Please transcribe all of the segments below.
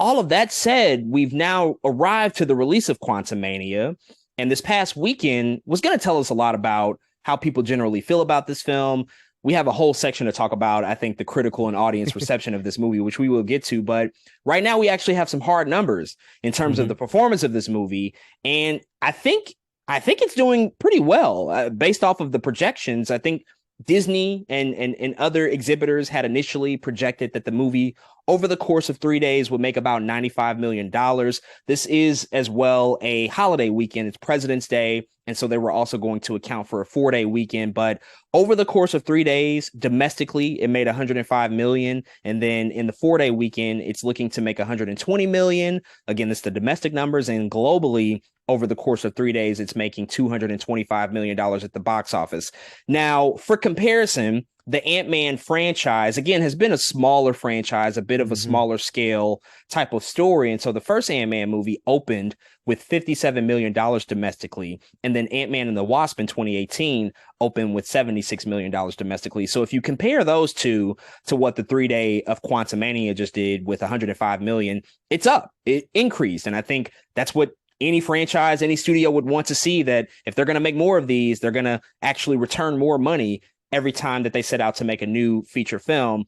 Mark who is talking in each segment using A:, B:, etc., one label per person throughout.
A: all of that said, we've now arrived to the release of Quantumania. And this past weekend was going to tell us a lot about how people generally feel about this film. We have a whole section to talk about, I think, the critical and audience reception of this movie, which we will get to. But right now, we actually have some hard numbers in terms of the performance of this movie. And I think it's doing pretty well based off of the projections. I think Disney and other exhibitors had initially projected that the movie over the course of 3 days would make about $95 million. This is as well a holiday weekend. It's President's Day. And so they were also going to account for a 4-day weekend. But over the course of 3 days, domestically, it made $105 million. And then in the 4-day weekend, it's looking to make $120 million. Again, that's the domestic numbers. And globally, over the course of 3 days, it's making $225 million at the box office. Now, for comparison, the Ant-Man franchise, again, has been a smaller franchise, a bit of a smaller scale type of story. And so the first Ant-Man movie opened with $57 million domestically. And then Ant-Man and the Wasp in 2018 opened with $76 million domestically. So if you compare those two to what the 3-day of Quantumania just did with $105 million, it's up. It increased. And I think that's what any franchise, any studio would want to see, that if they're going to make more of these, they're going to actually return more money every time that they set out to make a new feature film.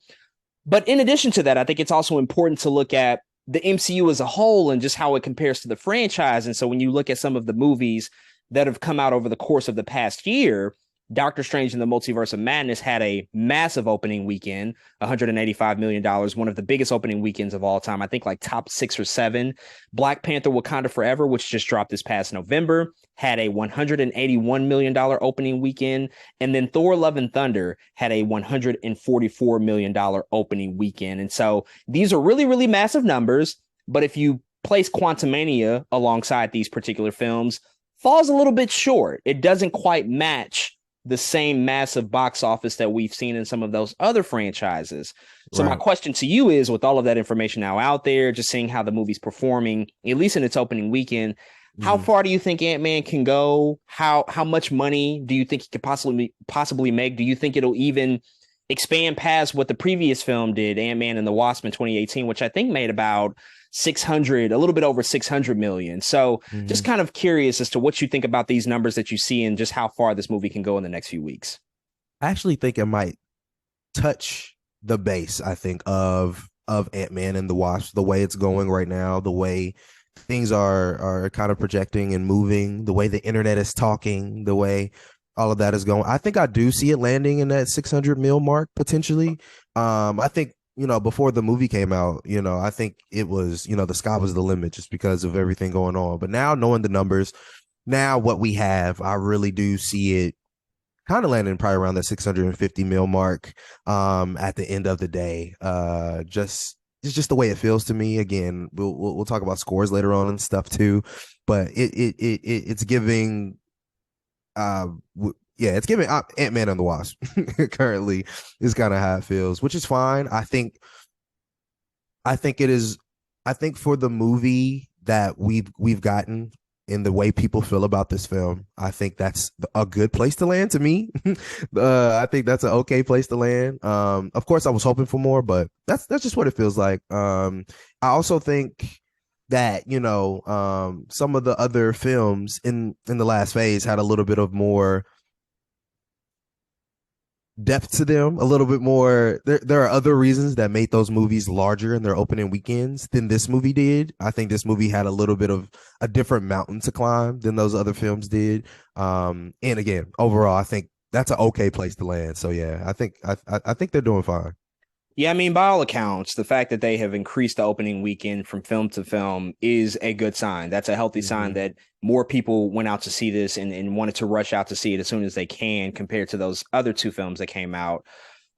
A: But in addition to that, I think it's also important to look at the MCU as a whole and just how it compares to the franchise. And so when you look at some of the movies that have come out over the course of the past year, Doctor Strange in the Multiverse of Madness had a massive opening weekend, $185 million, one of the biggest opening weekends of all time. I think like top 6 or 7. Black Panther Wakanda Forever, which just dropped this past November, had a $181 million opening weekend. And then Thor Love and Thunder had a $144 million opening weekend. And so these are really, really massive numbers. But if you place Quantumania alongside these particular films, falls a little bit short. It doesn't quite match the same massive box office that we've seen in some of those other franchises. So my question to you is, with all of that information now out there, just seeing how the movie's performing, at least in its opening weekend, how far do you think Ant-Man can go? How much money do you think he could possibly make? Do you think it'll even expand past what the previous film did, Ant-Man and the Wasp in 2018, which I think made about a little bit over 600 million. So just kind of curious as to what you think about these numbers that you see and just how far this movie can go in the next few weeks.
B: I actually think it might touch the base, I think, of Ant-Man and the Wasp, the way it's going right now, the way things are kind of projecting and moving, the way the internet is talking, the way all of that is going. I think I do see it landing in that 600 mil mark potentially. I think, before the movie came out, I think it was, the sky was the limit just because of everything going on. But now, knowing the numbers, now what we have, I really do see it kind of landing probably around the 650 mil mark at the end of the day. It's just the way it feels to me. Again, we'll talk about scores later on and stuff too, but it's giving it's giving Ant-Man and the Wasp currently is kind of how it feels, which is fine. I think for the movie that we've gotten in the way people feel about this film, I think that's a good place to land to me. I think that's an okay place to land. Of course I was hoping for more, but that's just what it feels like. I also think that, some of the other films in the last phase had a little bit of more depth to them, a little bit more. There are other reasons that made those movies larger in their opening weekends than this movie did. I think this movie had a little bit of a different mountain to climb than those other films did. And again, overall, I think that's an okay place to land. So yeah, I think they're doing fine.
A: Yeah, I mean, by all accounts, the fact that they have increased the opening weekend from film to film is a good sign. That's a healthy sign that more people went out to see this and wanted to rush out to see it as soon as they can compared to those other 2 films that came out.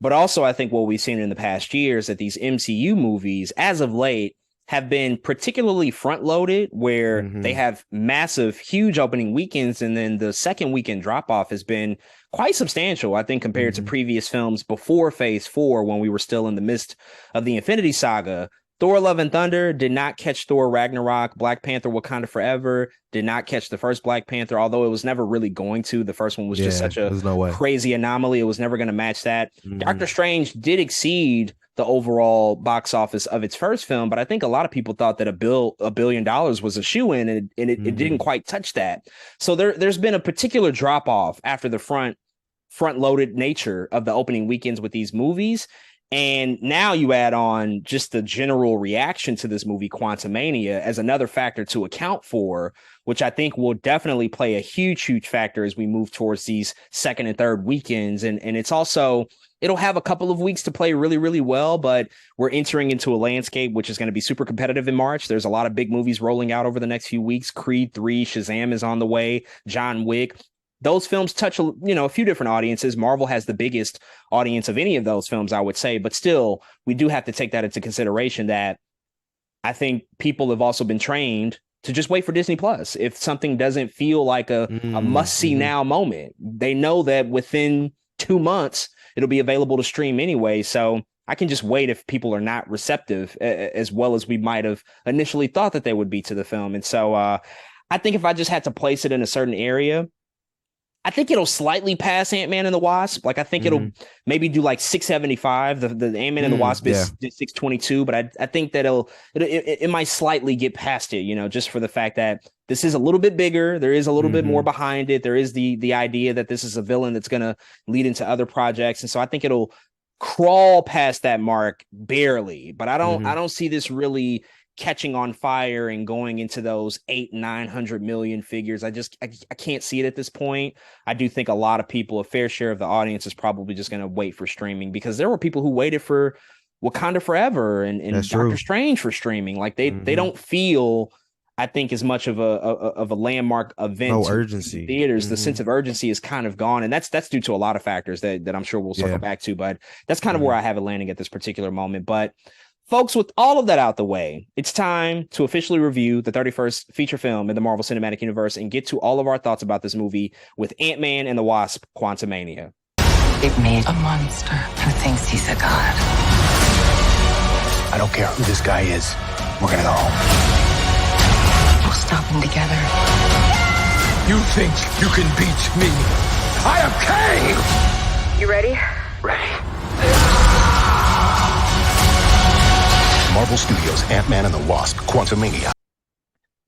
A: But also, I think what we've seen in the past year is that these MCU movies, as of late, have been particularly front loaded, where they have massive, huge opening weekends. And then the second weekend drop off has been quite substantial, I think, compared to previous films before Phase 4, when we were still in the midst of the Infinity Saga. Thor Love and Thunder did not catch Thor Ragnarok. Black Panther Wakanda Forever did not catch the first Black Panther, although it was never really going to. The first one was just such a crazy anomaly. It was never going to match that. Doctor Strange did exceed the overall box office of its first film, but I think a lot of people thought that $1 billion was a shoo-in, and it didn't quite touch that. So there's been a particular drop off after the front loaded nature of the opening weekends with these movies. And now you add on just the general reaction to this movie, Quantumania, as another factor to account for, which I think will definitely play a huge factor as we move towards these second and third weekends. And it's also, it'll have a couple of weeks to play really well, but we're entering into a landscape which is going to be super competitive in March. There's a lot of big movies rolling out over the next few weeks. Creed 3, Shazam is on the way, John Wick. Those films touch, a few different audiences. Marvel has the biggest audience of any of those films, I would say. But still, we do have to take that into consideration, that I think people have also been trained to just wait for Disney Plus. If something doesn't feel like a must-see now moment, they know that within 2 months, it'll be available to stream anyway. So I can just wait if people are not receptive as well as we might have initially thought that they would be to the film. And so I think if I just had to place it in a certain area, I think it'll slightly pass Ant-Man and the Wasp. Like, I think it'll maybe do like 675. The Ant-Man and the Wasp is 622, but I think that it might slightly get past it, just for the fact that this is a little bit bigger. There is a little bit more behind it. There is the idea that this is a villain that's going to lead into other projects. And so I think it'll crawl past that mark barely, but I don't see this really catching on fire and going into those 800-900 million figures. I can't see it at this point. I do think a lot of people, a fair share of the audience, is probably just going to wait for streaming, because there were people who waited for Wakanda Forever and Doctor Strange for streaming. Like they don't feel, I think, as much of a landmark event.
B: No urgency.
A: Theaters, the sense of urgency is kind of gone, and that's due to a lot of factors that I'm sure we'll circle back to. But that's kind of where I have it landing at this particular moment. But folks, with all of that out the way, it's time to officially review the 31st feature film in the Marvel Cinematic Universe and get to all of our thoughts about this movie with Ant-Man and the Wasp: Quantumania.
C: They've made a monster who thinks he's a god.
D: I don't care who this guy is. We're gonna go home.
C: We'll stop him together.
D: You think you can beat me? I am Kang!
C: You ready?
D: Ready. Marvel Studios' Ant-Man and the Wasp: Quantumania.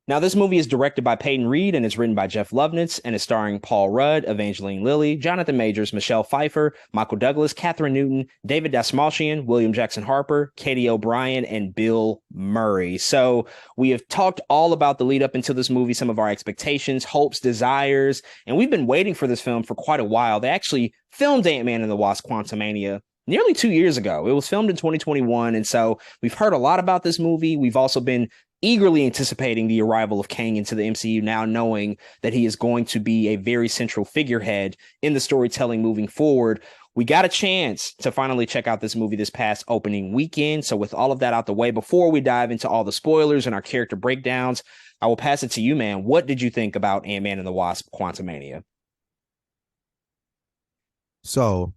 A: Now, this movie is directed by Peyton Reed and is written by Jeff Lovenitz and is starring Paul Rudd, Evangeline Lilly, Jonathan Majors, Michelle Pfeiffer, Michael Douglas, Catherine Newton, David Dastmalchian, William Jackson Harper, Katie O'Brien, and Bill Murray. So we have talked all about the lead up into this movie, some of our expectations, hopes, desires, and we've been waiting for this film for quite a while. They actually filmed Ant-Man and the Wasp: Quantumania nearly 2 years ago. It was filmed in 2021. And so we've heard a lot about this movie. We've also been eagerly anticipating the arrival of Kang into the MCU, now knowing that he is going to be a very central figurehead in the storytelling moving forward. We got a chance to finally check out this movie this past opening weekend. So with all of that out the way, before we dive into all the spoilers and our character breakdowns, I will pass it to you, man. What did you think about Ant-Man and the Wasp: Quantumania?
B: So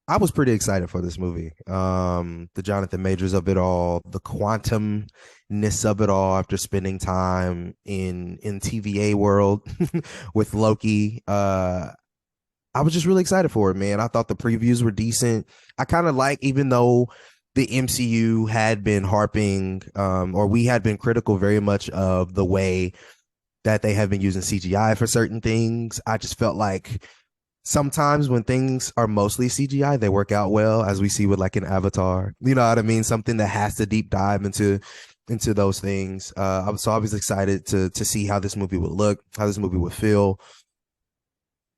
B: I was pretty excited for this movie. The Jonathan Majors of it all, the quantumness of it all, after spending time in TVA world with Loki. I was just really excited for it, man. I thought the previews were decent. I kind of like, even though the MCU had been harping, or we had been critical very much of the way that they have been using CGI for certain things, I just felt like sometimes when things are mostly CGI, they work out well, as we see with like an Avatar. You know what I mean? Something that has to deep dive into those things. I was excited to see how this movie would look, how this movie would feel.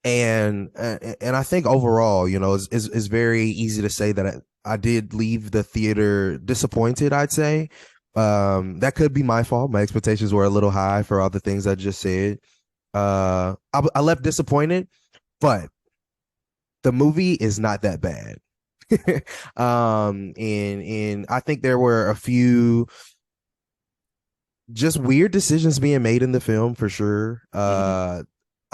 B: And I think overall, it's very easy to say that I did leave the theater disappointed, I'd say. That could be my fault. My expectations were a little high for all the things I just said. I left disappointed, but the movie is not that bad. And I think there were a few just weird decisions being made in the film, for sure. I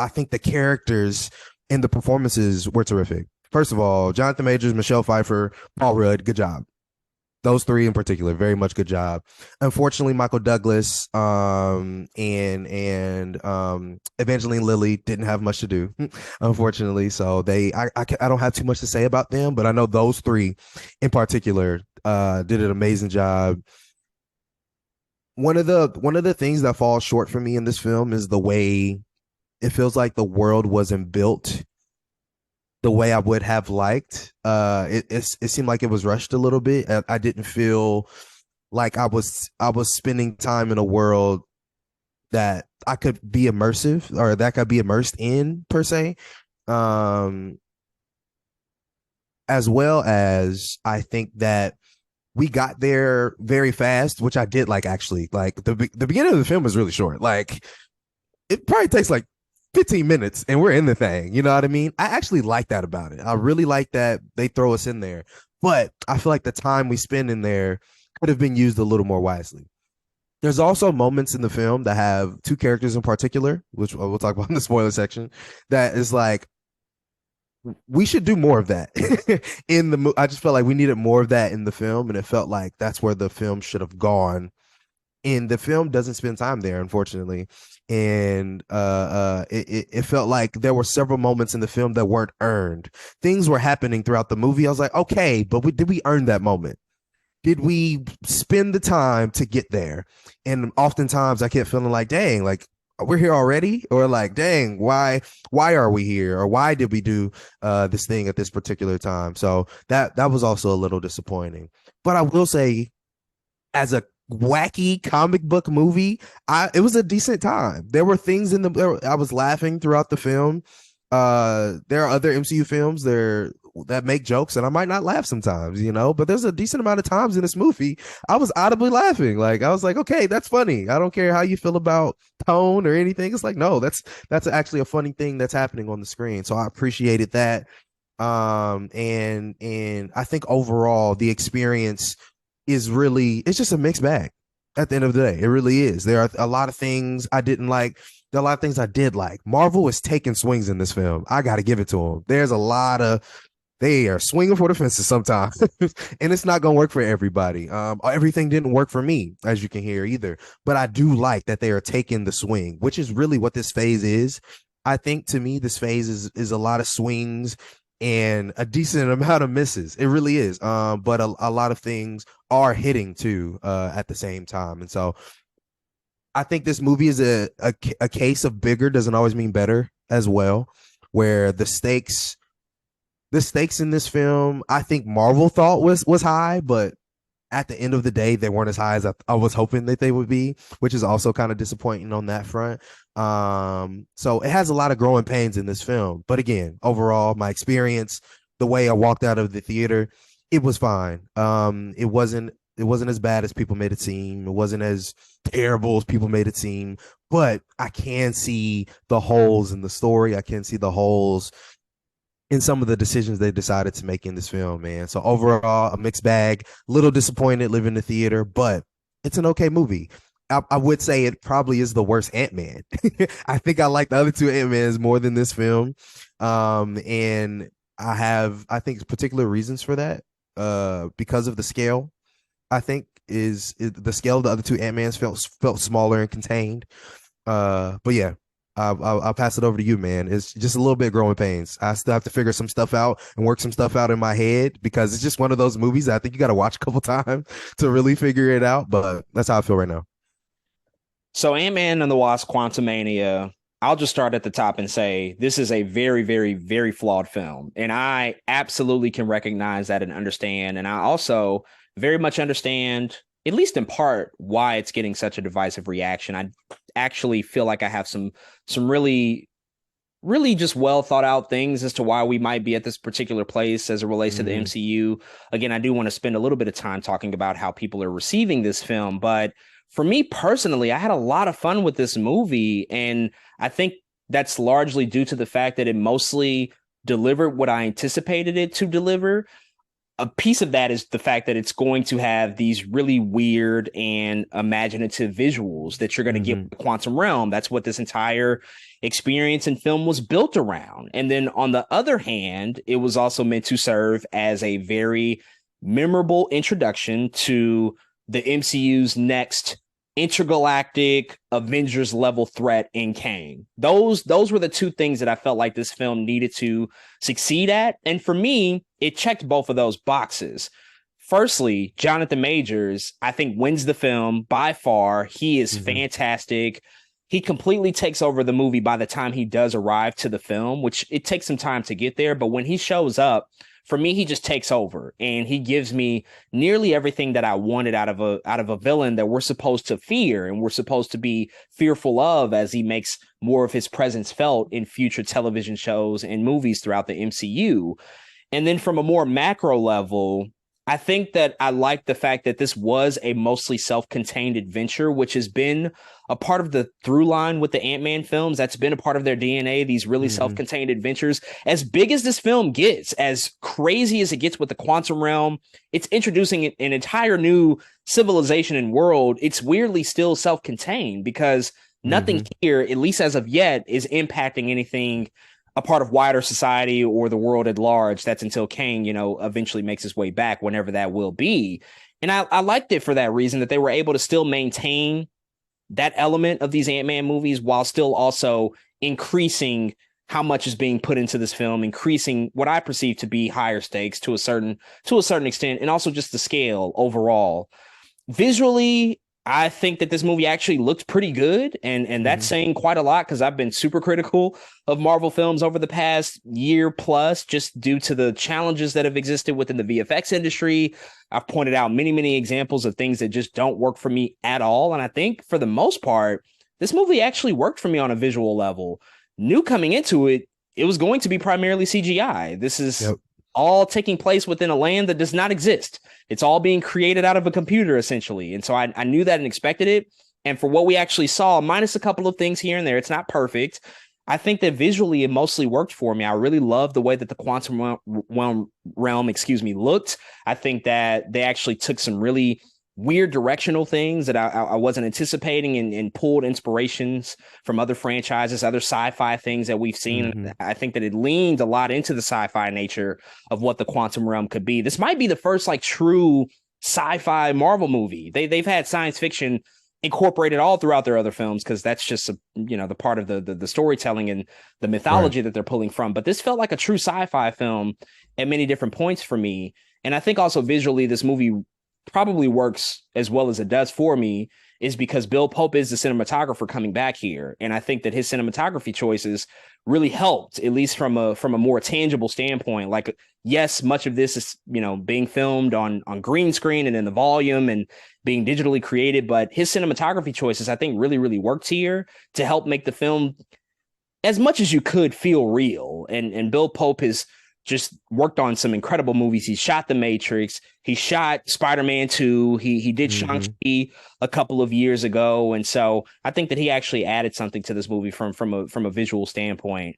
B: think the characters and the performances were terrific. First of all, Jonathan Majors, Michelle Pfeiffer, Paul Rudd, good job. Those three in particular, very much good job. Unfortunately, Michael Douglas and Evangeline Lilly didn't have much to do, unfortunately. So I don't have too much to say about them, but I know those three in particular did an amazing job. One of the things that falls short for me in this film is the way it feels like the world wasn't built the way I would have liked. It seemed like it was rushed a little bit. I didn't feel like I was spending time in a world that I could be immersive or that I could be immersed in per se. As well as I think that we got there very fast, which I did like actually. Like the beginning of the film was really short. Like it probably takes like 15 minutes and we're in the thing. You know what I mean? I actually like that about it. I really like that they throw us in there. But I feel like the time we spend in there could have been used a little more wisely. There's also moments in the film that have two characters in particular, which we'll talk about in the spoiler section, that is like, we should do more of that in the I just felt like we needed more of that in the film, and it felt like that's where the film should have gone. And the film doesn't spend time there, unfortunately. And it felt like there were several moments in the film that weren't earned. Things were happening throughout the movie. I was like, okay, but did we earn that moment? Did we spend the time to get there? And oftentimes I kept feeling like, dang, like we're here already, or like, dang, why are we here, or why did we do this thing at this particular time? So that was also a little disappointing. But I will say, as a wacky comic book movie, it was a decent time. There were things I was laughing throughout the film. There are other MCU films there that make jokes and I might not laugh sometimes, but there's a decent amount of times in this movie I was audibly laughing. Like I was like, okay, that's funny. I don't care how you feel about tone or anything. It's like, no, that's actually a funny thing that's happening on the screen. So I appreciated that. And I think overall the experience it's just a mixed bag at the end of the day. It really is. There are a lot of things I didn't like. There are a lot of things I did like. Marvel is taking swings in this film. I got to give it to them. There's a lot of, they are swinging for the fences sometimes, and it's not going to work for everybody. Everything didn't work for me, as you can hear either. But I do like that they are taking the swing, which is really what this phase is. I think to me, this phase is a lot of swings and a decent amount of misses. It really is. But a lot of things are hitting too at the same time. And so I think this movie is a case of bigger doesn't always mean better as well, where the stakes in this film, I think Marvel thought was high, but at the end of the day, they weren't as high as I was hoping that they would be, which is also kind of disappointing on that front. So it has a lot of growing pains in this film. But again, overall, my experience, the way I walked out of the theater, it was fine. It wasn't as bad as people made it seem. It wasn't as terrible as people made it seem. But I can see the holes in the story. I can see the holes in some of the decisions they decided to make in this film, man. So overall, a mixed bag. Little disappointed living in the theater, but it's an okay movie. I would say it probably is the worst Ant-Man. I think I like the other two Ant-Mans more than this film. And I think particular reasons for that. Because of the scale, I think is the scale of the other two Ant-Mans felt smaller and contained. But yeah, I'll pass it over to you, man. It's just a little bit growing pains. I still have to figure some stuff out and work some stuff out in my head because it's just one of those movies that I think you got to watch a couple times to really figure it out. But that's how I feel right now.
A: So Ant-Man and the Wasp: Quantumania, I'll just start at the top and say this is a very, very, very flawed film. And I absolutely can recognize that and understand. And I also very much understand, at least in part, why it's getting such a divisive reaction. I actually feel like I have some really, really just well thought out things as to why we might be at this particular place as it relates to the MCU. Again, I do want to spend a little bit of time talking about how people are receiving this film. But for me personally, I had a lot of fun with this movie. And I think that's largely due to the fact that it mostly delivered what I anticipated it to deliver. A piece of that is the fact that it's going to have these really weird and imaginative visuals that you're going to get with the quantum realm. That's what this entire experience and film was built around. And then on the other hand, it was also meant to serve as a very memorable introduction to the MCU's next intergalactic Avengers level threat in Kang. Those were the two things that I felt like this film needed to succeed at. And for me, it checked both of those boxes. firstly, Jonathan Majors, I think, wins the film by far. He is fantastic. He completely takes over the movie by the time he does arrive to the film, which it takes some time to get there. But when he shows up, for me, he just takes over and he gives me nearly everything that I wanted out of a villain that we're supposed to fear and we're supposed to be fearful of as he makes more of his presence felt in future television shows and movies throughout the MCU. And then from a more macro level, I think that I like the fact that this was a mostly self-contained adventure, which has been a part of the through line with the Ant-Man films. That's been a part of their DNA, these really self-contained adventures. As big as this film gets, as crazy as it gets with the quantum realm, it's introducing an entire new civilization and world. It's weirdly still self-contained because nothing here, at least as of yet, is impacting anything a part of wider society or the world at large. That's until Kang, eventually makes his way back, whenever that will be. And I liked it for that reason, that they were able to still maintain that element of these Ant-Man movies while still also increasing how much is being put into this film, increasing what I perceive to be higher stakes to a certain extent, and also just the scale overall. Visually, I think that this movie actually looked pretty good, and that's saying quite a lot because I've been super critical of Marvel films over the past year plus, just due to the challenges that have existed within the VFX industry. I've pointed out many, many examples of things that just don't work for me at all, and I think for the most part, this movie actually worked for me on a visual level. Knew coming into it, it was going to be primarily CGI. This is all taking place within a land that does not exist. It's all being created out of a computer, essentially. And so I knew that and expected it. And for what we actually saw, minus a couple of things here and there, it's not perfect. I think that visually it mostly worked for me. I really love the way that the quantum realm looked. I think that they actually took some really weird directional things that I wasn't anticipating and pulled inspirations from other franchises, other sci-fi things that we've seen. I think that it leaned a lot into the sci-fi nature of what the quantum realm could be. This might be the first true sci-fi Marvel movie. They've had science fiction incorporated all throughout their other films because that's just the part of the storytelling and the mythology that they're pulling from. But this felt like a true sci-fi film at many different points for me. And I think also visually this movie probably works as well as it does for me is because Bill Pope is the cinematographer coming back here. And I think that his cinematography choices really helped, at least from a more tangible standpoint. Like, yes, much of this is, being filmed on green screen and in the volume and being digitally created, but his cinematography choices, I think, really, really worked here to help make the film as much as you could feel real. And Bill Pope has just worked on some incredible movies. He shot The Matrix. He shot Spider-Man 2. He did Shang-Chi a couple of years ago. And so I think that he actually added something to this movie from a visual standpoint.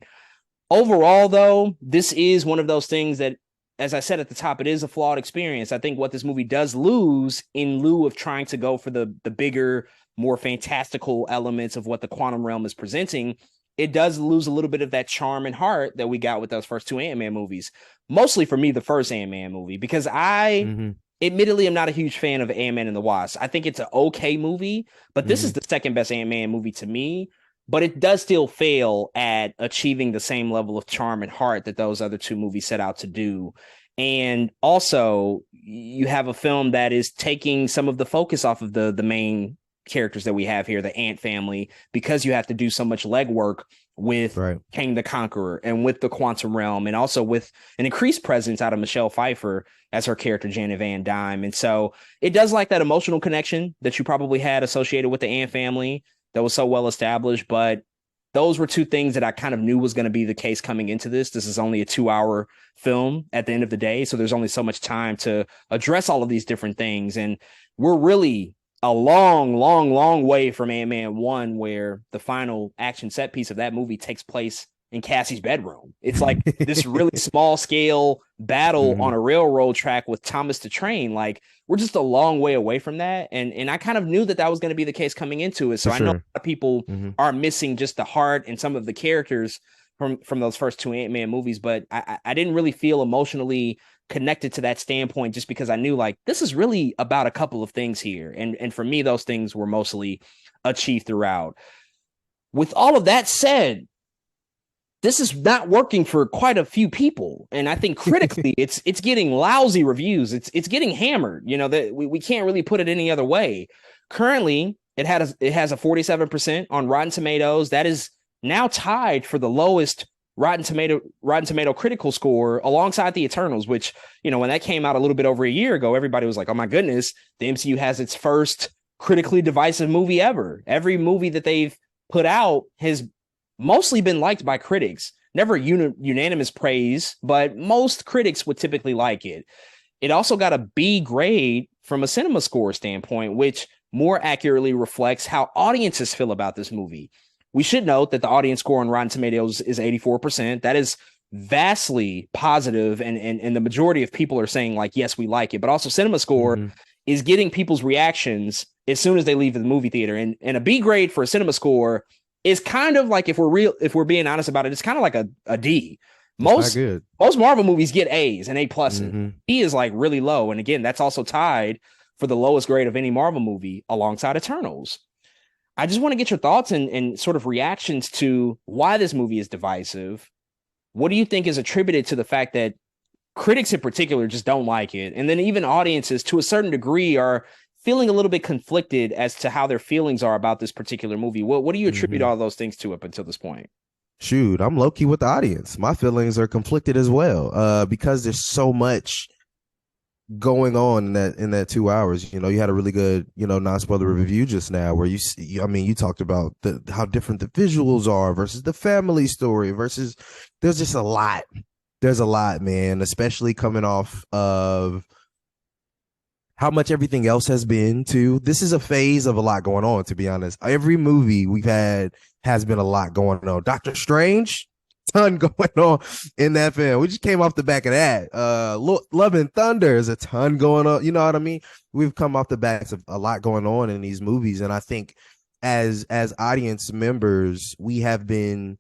A: Overall, though, this is one of those things that, as I said at the top, it is a flawed experience. I think what this movie does lose in lieu of trying to go for the bigger, more fantastical elements of what the quantum realm is presenting, it does lose a little bit of that charm and heart that we got with those first two Ant-Man movies. Mostly for me, the first Ant-Man movie, because I admittedly am not a huge fan of Ant-Man and the Wasp. I think it's an okay movie, but this is the second best Ant-Man movie to me. But it does still fail at achieving the same level of charm and heart that those other two movies set out to do. And also, you have a film that is taking some of the focus off of the main characters that we have here, the Ant family, because you have to do so much legwork with Kang the Conqueror and with the quantum realm, and also with an increased presence out of Michelle Pfeiffer as her character Janet Van Dyne. And so it does lack that emotional connection that you probably had associated with the Ant family that was so well established. But those were two things that I kind of knew was going to be the case coming into this. This is only a 2-hour film at the end of the day, so there's only so much time to address all of these different things. And we're really a long way from Ant-Man 1, where the final action set piece of that movie takes place in Cassie's bedroom. It's like this really small scale battle on a railroad track with Thomas the Train. Like, we're just a long way away from that. And I kind of knew that was going to be the case coming into it. So I know a lot of people are missing just the heart and some of the characters from those first two Ant-Man movies. But I didn't really feel emotionally connected to that standpoint, just because I knew this is really about a couple of things here. And for me, those things were mostly achieved throughout. With all of that said, this is not working for quite a few people. And I think critically it's getting lousy reviews. It's getting hammered. You know, that we can't really put it any other way. Currently, it has a 47% on Rotten Tomatoes. That is now tied for the lowest Rotten Tomato critical score alongside the Eternals, which, you know, when that came out a little bit over a year ago, everybody was like, oh my goodness, the MCU has its first critically divisive movie ever. Every movie that they've put out has mostly been liked by critics. Never unanimous praise, but most critics would typically like it. It also got a B grade from a cinema score standpoint, which more accurately reflects how audiences feel about this movie. We should note that the audience score on Rotten Tomatoes is 84%. That is vastly positive, and the majority of people are saying, like, yes, we like it. But also cinema score is getting people's reactions as soon as they leave the movie theater. And a B grade for a cinema score is kind of like, if we're being honest about it, it's kind of like a D. Most Marvel movies get A's and A pluses. E is like really low. And again, that's also tied for the lowest grade of any Marvel movie alongside Eternals. I just want to get your thoughts and sort of reactions to why this movie is divisive. What do you think is attributed to the fact that critics in particular just don't like it? And then even audiences to a certain degree are feeling a little bit conflicted as to how their feelings are about this particular movie. What do you attribute all those things to up until this point?
B: Shoot, I'm low-key with the audience. My feelings are conflicted as well, because there's so much going on in that 2 hours. You know, you had a really good, you know, non-spoiler review just now where you talked about how different the visuals are versus the family story versus there's just a lot. There's a lot, man, especially coming off of how much everything else has been too. This is a phase of a lot going on, to be honest. Every movie we've had has been a lot going on. Doctor Strange, ton going on in that film. We just came off the back of that. Love and Thunder is a ton going on. You know what I mean? We've come off the backs of a lot going on in these movies. And I think as audience members, we're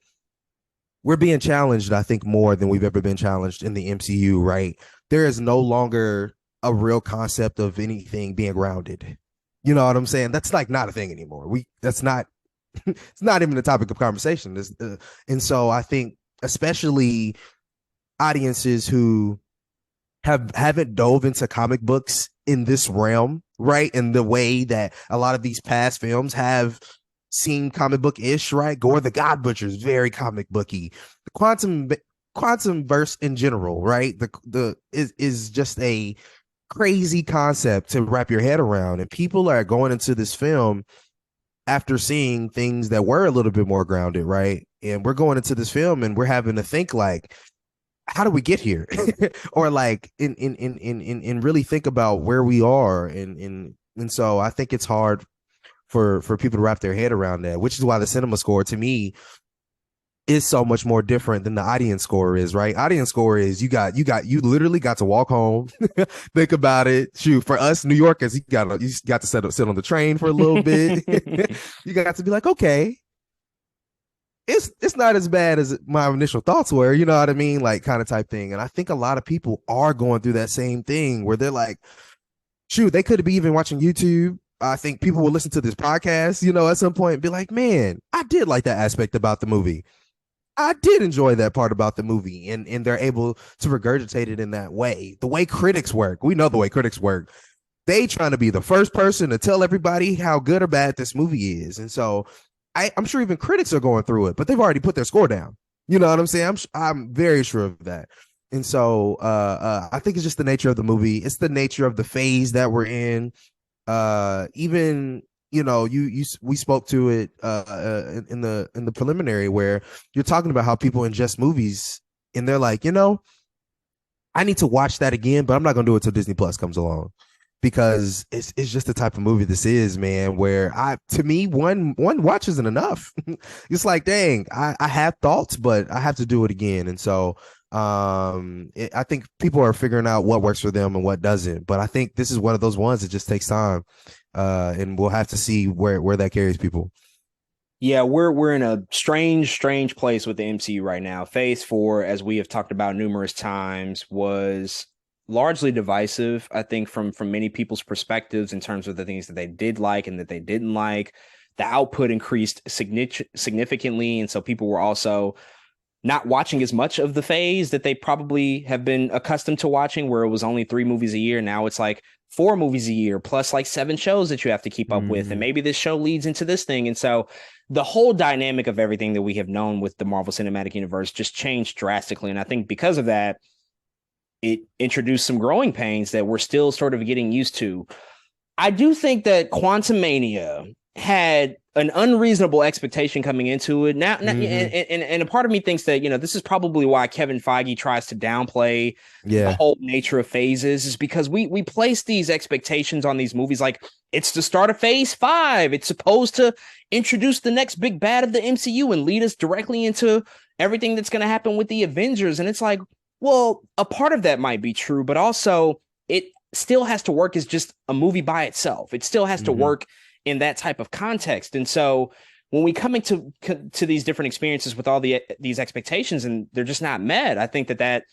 B: being challenged, I think, more than we've ever been challenged in the MCU, right? There is no longer a real concept of anything being grounded. You know what I'm saying? That's like not a thing anymore. That's not, it's not even a topic of conversation. And so I think especially audiences who haven't dove into comic books in this realm, right? In the way that a lot of these past films have seen comic book-ish, right? Gore the God Butcher is very comic booky. The quantum verse in general, right? Is just a crazy concept to wrap your head around, and people are going into this film after seeing things that were a little bit more grounded, right? And we're going into this film and we're having to think like, how do we get here? Or like in really think about where we are, and so I think it's hard for people to wrap their head around that, which is why the cinema score to me is so much more different than the audience score is, right? Audience score is you literally got to walk home, think about it. Shoot, for us New Yorkers, you got to sit on the train for a little bit. You got to be like, okay, it's not as bad as my initial thoughts were, you know what I mean? Like kind of type thing. And I think a lot of people are going through that same thing where they're like, shoot, they could be even watching YouTube. I think people will listen to this podcast, you know, at some point and be like, man, I did like that aspect about the movie. I did enjoy that part about the movie, and they're able to regurgitate it in that way. The way critics work, we know the way critics work. They trying to be the first person to tell everybody how good or bad this movie is. And so I'm sure even critics are going through it, but they've already put their score down. You know what I'm saying? I'm very sure of that. And so I think it's just the nature of the movie. It's the nature of the phase that we're in. Even, you know, we spoke to it in the preliminary where you're talking about how people ingest movies and they're like, you know, I need to watch that again, but I'm not gonna do it till Disney Plus comes along, because it's just the type of movie this is, man, where to me one watch isn't enough. It's like, dang, I have thoughts, but I have to do it again. And so I think people are figuring out what works for them and what doesn't, but I think this is one of those ones that just takes time, and we'll have to see where that carries people.
A: Yeah, we're in a strange place with the MCU right now. Phase 4, as we have talked about numerous times, was largely divisive, I think, from many people's perspectives in terms of the things that they did like and that they didn't like. The output increased significantly, and so people were also not watching as much of the phase that they probably have been accustomed to watching, where it was only 3 movies a year. Now it's like 4 movies a year plus like 7 shows that you have to keep up with. And maybe this show leads into this thing. And so the whole dynamic of everything that we have known with the Marvel Cinematic Universe just changed drastically. And I think because of that, it introduced some growing pains that we're still sort of getting used to. I do think that Quantumania had an unreasonable expectation coming into it. And a part of me thinks that, this is probably why Kevin Feige tries to downplay the whole nature of phases, is because we place these expectations on these movies like it's the start of phase 5. It's supposed to introduce the next big bad of the MCU and lead us directly into everything that's going to happen with the Avengers. And it's like, well, a part of that might be true, but also it still has to work as just a movie by itself. It still has to work in that type of context. And so when we come into these different experiences with all these expectations and they're just not met, I think that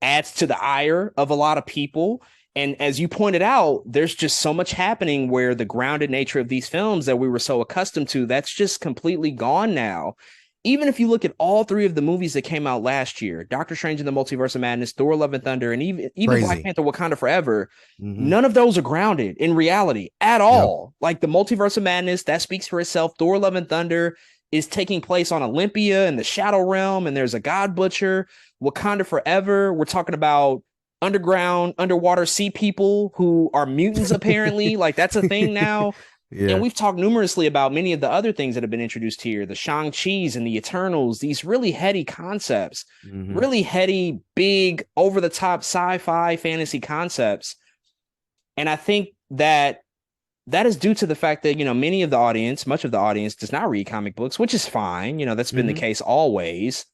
A: adds to the ire of a lot of people. And as you pointed out, there's just so much happening where the grounded nature of these films that we were so accustomed to, that's just completely gone now. Even if you look at all 3 of the movies that came out last year, Doctor Strange in the Multiverse of Madness, Thor: Love and Thunder, and even Black Panther: Wakanda Forever, none of those are grounded in reality at all. Like the Multiverse of Madness, that speaks for itself. Thor: Love and Thunder is taking place on Olympia in the Shadow Realm, and there's a God Butcher. Wakanda Forever, we're talking about underwater sea people who are mutants, apparently. Like that's a thing now. Yeah. And we've talked numerously about many of the other things that have been introduced here, the Shang-Chi's and the Eternals, these really heady concepts, really heady, big, over-the-top sci-fi fantasy concepts. And I think that is due to the fact that, much of the audience does not read comic books, which is fine. That's been the case always.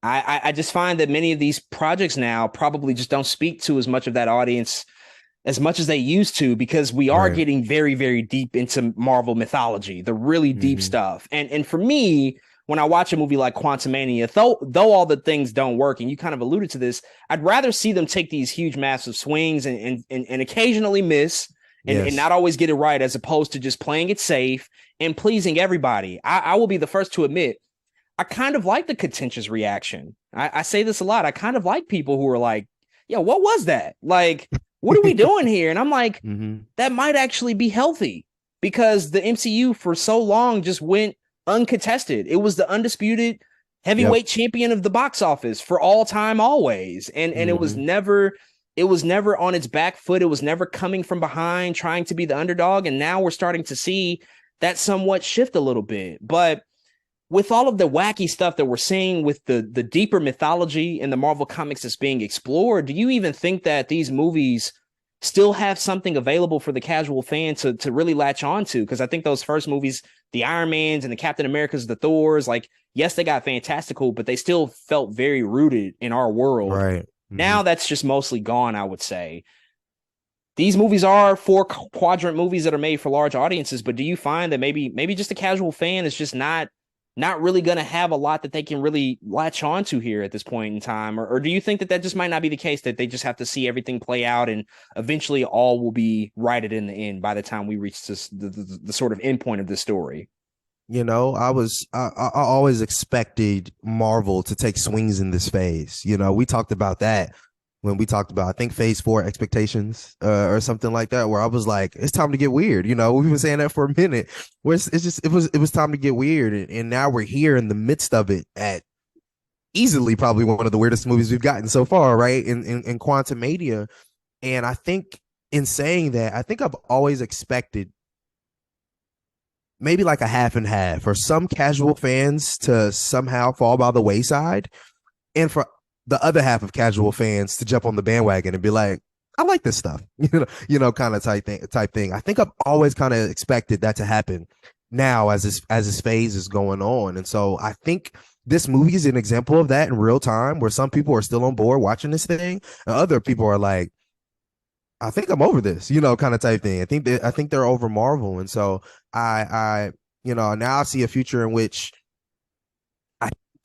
A: I just find that many of these projects now probably just don't speak to as much of that audience as much as they used to, because we are getting very, very deep into Marvel mythology, the really deep stuff. And for me, when I watch a movie like Quantumania, though all the things don't work, and you kind of alluded to this, I'd rather see them take these huge, massive swings and occasionally miss and not always get it right, as opposed to just playing it safe and pleasing everybody. I will be the first to admit, I kind of like the contentious reaction. I say this a lot. I kind of like people who are like, yo, what was that? Like, what are we doing here? And I'm like, that might actually be healthy, because the MCU for so long just went uncontested. It was the undisputed heavyweight champion of the box office for all time, always. And it was never on its back foot. It was never coming from behind, trying to be the underdog. And now we're starting to see that somewhat shift a little bit. But with all of the wacky stuff that we're seeing, with the deeper mythology in the Marvel comics that's being explored, do you even think that these movies still have something available for the casual fan to really latch on to? Because I think those first movies, the Iron Mans and the Captain Americas, the Thors, like, yes, they got fantastical, but they still felt very rooted in our world.
B: Right.
A: Now that's just mostly gone, I would say. These movies are 4-quadrant movies that are made for large audiences, but do you find that maybe just a casual fan is just not really going to have a lot that they can really latch on to here at this point in time? Or do you think that just might not be the case, that they just have to see everything play out and eventually all will be righted in the end by the time we reach this, the sort of end point of this story?
B: I always expected Marvel to take swings in this phase. We talked about that when we talked about, I think, phase 4 expectations or something like that, where I was like, it's time to get weird. We've been saying that for a minute, where it was time to get weird. And now we're here in the midst of it at easily probably one of the weirdest movies we've gotten so far, right? In Quantumania. And I think in saying that, I think I've always expected maybe like a half and half, or some casual fans to somehow fall by the wayside, and for the other half of casual fans to jump on the bandwagon and be like, I like this stuff, kind of type thing. I think I've always kind of expected that to happen now as this phase is going on. And so I think this movie is an example of that in real time, where some people are still on board watching this thing, and other people are like, I think I'm over this, kind of type thing. I think they're over Marvel. And so I now I see a future in which,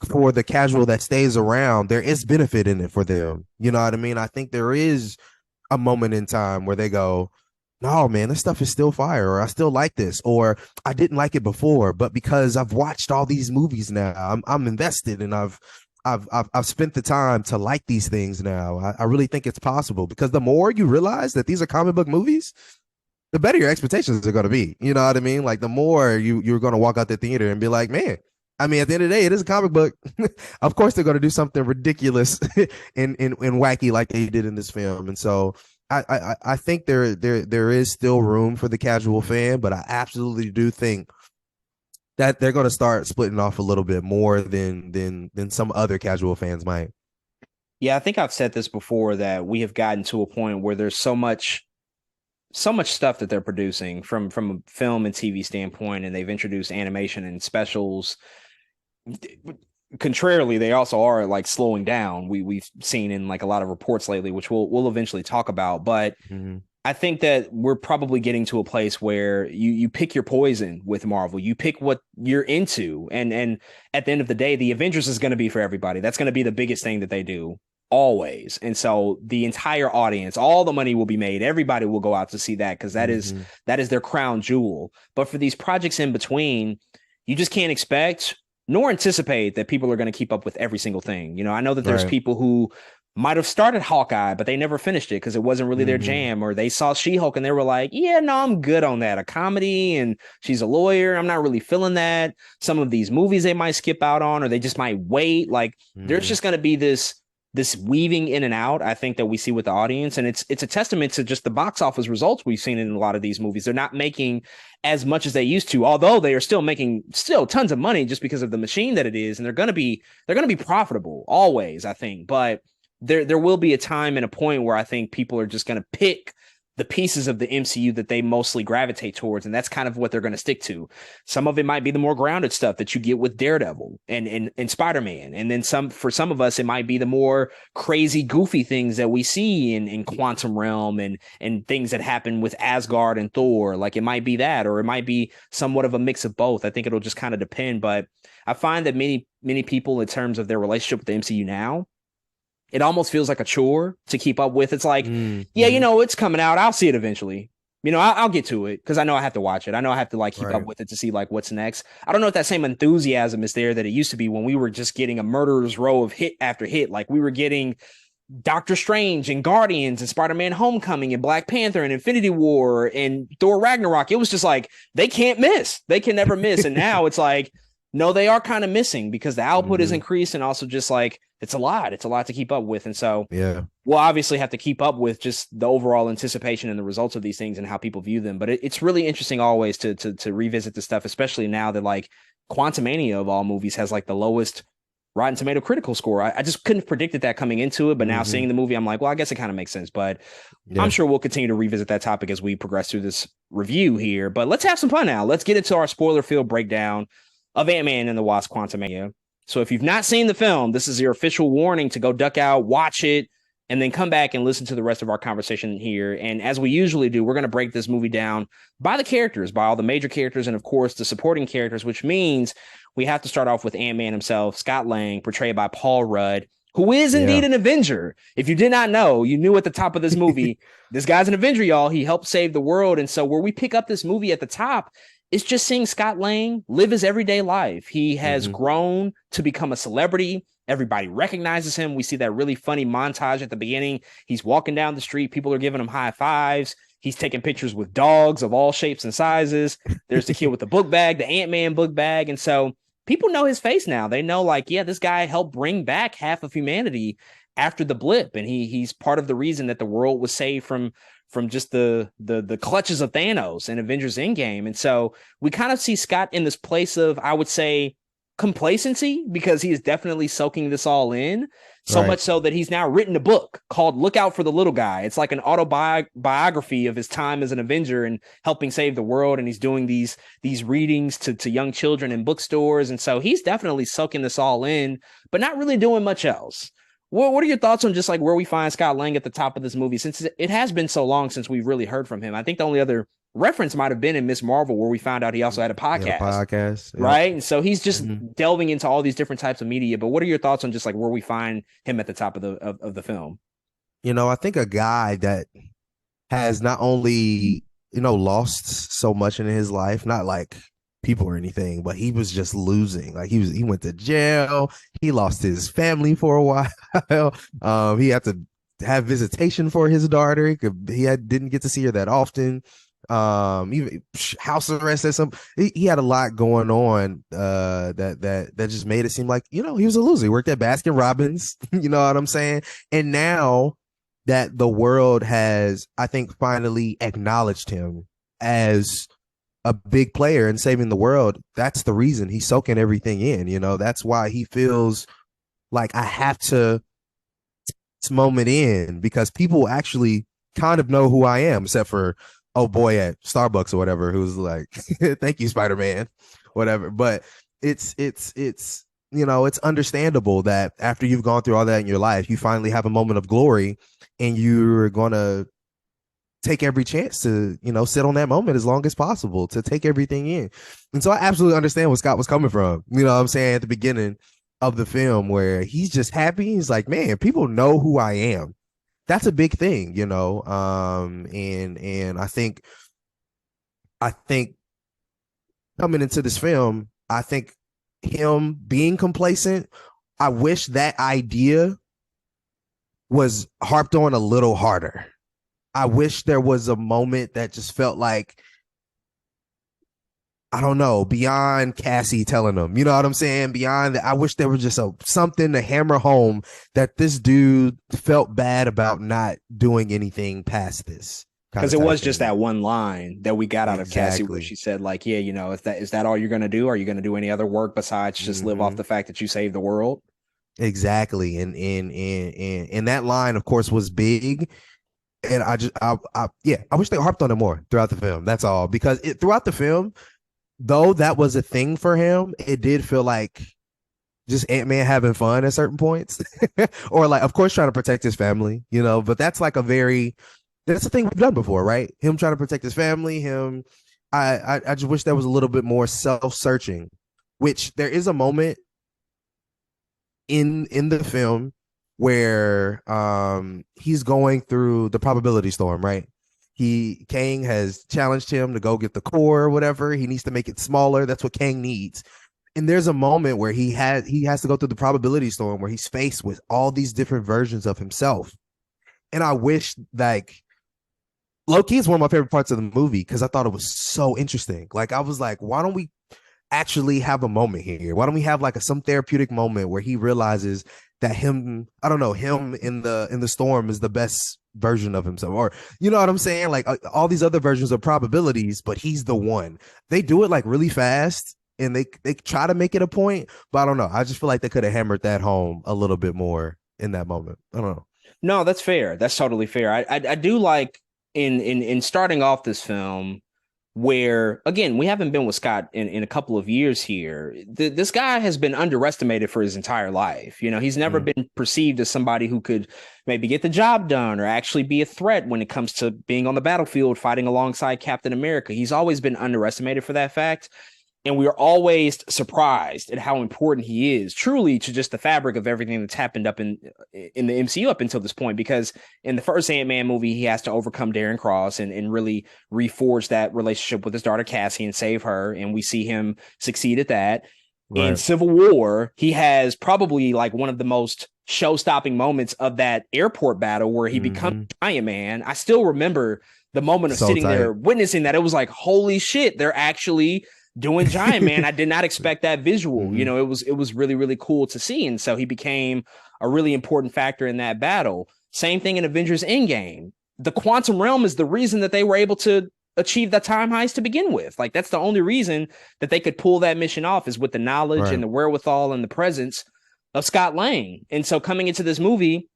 B: for the casual that stays around, there is benefit in it for them. You know what I mean? I think there is a moment in time where they go, no, man, this stuff is still fire, or I still like this, or I didn't like it before, but because I've watched all these movies now, I'm invested, and I've spent the time to like these things now. I really think it's possible, because the more you realize that these are comic book movies, the better your expectations are going to be. You know what I mean? Like, the more you're going to walk out the theater and be like, man, I mean, at the end of the day, it is a comic book. Of course, they're going to do something ridiculous and wacky like they did in this film. And so I think there is still room for the casual fan, but I absolutely do think that they're going to start splitting off a little bit more than some other casual fans might.
A: Yeah, I think I've said this before, that we have gotten to a point where there's so much stuff that they're producing from a film and TV standpoint, and they've introduced animation and specials. Contrarily, they also are like slowing down. We've seen in like a lot of reports lately, which we'll eventually talk about. But I think that we're probably getting to a place where you pick your poison with Marvel. You pick what you're into, and at the end of the day, the Avengers is going to be for everybody. That's going to be the biggest thing that they do always. And so the entire audience, all the money will be made. Everybody will go out to see that, because that is their crown jewel. But for these projects in between, you just can't expect nor anticipate that people are going to keep up with every single thing. You know, I know that there's people who might have started Hawkeye, but they never finished it because it wasn't really their jam, or they saw She-Hulk and they were like, yeah, no, I'm good on that. A comedy and she's a lawyer, I'm not really feeling that. Some of these movies they might skip out on, or they just might wait. Like, there's just going to be this weaving in and out, I think, that we see with the audience. And it's a testament to just the box office results we've seen in a lot of these movies. They're not making as much as they used to, although they are still making tons of money just because of the machine that it is. And they're going to be profitable always, I think. But there will be a time and a point where I think people are just going to pick the pieces of the MCU that they mostly gravitate towards, and that's kind of what they're going to stick to. Some of it might be the more grounded stuff that you get with Daredevil and Spider-Man, and then for some of us, it might be the more crazy, goofy things that we see in Quantum Realm and things that happen with Asgard and Thor. Like, it might be that, or it might be somewhat of a mix of both. I think it'll just kind of depend, but I find that many people, in terms of their relationship with the MCU now, it almost feels like a chore to keep up with. It's like, yeah, you know, it's coming out. I'll see it eventually. You know, I'll get to it because I know I have to watch it. I know I have to like keep up with it to see like what's next. I don't know if that same enthusiasm is there that it used to be when we were just getting a murderer's row of hit after hit. Like, we were getting Doctor Strange and Guardians and Spider-Man Homecoming and Black Panther and Infinity War and Thor Ragnarok. It was just like, they can't miss. They can never miss. And now it's like, no, they are kind of missing because the output is increased, and also just like it's a lot to keep up with. And so we'll obviously have to keep up with just the overall anticipation and the results of these things and how people view them. But it's really interesting always to revisit this stuff, especially now that like Quantumania of all movies has like the lowest Rotten Tomato critical score. I just couldn't have predicted that coming into it, but now seeing the movie, I'm like, well, I guess it kind of makes sense. But I'm sure we'll continue to revisit that topic as we progress through this review here. But let's have some fun now. Let's get into our spoiler-filled breakdown of Ant-Man and the Wasp: Quantumania. So if you've not seen the film, this is your official warning to go duck out, watch it, and then come back and listen to the rest of our conversation here. And as we usually do, we're going to break this movie down by the characters, by all the major characters, and of course the supporting characters, which means we have to start off with Ant-Man himself, Scott Lang, portrayed by Paul Rudd, who is indeed an Avenger. If you did not know, you knew at the top of this movie, this guy's an Avenger, y'all. He helped save the world. And so where we pick up this movie at the top, it's just seeing Scott Lang live his everyday life. He has grown to become a celebrity. Everybody recognizes him. We see that really funny montage at the beginning. He's walking down the street. People are giving him high fives. He's taking pictures with dogs of all shapes and sizes. There's the kid with the book bag, the Ant-Man book bag. And so people know his face now. They know, like, yeah, this guy helped bring back half of humanity after the blip. And he's part of the reason that the world was saved from just the clutches of Thanos and Avengers Endgame. And so we kind of see Scott in this place of, I would say, complacency, because he is definitely soaking this all in, so much so that he's now written a book called Look Out for the Little Guy. It's like an autobiography of his time as an Avenger and helping save the world. And he's doing these readings to young children in bookstores. And so he's definitely soaking this all in, but not really doing much else. What are your thoughts on just like where we find Scott Lang at the top of this movie, since it has been so long since we've really heard from him? I think the only other reference might have been in Miss Marvel, where we found out he also had a podcast. Right? And so he's just delving into all these different types of media. But what are your thoughts on just like where we find him at the top of the film?
B: You know, I think a guy that has not only lost so much in his life, not like people or anything, but he was just losing. Like he went to jail. He lost his family for a while. He had to have visitation for his daughter. Didn't get to see her that often. Even house arrest at some. He had a lot going on. That just made it seem like he was a loser. He worked at Baskin Robbins. You know what I'm saying? And now that the world has, I think, finally acknowledged him as a big player in saving the world, that's the reason he's soaking everything in. That's why he feels like I have to this moment in, because people actually kind of know who I am, except for boy at Starbucks or whatever, who's like, thank you, Spider-Man, whatever. But it's understandable that after you've gone through all that in your life, you finally have a moment of glory, and you're gonna take every chance to sit on that moment as long as possible, to take everything in. And so I absolutely understand what Scott was coming from, what I'm saying, at the beginning of the film, where he's just happy. He's like, man, people know who I am. That's a big thing, and I think coming into this film, I think him being complacent, I wish that idea was harped on a little harder. I wish there was a moment that just felt like, I don't know, beyond Cassie telling him, you know what I'm saying? Beyond that, I wish there was just something to hammer home that this dude felt bad about not doing anything past this.
A: Because it was just that one line that we got out of Cassie where she said, like, yeah, is that all you're going to do? Are you going to do any other work besides just live off the fact that you saved the world?
B: Exactly. And that line, of course, was big. And I wish they harped on it more throughout the film. That's all. Because throughout the film, though that was a thing for him, it did feel like just Ant-Man having fun at certain points. Or like, of course, trying to protect his family, but that's like that's a thing we've done before, right? Him trying to protect his family, I just wish there was a little bit more self-searching, which there is a moment in the film where he's going through the probability storm, right? Kang has challenged him to go get the core or whatever. He needs to make it smaller. That's what Kang needs. And there's a moment where he has to go through the probability storm where he's faced with all these different versions of himself. And I wish, like, low-key is one of my favorite parts of the movie because I thought it was so interesting. Like, I was like, why don't we actually have a moment here? Why don't we have like some therapeutic moment where he realizes that him in the storm is the best version of himself, or you know what I'm saying? Like all these other versions of probabilities, but he's the one. They do it like really fast and they try to make it a point, but I don't know. I just feel like they could have hammered that home a little bit more in that moment. I don't know.
A: No, that's fair. That's totally fair. I do like in starting off this film, where, again, we haven't been with Scott in a couple of years here. This guy has been underestimated for his entire life. He's never been perceived as somebody who could maybe get the job done or actually be a threat when it comes to being on the battlefield, fighting alongside Captain America. He's always been underestimated for that fact. And we are always surprised at how important he is truly to just the fabric of everything that's happened up in the MCU up until this point. Because in the first Ant-Man movie, he has to overcome Darren Cross and really reforge that relationship with his daughter Cassie and save her. And we see him succeed at that. Right. In Civil War, he has probably like one of the most show-stopping moments of that airport battle where he becomes Giant Man. I still remember the moment of sitting there witnessing that. It was like, holy shit, they're actually doing Giant Man. I did not expect that visual. It was really, really cool to see. And so he became a really important factor in that battle. Same thing in Avengers Endgame. The quantum realm is the reason that they were able to achieve that time heist to begin with. Like, that's the only reason that they could pull that mission off, is with the knowledge and the wherewithal and the presence of Scott Lang. And so coming into this movie,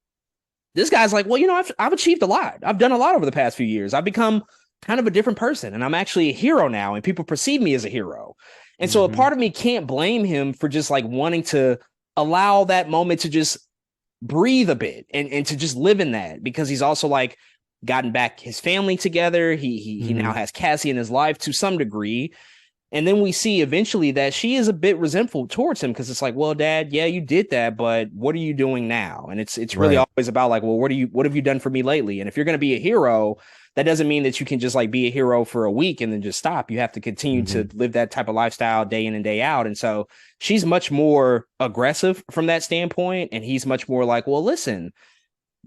A: this guy's like, well, I've achieved a lot. I've done a lot over the past few years. I've become kind of a different person, and I'm actually a hero now, and people perceive me as a hero. And so a part of me can't blame him for just like wanting to allow that moment to just breathe a bit and to just live in that, because he's also like gotten back his family together. He now has Cassie in his life to some degree. And then we see eventually that she is a bit resentful towards him, because it's like, well, Dad, yeah, you did that, but what are you doing now? And it's really always about like, well, what have you done for me lately? And if you're going to be a hero, that doesn't mean that you can just like be a hero for a week and then just stop. You have to continue to live that type of lifestyle day in and day out. And so she's much more aggressive from that standpoint. And he's much more like, well, listen,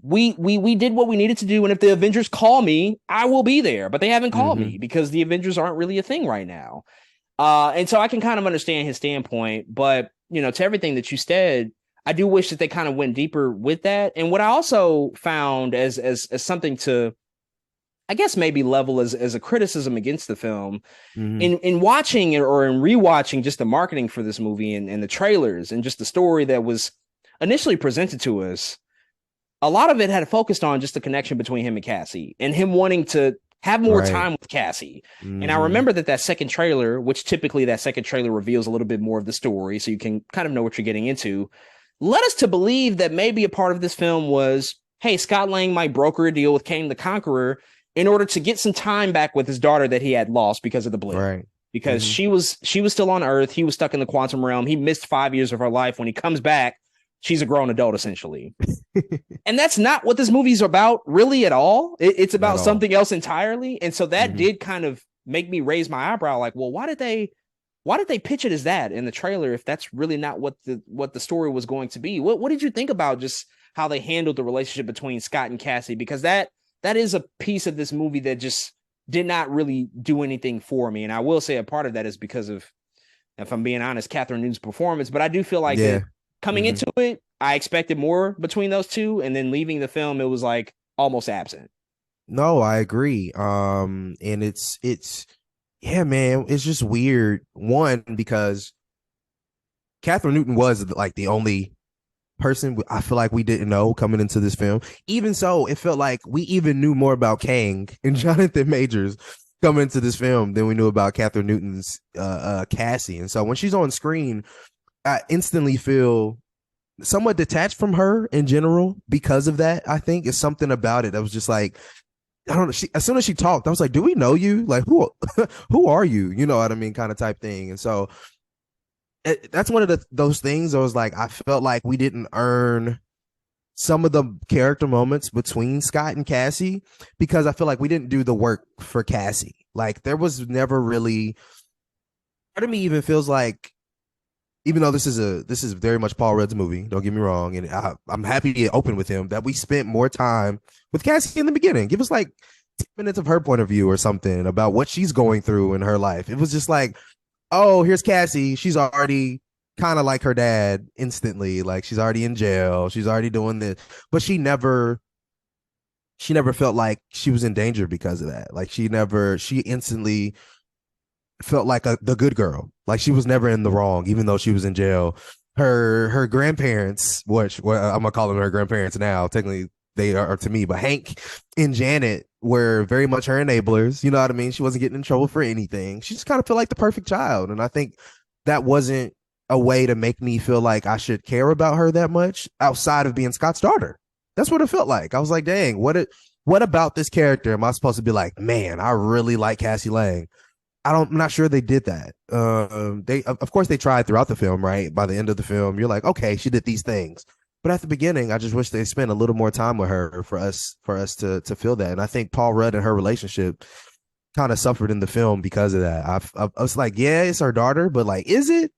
A: we did what we needed to do. And if the Avengers call me, I will be there. But they haven't called me because the Avengers aren't really a thing right now. And so I can kind of understand his standpoint. But, you know, to everything that you said, I do wish that they kind of went deeper with that. And what I also found as something to, I guess, maybe level as a criticism against the film, in watching or in rewatching just the marketing for this movie and the trailers and just the story that was initially presented to us, a lot of it had focused on just the connection between him and Cassie and him wanting to have more time with Cassie. And I remember that second trailer, which typically that second trailer reveals a little bit more of the story, so you can kind of know what you're getting into, led us to believe that maybe a part of this film was, hey, Scott Lang might broker a deal with Kang the Conqueror in order to get some time back with his daughter that he had lost because of the blip.
B: Right.
A: Because she was still on Earth. He was stuck in the quantum realm. He missed 5 years of her life. When he comes back, she's a grown adult, essentially. And that's not what this movie's about really at all. It's about something else entirely. And so that did kind of make me raise my eyebrow like, well, why did they pitch it as that in the trailer if that's really not what the story was going to be? What did you think about just how they handled the relationship between Scott and Cassie? Because that is a piece of this movie that just did not really do anything for me. And I will say a part of that is because of, if I'm being honest, Catherine Newton's performance. But I do feel like that coming into it, I expected more between those two. And then leaving the film, it was like almost absent.
B: No, I agree. And it's yeah, man, it's just weird. One, because Catherine Newton was like the only person I feel like we didn't know coming into this film. Even so, it felt like we even knew more about Kang and Jonathan Majors coming into this film than we knew about Catherine Newton's Cassie. And so when she's on screen, I instantly feel somewhat detached from her in general because of that. I think it's something about it that was just like, I don't know. As soon as she talked, I was like, do we know you? Like, who are you? You know what I mean? Kind of type thing. And so that's one of those things I was like, I felt like we didn't earn some of the character moments between Scott and Cassie because I feel like we didn't do the work for Cassie. Like there was never really, part of me even feels like, even though this is very much Paul Rudd's movie, don't get me wrong, and I'm happy to get open with him, that we spent more time with Cassie in the beginning. Give us like 10 minutes of her point of view or something about what she's going through in her life. It was just like, oh, here's Cassie. She's already kind of like her dad instantly. Like she's already in jail. She's already doing this, but she never felt like she was in danger because of that. Like she instantly felt like the good girl. Like she was never in the wrong, even though she was in jail. Her grandparents, which I'm gonna call them her grandparents now. Technically, they are to me, but Hank and Janet were very much her enablers. You know what I mean? She wasn't getting in trouble for anything. She just kind of felt like the perfect child, and I think that wasn't a way to make me feel like I should care about her that much outside of being Scott's daughter. That's what it felt like. I was like, dang, what about this character am I supposed to be like, man, I really like Cassie Lang? I'm not sure they did that. They, of course, they tried throughout the film, right? By the end of the film, you're like, okay, she did these things. But at the beginning, I just wish they spent a little more time with her for us to feel that. And I think Paul Rudd and her relationship kind of suffered in the film because of that. I was like, yeah, it's her daughter, but like, is it?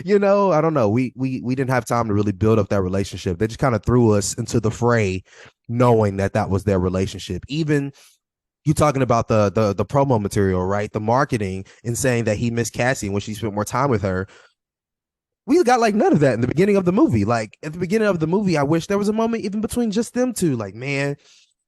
B: You know, I don't know. We didn't have time to really build up that relationship. They just kind of threw us into the fray, knowing that was their relationship. Even you talking about the promo material, right? The marketing and saying that he missed Cassie when she spent more time with her. We got like none of that in the beginning of the movie. Like at the beginning of the movie, I wish there was a moment even between just them two. Like, man,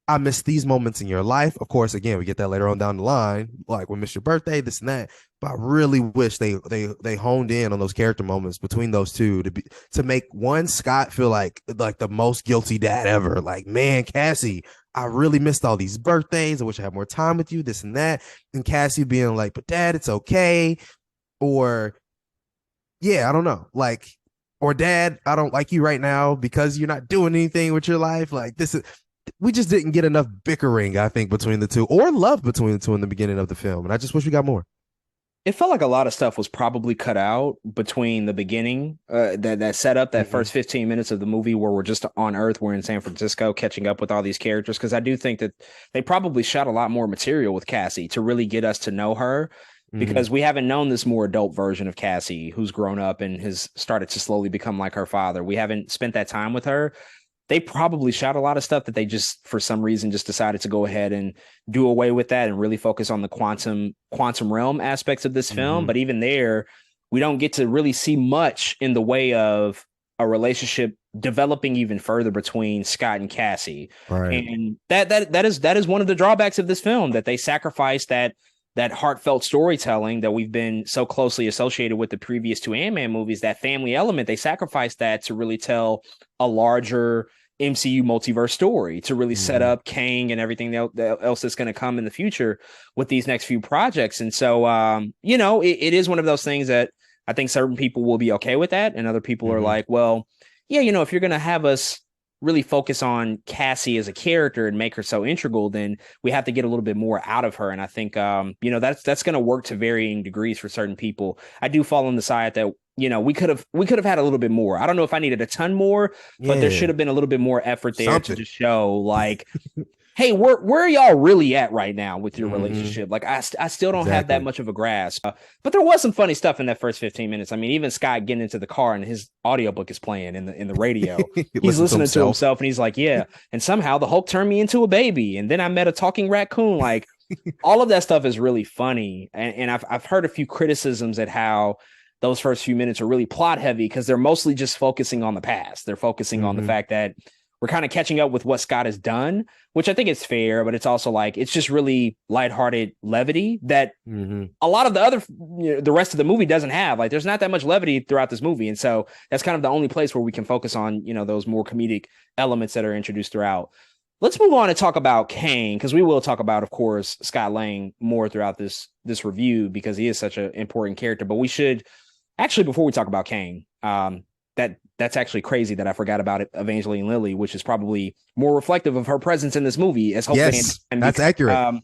B: I miss these moments in your life. Of course, again, we get that later on down the line, like we miss your birthday, this and that. But I really wish they honed in on those character moments between those two to make one Scott feel like the most guilty dad ever. Like, man, Cassie, I really missed all these birthdays. I wish I had more time with you, this and that. And Cassie being like, but dad, it's okay. Or yeah, I don't know. Like, or dad, I don't like you right now because you're not doing anything with your life. Like we just didn't get enough bickering, I think, between the two or love between the two in the beginning of the film. And I just wish we got more.
A: It felt like a lot of stuff was probably cut out between the beginning, that set up that first 15 minutes of the movie where we're just on Earth, we're in San Francisco, catching up with all these characters. Because I do think that they probably shot a lot more material with Cassie to really get us to know her, because we haven't known this more adult version of Cassie who's grown up and has started to slowly become like her father. We haven't spent that time with her. They probably shot a lot of stuff that they just, for some reason, just decided to go ahead and do away with that and really focus on the quantum realm aspects of this film. But even there, we don't get to really see much in the way of a relationship developing even further between Scott and Cassie.
B: Right.
A: And that is one of the drawbacks of this film, that they sacrificed that heartfelt storytelling that we've been so closely associated with the previous two Ant-Man movies, that family element. They sacrificed that to really tell a larger MCU multiverse story, to really set up Kang and everything else that's going to come in the future with these next few projects. And so, it is one of those things that I think certain people will be okay with that. And other people are like, well, yeah, if you're going to have us really focus on Cassie as a character and make her so integral, then we have to get a little bit more out of her. And I think, that's going to work to varying degrees for certain people. I do fall on the side that, we could have had a little bit more. I don't know if I needed a ton more, but there should have been a little bit more effort there to just show, like, hey, where are y'all really at right now with your relationship? Like, I still don't have that much of a grasp. But there was some funny stuff in that first 15 minutes. I mean, even Scott getting into the car and his audiobook is playing in the radio. He's listening to himself and he's like, yeah. And somehow the Hulk turned me into a baby. And then I met a talking raccoon. Like, all of that stuff is really funny. And I've heard a few criticisms at how those first few minutes are really plot heavy, because they're mostly just focusing on the past. They're focusing on the fact that we're kind of catching up with what Scott has done, which I think is fair, but it's also like, it's just really lighthearted levity that a lot of the rest of the movie doesn't have. Like, there's not that much levity throughout this movie. And so that's kind of the only place where we can focus on, those more comedic elements that are introduced throughout. Let's move on and talk about Kang, because we will talk about, of course, Scott Lang more throughout this review, because he is such an important character. But we should actually, before we talk about Kang, that's actually crazy that I forgot about it, Evangeline Lilly, which is probably more reflective of her presence in this movie as Hope Van Dyne.
B: That's accurate.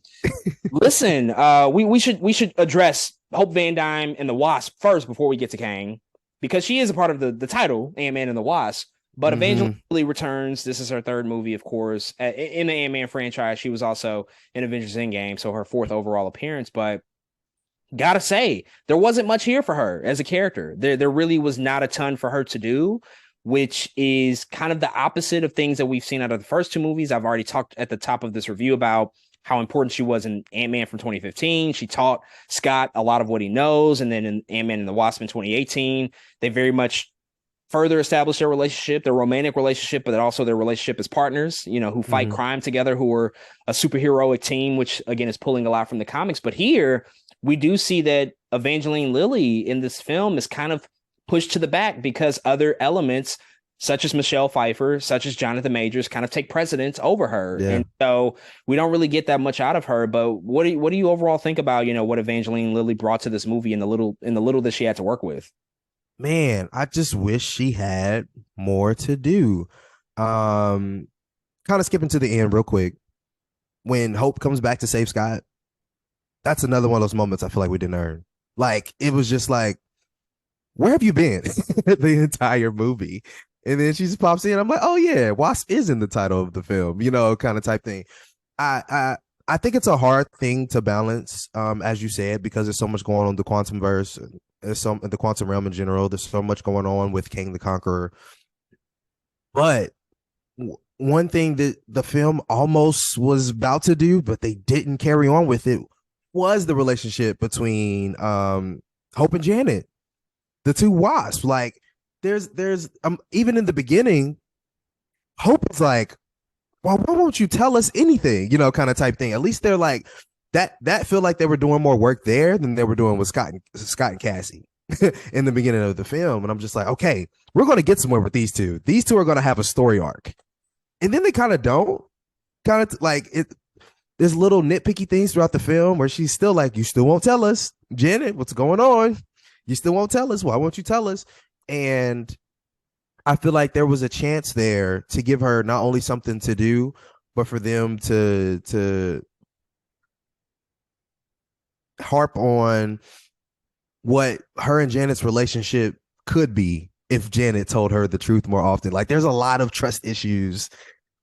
A: Listen, we should address Hope Van Dyne and the Wasp first before we get to Kang, because she is a part of the title, Ant-Man and the Wasp. But Evangeline Lilly returns. This is her third movie, of course, in the Ant-Man franchise. She was also in Avengers Endgame, so her fourth overall appearance. But gotta say, there wasn't much here for her as a character. There really was not a ton for her to do, which is kind of the opposite of things that we've seen out of the first two movies. I've already talked at the top of this review about how important she was in Ant-Man from 2015. She taught Scott a lot of what he knows. And then in Ant-Man and the Wasp in 2018, they very much further established their relationship, their romantic relationship, but also their relationship as partners, who fight crime together, who are a superheroic team, which again is pulling a lot from the comics. But here we do see that Evangeline Lilly in this film is kind of pushed to the back because other elements, such as Michelle Pfeiffer, such as Jonathan Majors, kind of take precedence over her. Yeah. And so we don't really get that much out of her. But what do you overall think about, what Evangeline Lilly brought to this movie and the little that she had to work with?
B: Man, I just wish she had more to do. Kind of skipping to the end real quick. When Hope comes back to save Scott, that's another one of those moments I feel like we didn't earn. Like, it was just like, where have you been the entire movie? And then she just pops in. I'm like, oh yeah, Wasp is in the title of the film, kind of type thing. I think it's a hard thing to balance, as you said, because there's so much going on in the quantum verse, the quantum realm in general. There's so much going on with Kang the Conqueror. But one thing that the film almost was about to do, but they didn't carry on with it, was the relationship between Hope and Janet, the two Wasps. Like, there's even in the beginning, Hope is like, well, why won't you tell us anything, kind of type thing. At least they're like that feel like they were doing more work there than they were doing with Scott and Cassie in the beginning of the film. And I'm just like, okay, we're going to get somewhere with these two. These two are going to have a story arc. And then they kind of don't. Kind of like it. There's little nitpicky things throughout the film where she's still like, you still won't tell us, Janet, what's going on? You still won't tell us. Why won't you tell us? And I feel like there was a chance there to give her not only something to do, but for them to harp on what her and Janet's relationship could be if Janet told her the truth more often. Like there's a lot of trust issues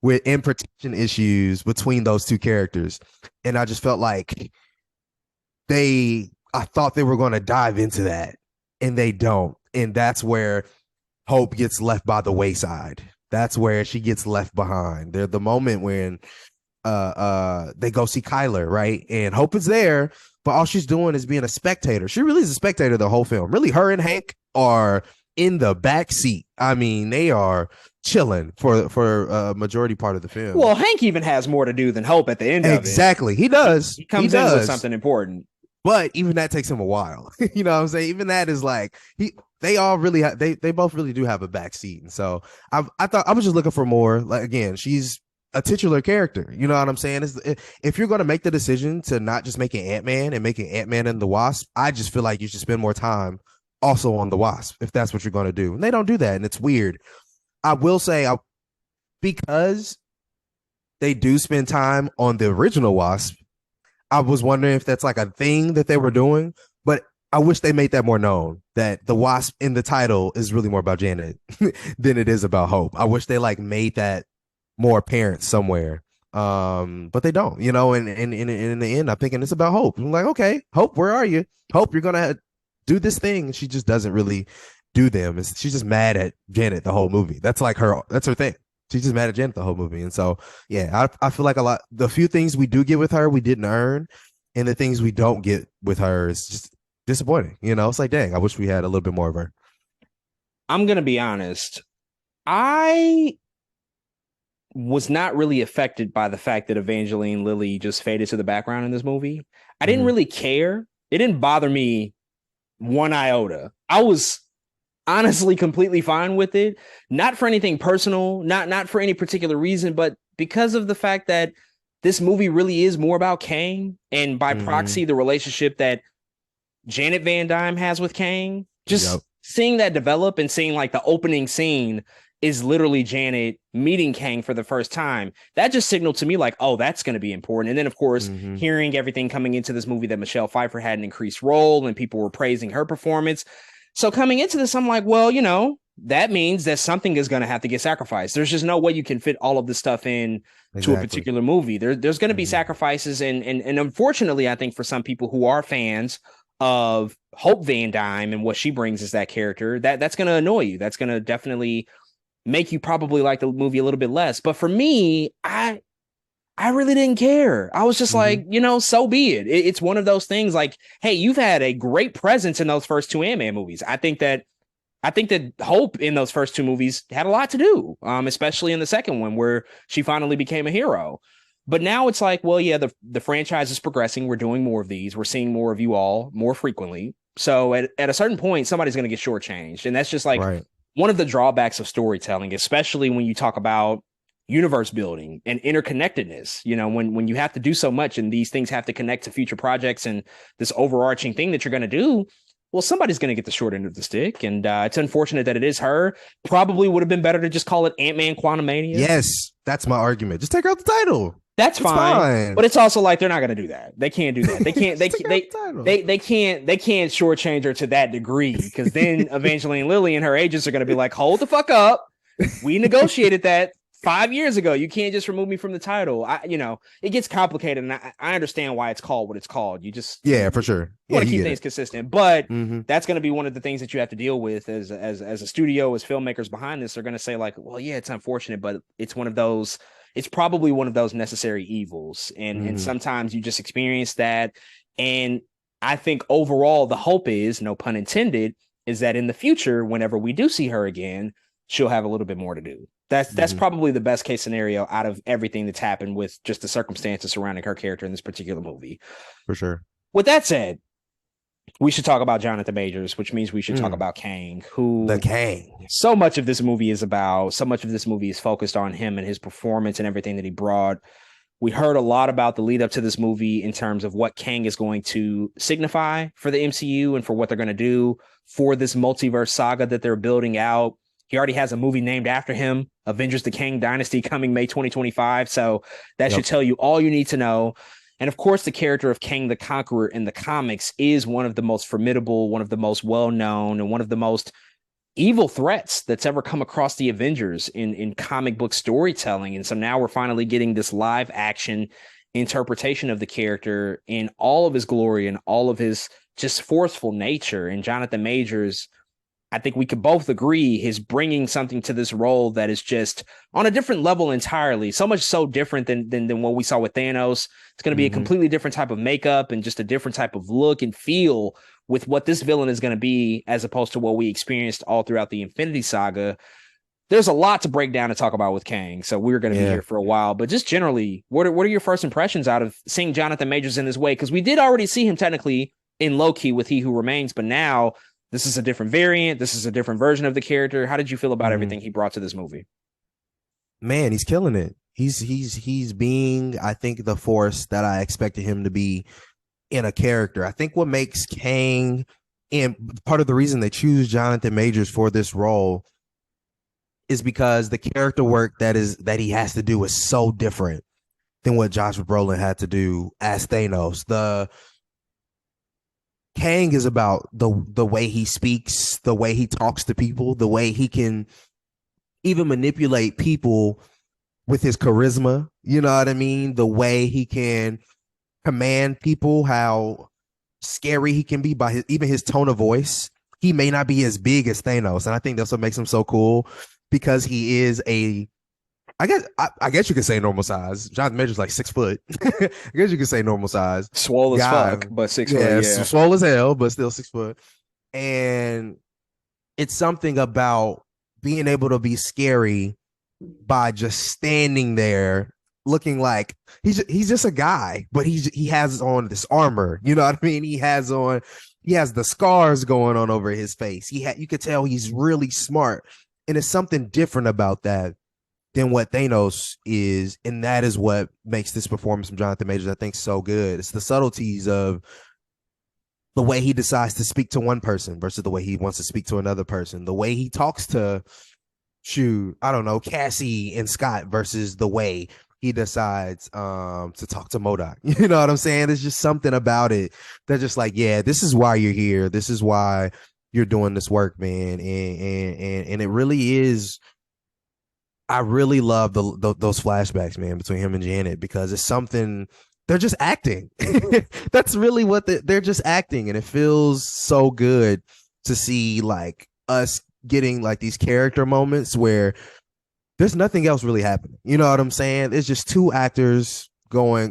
B: and protection issues between those two characters. And I just felt like I thought they were going to dive into that and they don't. And that's where Hope gets left by the wayside. That's where she gets left behind. There's the moment when they go see Kyler, right? And Hope is there, but all she's doing is being a spectator. She really is a spectator the whole film. Really, her and Hank are in the back seat. I mean, they are chilling for a majority part of the film.
A: Well, Hank even has more to do than Hope at the end of it.
B: Exactly. He does.
A: He comes in with something important.
B: But even that takes him a while. You know what I'm saying? Even that is like they all really they both really do have a back seat. And so I thought I was just looking for more. Like again, she's a titular character. You know what I'm saying? If you're going to make the decision to not just making Ant-Man and making Ant-Man and the Wasp, I just feel like you should spend more time also on the Wasp if that's what you're going to do. And they don't do that, and it's weird. I will say because they do spend time on the original Wasp, I was wondering if that's like a thing that they were doing, but I wish they made that more known, that the Wasp in the title is really more about Janet than it is about Hope. I wish they like made that more apparent somewhere. But they don't, you know, and in the end, I'm thinking it's about Hope. I'm like, okay, Hope, where are you? Hope, you're going to do this thing. And she just doesn't really do them. She's just mad at Janet the whole movie. That's her thing. She's just mad at Janet the whole movie. And so, yeah, I feel like the few things we do get with her, we didn't earn. And the things we don't get with her is just disappointing. You know, it's like, dang, I wish we had a little bit more of her.
A: I'm going to be honest. I was not really affected by the fact that Evangeline Lilly just faded to the background in this movie. I didn't really care. It didn't bother me one iota. I was honestly completely fine with it, not for anything personal, not for any particular reason, but because of the fact that this movie really is more about Kang, and by proxy the relationship that Janet Van Dyne has with Kang. Just seeing that develop and seeing like the opening scene is literally Janet meeting Kang for the first time. That just signaled to me like, oh, that's going to be important. And then of course, hearing everything coming into this movie that Michelle Pfeiffer had an increased role and people were praising her performance. So coming into this, I'm like, well, you know, that means that something is going to have to get sacrificed. There's just no way you can fit all of this stuff in to a particular movie. There's going to be sacrifices. And unfortunately, I think for some people who are fans of Hope Van Dyne and what she brings as that character, that's going to annoy you. That's going to definitely make you probably like the movie a little bit less. But for me, I really didn't care. I was just like, you know, so be it. It's one of those things like, hey, you've had a great presence in those first two Ant-Man movies. I think that Hope in those first two movies had a lot to do, especially in the second one where she finally became a hero. But now it's like, well, yeah, the franchise is progressing. We're doing more of these. We're seeing more of you all more frequently. So at a certain point, somebody's going to get shortchanged. And that's just like one of the drawbacks of storytelling, especially when you talk about universe building and interconnectedness. You know, when you have to do so much and these things have to connect to future projects and this overarching thing that you're going to do, well, somebody's going to get the short end of the stick. And it's unfortunate that it is her. Probably would have been better to just call it Ant-Man Quantumania.
B: Yes, that's my argument. Just take out the title.
A: That's fine. But it's also like they're not going to do that. They can't do that. They can't. They can't shortchange her to that degree, because then Evangeline Lilly and her agents are going to be like, "Hold the fuck up. We negotiated that 5 years ago. You can't just remove me from the title." It gets complicated, and I understand why it's called what it's called. You just
B: for sure.
A: You want to keep things consistent, but that's going to be one of the things that you have to deal with as a studio, as filmmakers behind this. They're going to say like, "Well, yeah, it's unfortunate, but it's one of those." It's probably one of those necessary evils. And sometimes you just experience that. And I think overall, the hope is, no pun intended, is that in the future, whenever we do see her again, she'll have a little bit more to do. That's probably the best case scenario out of everything that's happened with just the circumstances surrounding her character in this particular movie.
B: For sure.
A: With that said, we should talk about Jonathan Majors, which means we should talk about Kang,
B: the Kang.
A: So much of this movie is about, so much of this movie is focused on him and his performance and everything that he brought. We heard a lot about the lead up to this movie in terms of what Kang is going to signify for the MCU and for what they're going to do for this multiverse saga that they're building out. He already has a movie named after him, Avengers: The Kang Dynasty, coming May 2025. So that should tell you all you need to know. And of course, the character of Kang the Conqueror in the comics is one of the most formidable, one of the most well-known, and one of the most evil threats that's ever come across the Avengers in comic book storytelling. And so now we're finally getting this live action interpretation of the character in all of his glory and all of his just forceful nature. And Jonathan Majors, I think we could both agree, is bringing something to this role that is just on a different level entirely. So much so different than what we saw with Thanos. It's going to be a completely different type of makeup and just a different type of look and feel with what this villain is going to be, as opposed to what we experienced all throughout the Infinity Saga. There's a lot to break down and talk about with Kang, so we're going to be here for a while. But just generally, what are your first impressions out of seeing Jonathan Majors in this way? Because we did already see him technically in Loki with He Who Remains, but now this is a different variant. This is a different version of the character. How did you feel about everything he brought to this movie?
B: Man, he's killing it. He's being, I think, the force that I expected him to be in a character. I think what makes Kang, and part of the reason they choose Jonathan Majors for this role, is because the character work that he has to do is so different than what Josh Brolin had to do as Thanos. The Kang is about the way he speaks, the way he talks to people, the way he can even manipulate people with his charisma. You know what I mean? The way he can command people, how scary he can be by even his tone of voice. He may not be as big as Thanos, and I think that's what makes him so cool, because he is I guess you could say normal size. Jonathan Majors like 6 foot. I guess you could say normal size.
A: Swole as fuck, but 6 foot. Yeah,
B: swole as hell, but still 6 foot. And it's something about being able to be scary by just standing there looking like he's just a guy, but he has on this armor. You know what I mean? He has the scars going on over his face. You could tell he's really smart. And it's something different about that than what Thanos is, and that is what makes this performance from Jonathan Majors, I think, so good. It's the subtleties of the way he decides to speak to one person versus the way he wants to speak to another person, the way he talks to, Cassie and Scott versus the way he decides to talk to M.O.D.O.K. You know what I'm saying? There's just something about it that's just like, yeah, this is why you're here. This is why you're doing this work, man. And it really is. I really love those flashbacks, man, between him and Janet, because it's something, they're just acting. That's really what they're just acting. And it feels so good to see like us getting like these character moments where there's nothing else really happening. You know what I'm saying? It's just two actors going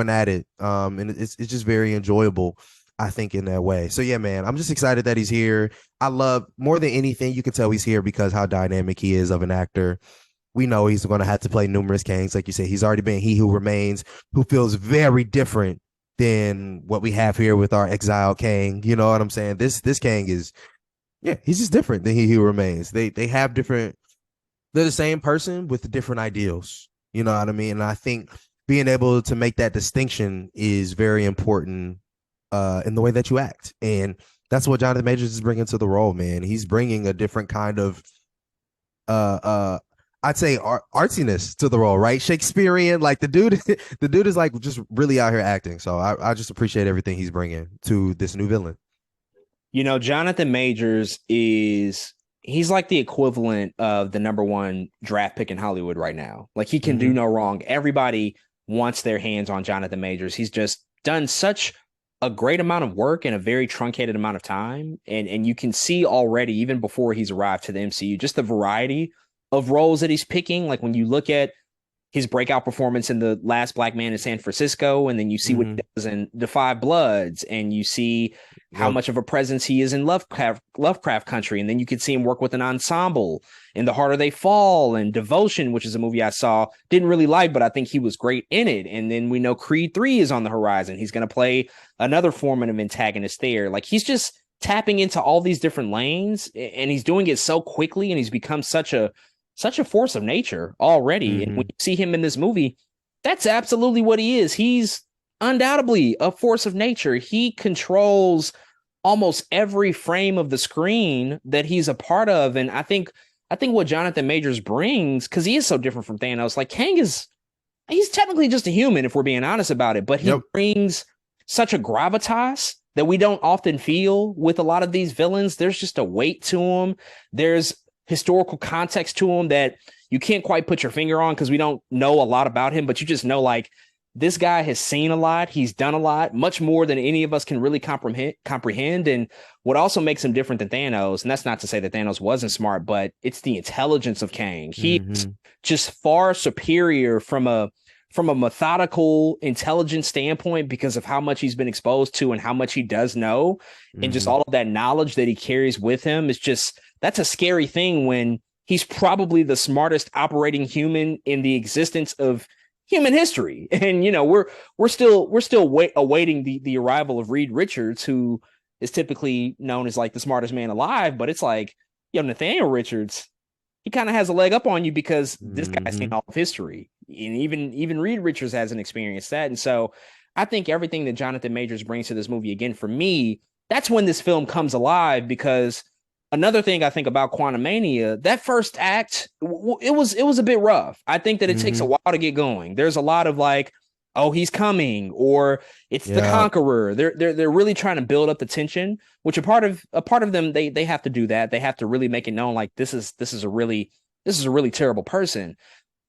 B: at it. And it's just very enjoyable, I think, in that way. So yeah, man, I'm just excited that he's here. I love, more than anything, you can tell he's here because how dynamic he is of an actor. We know he's going to have to play numerous Kangs. Like you said, he's already been He Who Remains, who feels very different than what we have here with our exiled Kang. You know what I'm saying? This Kang is, he's just different than He Who Remains. They have different, they're the same person with different ideals. You know what I mean? And I think being able to make that distinction is very important in the way that you act. And that's what Jonathan Majors is bringing to the role, man. He's bringing a different kind of I'd say artsiness to the role, right? Shakespearean, like the dude is like just really out here acting. So I just appreciate everything he's bringing to this new villain.
A: You know, Jonathan Majors he's like the equivalent of the #1 draft pick in Hollywood right now. Like, he can do no wrong. Everybody wants their hands on Jonathan Majors. He's just done such a great amount of work in a very truncated amount of time. And you can see already, even before he's arrived to the MCU, just the variety of roles that he's picking. Like, when you look at his breakout performance in The Last Black Man in San Francisco, and then you see what he does in The Five Bloods, and you see how much of a presence he is in Lovecraft Country, and then you could see him work with an ensemble in The Harder They Fall and Devotion, which is a movie I saw, didn't really like, but I think he was great in it. And then we know Creed 3 is on the horizon. He's going to play another formative antagonist there. Like, he's just tapping into all these different lanes, and he's doing it so quickly, and he's become such a force of nature already. And when you see him in this movie, that's absolutely what he is. He's undoubtedly a force of nature. He controls almost every frame of the screen that he's a part of. And I think what Jonathan Majors brings, because he is so different from Thanos, like, Kang is he's technically just a human if we're being honest about it, but he brings such a gravitas that we don't often feel with a lot of these villains. There's just a weight to him. There's historical context to him that you can't quite put your finger on because we don't know a lot about him, but you just know like this guy has seen a lot. He's done a lot, much more than any of us can really comprehend. And what also makes him different than Thanos, and that's not to say that Thanos wasn't smart, but it's the intelligence of Kang. He's just far superior from a methodical intelligence standpoint because of how much he's been exposed to and how much he does know. And just all of that knowledge that he carries with him is just, that's a scary thing when he's probably the smartest operating human in the existence of human history. And, you know, we're still awaiting the arrival of Reed Richards, who is typically known as like the smartest man alive. But it's like, yo, Nathaniel Richards, he kind of has a leg up on you because this guy's seen all of history. And even Reed Richards hasn't experienced that. And so I think everything that Jonathan Majors brings to this movie, again, for me, that's when this film comes alive. Because another thing I think about Quantumania, that first act, it was a bit rough. I think that it takes a while to get going. There's a lot of like, oh, he's coming, or it's the Conqueror. They're really trying to build up the tension, which a part of them, they have to do that. They have to really make it known like this is a really terrible person.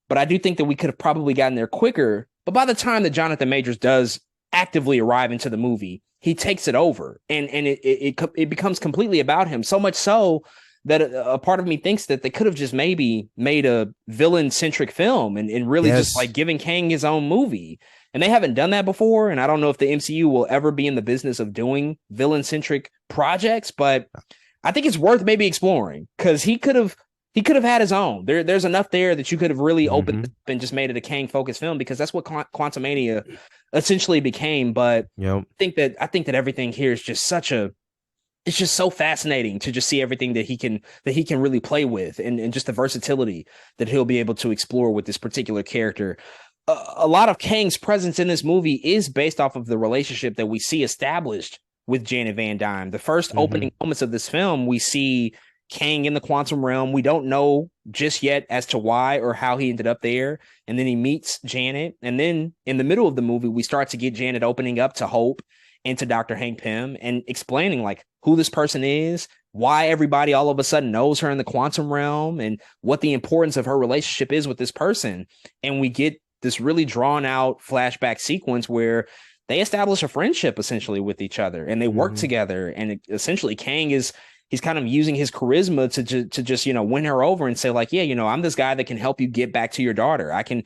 A: But I do think that we could have probably gotten there quicker. But by the time that Jonathan Majors does actively arrive into the movie, he takes it over, and it becomes completely about him. So much so that a part of me thinks that they could have just maybe made a villain-centric film and really just like giving Kang his own movie. And they haven't done that before. And I don't know if the MCU will ever be in the business of doing villain-centric projects, but I think it's worth maybe exploring, because he could have had his own. There's enough there that you could have really opened up and just made it a Kang-focused film, because that's what Quantumania essentially became. But I think that everything here is just it's just so fascinating to just see everything that he can really play with, and just the versatility that he'll be able to explore with this particular character. A lot of Kang's presence in this movie is based off of the relationship that we see established with Janet Van Dyne. The first opening moments of this film, we see Kang in the quantum realm. We don't know just yet as to why or how he ended up there. And then he meets Janet. And then in the middle of the movie, we start to get Janet opening up to Hope and to Dr. Hank Pym and explaining like who this person is, why everybody all of a sudden knows her in the quantum realm, and what the importance of her relationship is with this person. And we get this really drawn out flashback sequence where they establish a friendship essentially with each other, and they work together. And essentially he's kind of using his charisma to just, you know, win her over and say like, yeah, you know, I'm this guy that can help you get back to your daughter. I can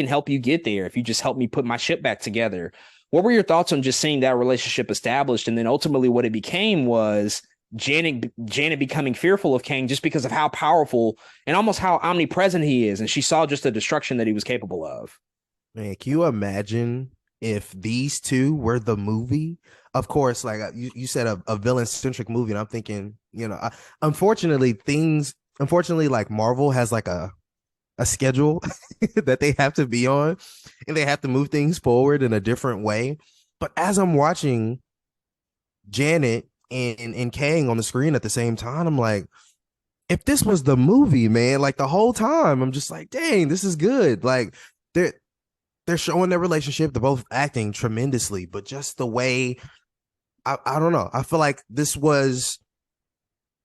A: help you get there if you just help me put my ship back together. What were your thoughts on just seeing that relationship established? And then ultimately what it became was Janet becoming fearful of Kang just because of how powerful and almost how omnipresent he is. And she saw just the destruction that he was capable of.
B: Man, can you imagine if these two were the movie? Of course, like you said, a villain-centric movie, and I'm thinking, you know, unfortunately, like Marvel has like a schedule that they have to be on, and they have to move things forward in a different way. But as I'm watching Janet and Kang on the screen at the same time, I'm like, if this was the movie, man, like the whole time, I'm just like, dang, this is good. Like they're showing their relationship. They're both acting tremendously, but just the way, I don't know. I feel like this was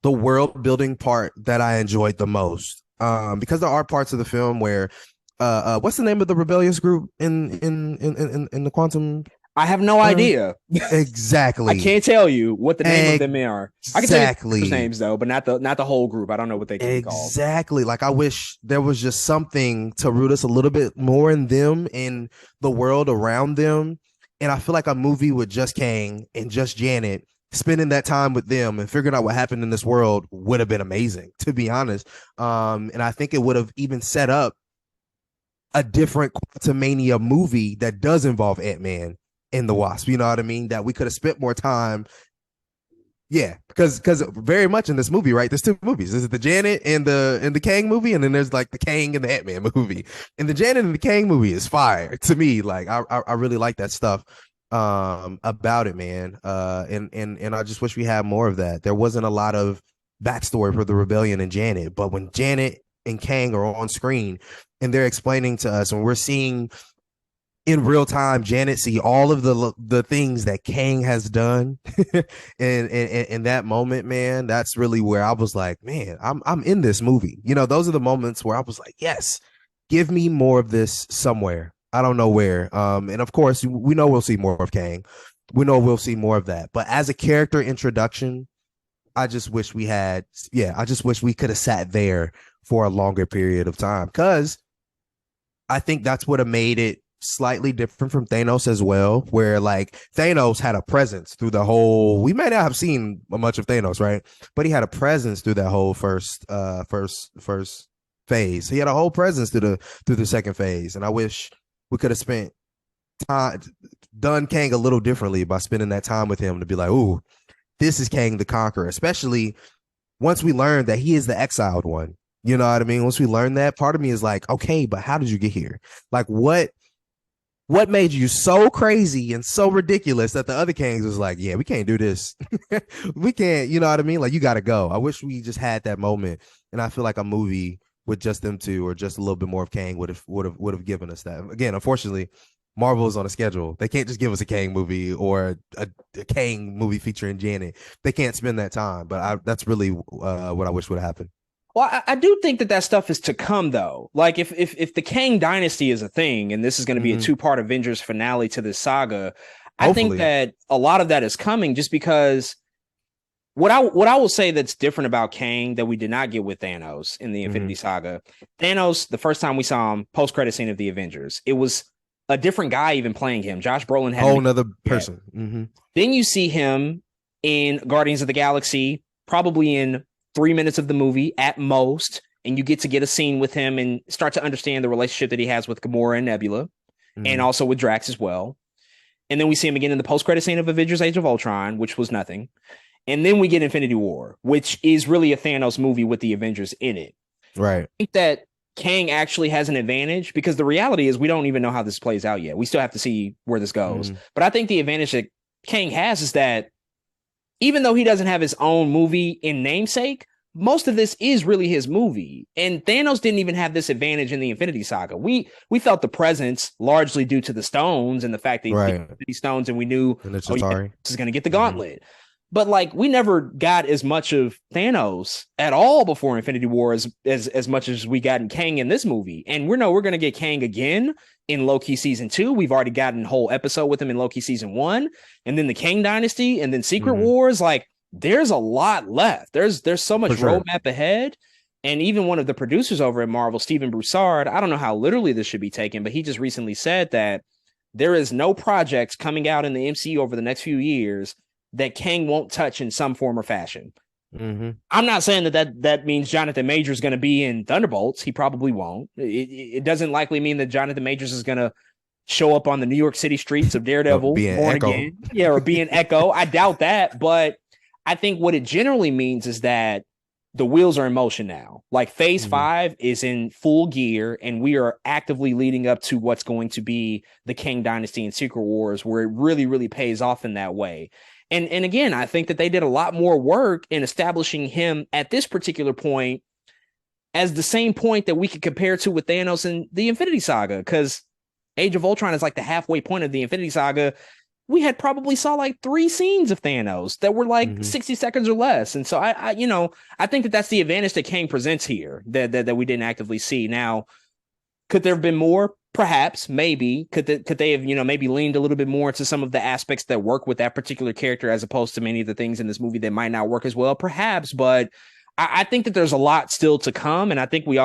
B: the world building part that I enjoyed the most. Because there are parts of the film where, what's the name of the rebellious group in the quantum?
A: I have no idea.
B: Exactly.
A: I can't tell you what the name of them are. I can tell you names though, but not the whole group. I don't know what they can be called.
B: Exactly. Like I wish there was just something to root us a little bit more in them, in the world around them. And I feel like a movie with just Kang and just Janet, spending that time with them and figuring out what happened in this world would have been amazing, to be honest. And I think it would have even set up a different Quantumania movie that does involve Ant-Man and the Wasp. You know what I mean? That we could have spent more time. Yeah, because very much in this movie, right? There's two movies. There's the Janet and the Kang movie, and then there's like the Kang and the Ant-Man movie. And the Janet and the Kang movie is fire to me. Like I really like that stuff about it, man. And I just wish we had more of that. There wasn't a lot of backstory for the rebellion and Janet, but when Janet and Kang are on screen and they're explaining to us, and we're seeing in real time, Janet see all of the things that Kang has done, and in that moment, man, that's really where I was like, man, I'm in this movie. You know, those are the moments where I was like, yes, give me more of this somewhere. I don't know where. And of course, we know we'll see more of Kang. We know we'll see more of that. But as a character introduction, I just wish we had, I just wish we could have sat there for a longer period of time, because I think that's what have made it slightly different from Thanos as well, where like Thanos had a presence through the whole, we may not have seen much of Thanos, right? But he had a presence through that whole first phase. He had a whole presence through the second phase. And I wish we could have spent time, done Kang a little differently by spending that time with him to be like, ooh, this is Kang the Conqueror, especially once we learned that he is the exiled one. You know what I mean? Once we learn that, part of me is like, okay, but how did you get here? Like, what made you so crazy and so ridiculous that the other Kangs was like, yeah, we can't do this. We can't, you know what I mean? Like, you got to go. I wish we just had that moment. And I feel like a movie with just them two or just a little bit more of Kang would have given us that. Again, unfortunately, Marvel is on a schedule. They can't just give us a Kang movie or a Kang movie featuring Janet. They can't spend that time. But that's really what I wish would have happened.
A: Well, I do think that stuff is to come, though. Like, if the Kang dynasty is a thing, and this is going to be a 2-part Avengers finale to this saga, I think that a lot of that is coming, just because what I will say that's different about Kang that we did not get with Thanos in the Infinity Saga. Thanos, the first time we saw him, post-credit scene of the Avengers, it was a different guy even playing him. Josh Brolin had a whole
B: another person.
A: Then you see him in Guardians of the Galaxy, probably in 3 minutes of the movie at most, and you get a scene with him and start to understand the relationship that he has with Gamora and Nebula, and also with Drax as well. And then we see him again in the post-credit scene of Avengers Age of Ultron, which was nothing. And then we get Infinity War, which is really a Thanos movie with the Avengers in it.
B: Right.
A: I think that Kang actually has an advantage, because the reality is we don't even know how this plays out yet. We still have to see where this goes. But I think the advantage that Kang has is that even though he doesn't have his own movie in namesake, most of this is really his movie. And Thanos didn't even have this advantage in the Infinity Saga. We felt the presence largely due to the stones and the fact that he had these stones, and we knew, this is going to get the gauntlet. But like, we never got as much of Thanos at all before Infinity War as much as we got in Kang in this movie. And we're going to get Kang again in Loki season 2. We've already gotten a whole episode with him in Loki season 1, and then the Kang Dynasty, and then Secret Wars. Like, there's a lot left. There's so much roadmap ahead. And even one of the producers over at Marvel, Steven Broussard, I don't know how literally this should be taken, but he just recently said that there is no projects coming out in the MCU over the next few years that Kang won't touch in some form or fashion. I'm not saying that means Jonathan Majors is going to be in Thunderbolts. He probably won't. It doesn't likely mean that Jonathan Majors is going to show up on the New York City streets of Daredevil, Born Again. Yeah, or be an Echo. I doubt that. But I think what it generally means is that the wheels are in motion now. Like, phase 5 is in full gear, and we are actively leading up to what's going to be the Kang Dynasty and Secret Wars, where it really, really pays off in that way. And again, I think that they did a lot more work in establishing him at this particular point as the same point that we could compare to with Thanos and the Infinity Saga, because Age of Ultron is like the halfway point of the Infinity Saga. We had probably saw like 3 scenes of Thanos that were like 60 seconds or less. And so I think that that's the advantage that Kang presents here that we didn't actively see. Now, could there have been more? Perhaps, maybe. Could they have, maybe leaned a little bit more into some of the aspects that work with that particular character, as opposed to many of the things in this movie that might not work as well? Perhaps, but I think that there's a lot still to come, and I think we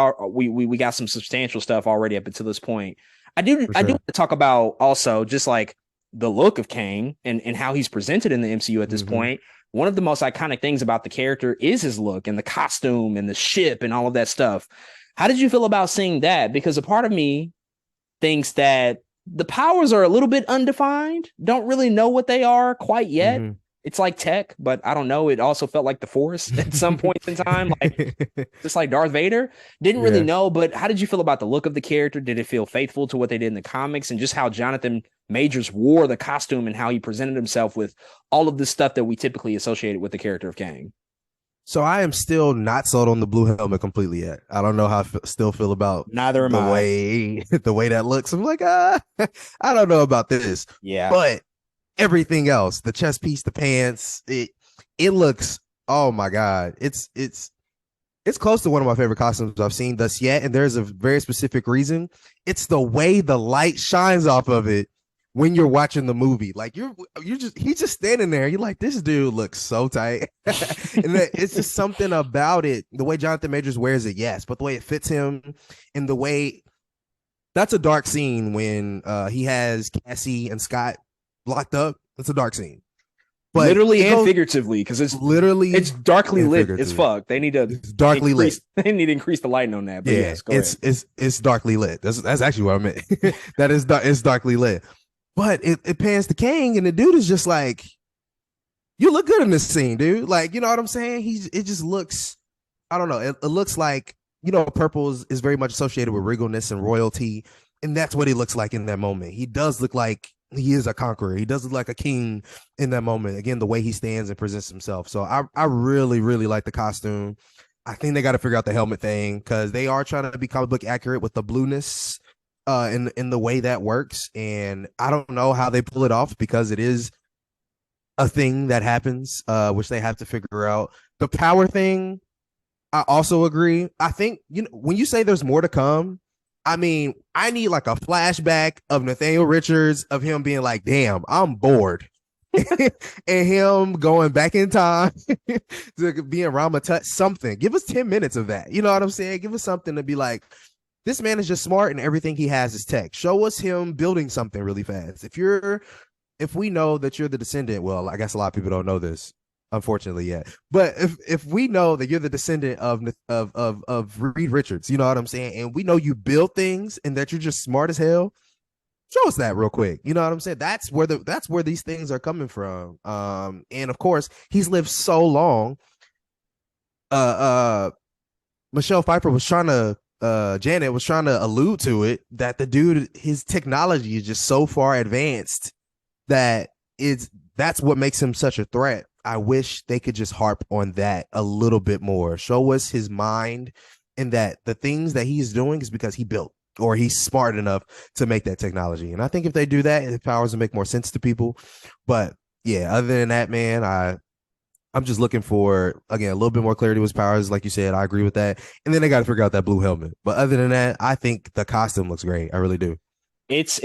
A: got some substantial stuff already up until this point. I do want to talk about also just like the look of Kang and how he's presented in the MCU at this point. One of the most iconic things about the character is his look and the costume and the ship and all of that stuff. How did you feel about seeing that? Because a part of me thinks that the powers are a little bit undefined. Don't really know what they are quite yet. It's like tech, but I don't know. It also felt like the Force at some point in time, like just like Darth Vader. Didn't really know, but how did you feel about the look of the character? Did it feel faithful to what they did in the comics, and just how Jonathan Majors wore the costume and how he presented himself with all of this stuff that we typically associated with the character of Kang?
B: So I am still not sold on the blue helmet completely yet. I don't know how I still feel about
A: Neither am I.
B: the way that looks. I'm like, I don't know about this.
A: Yeah.
B: But everything else, the chest piece, the pants, it looks, oh my God. It's close to one of my favorite costumes I've seen thus yet. And there's a very specific reason. It's the way the light shines off of it when you're watching the movie. Like he's just standing there. You're like, this dude looks so tight. And it's just something about it. The way Jonathan Majors wears it, yes, but the way it fits him and the way that's a dark scene when he has Cassie and Scott locked up. It's a dark scene. But
A: literally and figuratively, because it's darkly lit as fuck. They need to
B: darkly lit.
A: They need to increase the lighting on that. But
B: yeah, it's darkly lit. That's actually what I meant. It's darkly lit. But it pans to Kang, and the dude is just like, you look good in this scene, dude. Like, you know what I'm saying? It just looks, I don't know. It looks like, you know, purple is very much associated with regalness and royalty, and that's what he looks like in that moment. He does look like he is a conqueror. He does look like a king in that moment. Again, the way he stands and presents himself. So I really, really like the costume. I think they got to figure out the helmet thing because they are trying to be comic book accurate with the blueness in the way that works. And I don't know how they pull it off because it is a thing that happens, which they have to figure out. The power thing, I also agree. I think, you know, when you say there's more to come, I mean, I need like a flashback of Nathaniel Richards of him being like, damn, I'm bored. And him going back in time to be in Rama Tut, something. Give us 10 minutes of that. You know what I'm saying? Give us something to be like, this man is just smart and everything he has is tech. Show us him building something really fast. If we know that you're the descendant, well, I guess a lot of people don't know this, unfortunately, yet. But if we know that you're the descendant of Reed Richards, you know what I'm saying, and we know you build things and that you're just smart as hell, show us that real quick. You know what I'm saying? That's where these things are coming from. And of course, he's lived so long. Michelle Pfeiffer was trying to. Janet was trying to allude to it that the dude, his technology is just so far advanced that that's what makes him such a threat. I wish they could just harp on that a little bit more. Show us his mind and that the things that he's doing is because he built or he's smart enough to make that technology. And I think if they do that, it powers will make more sense to people. But yeah, other than that, man, I'm just looking for, again, a little bit more clarity with his powers. Like you said, I agree with that. And then they got to figure out that blue helmet. But other than that, I think the costume looks great. I really do.
A: It's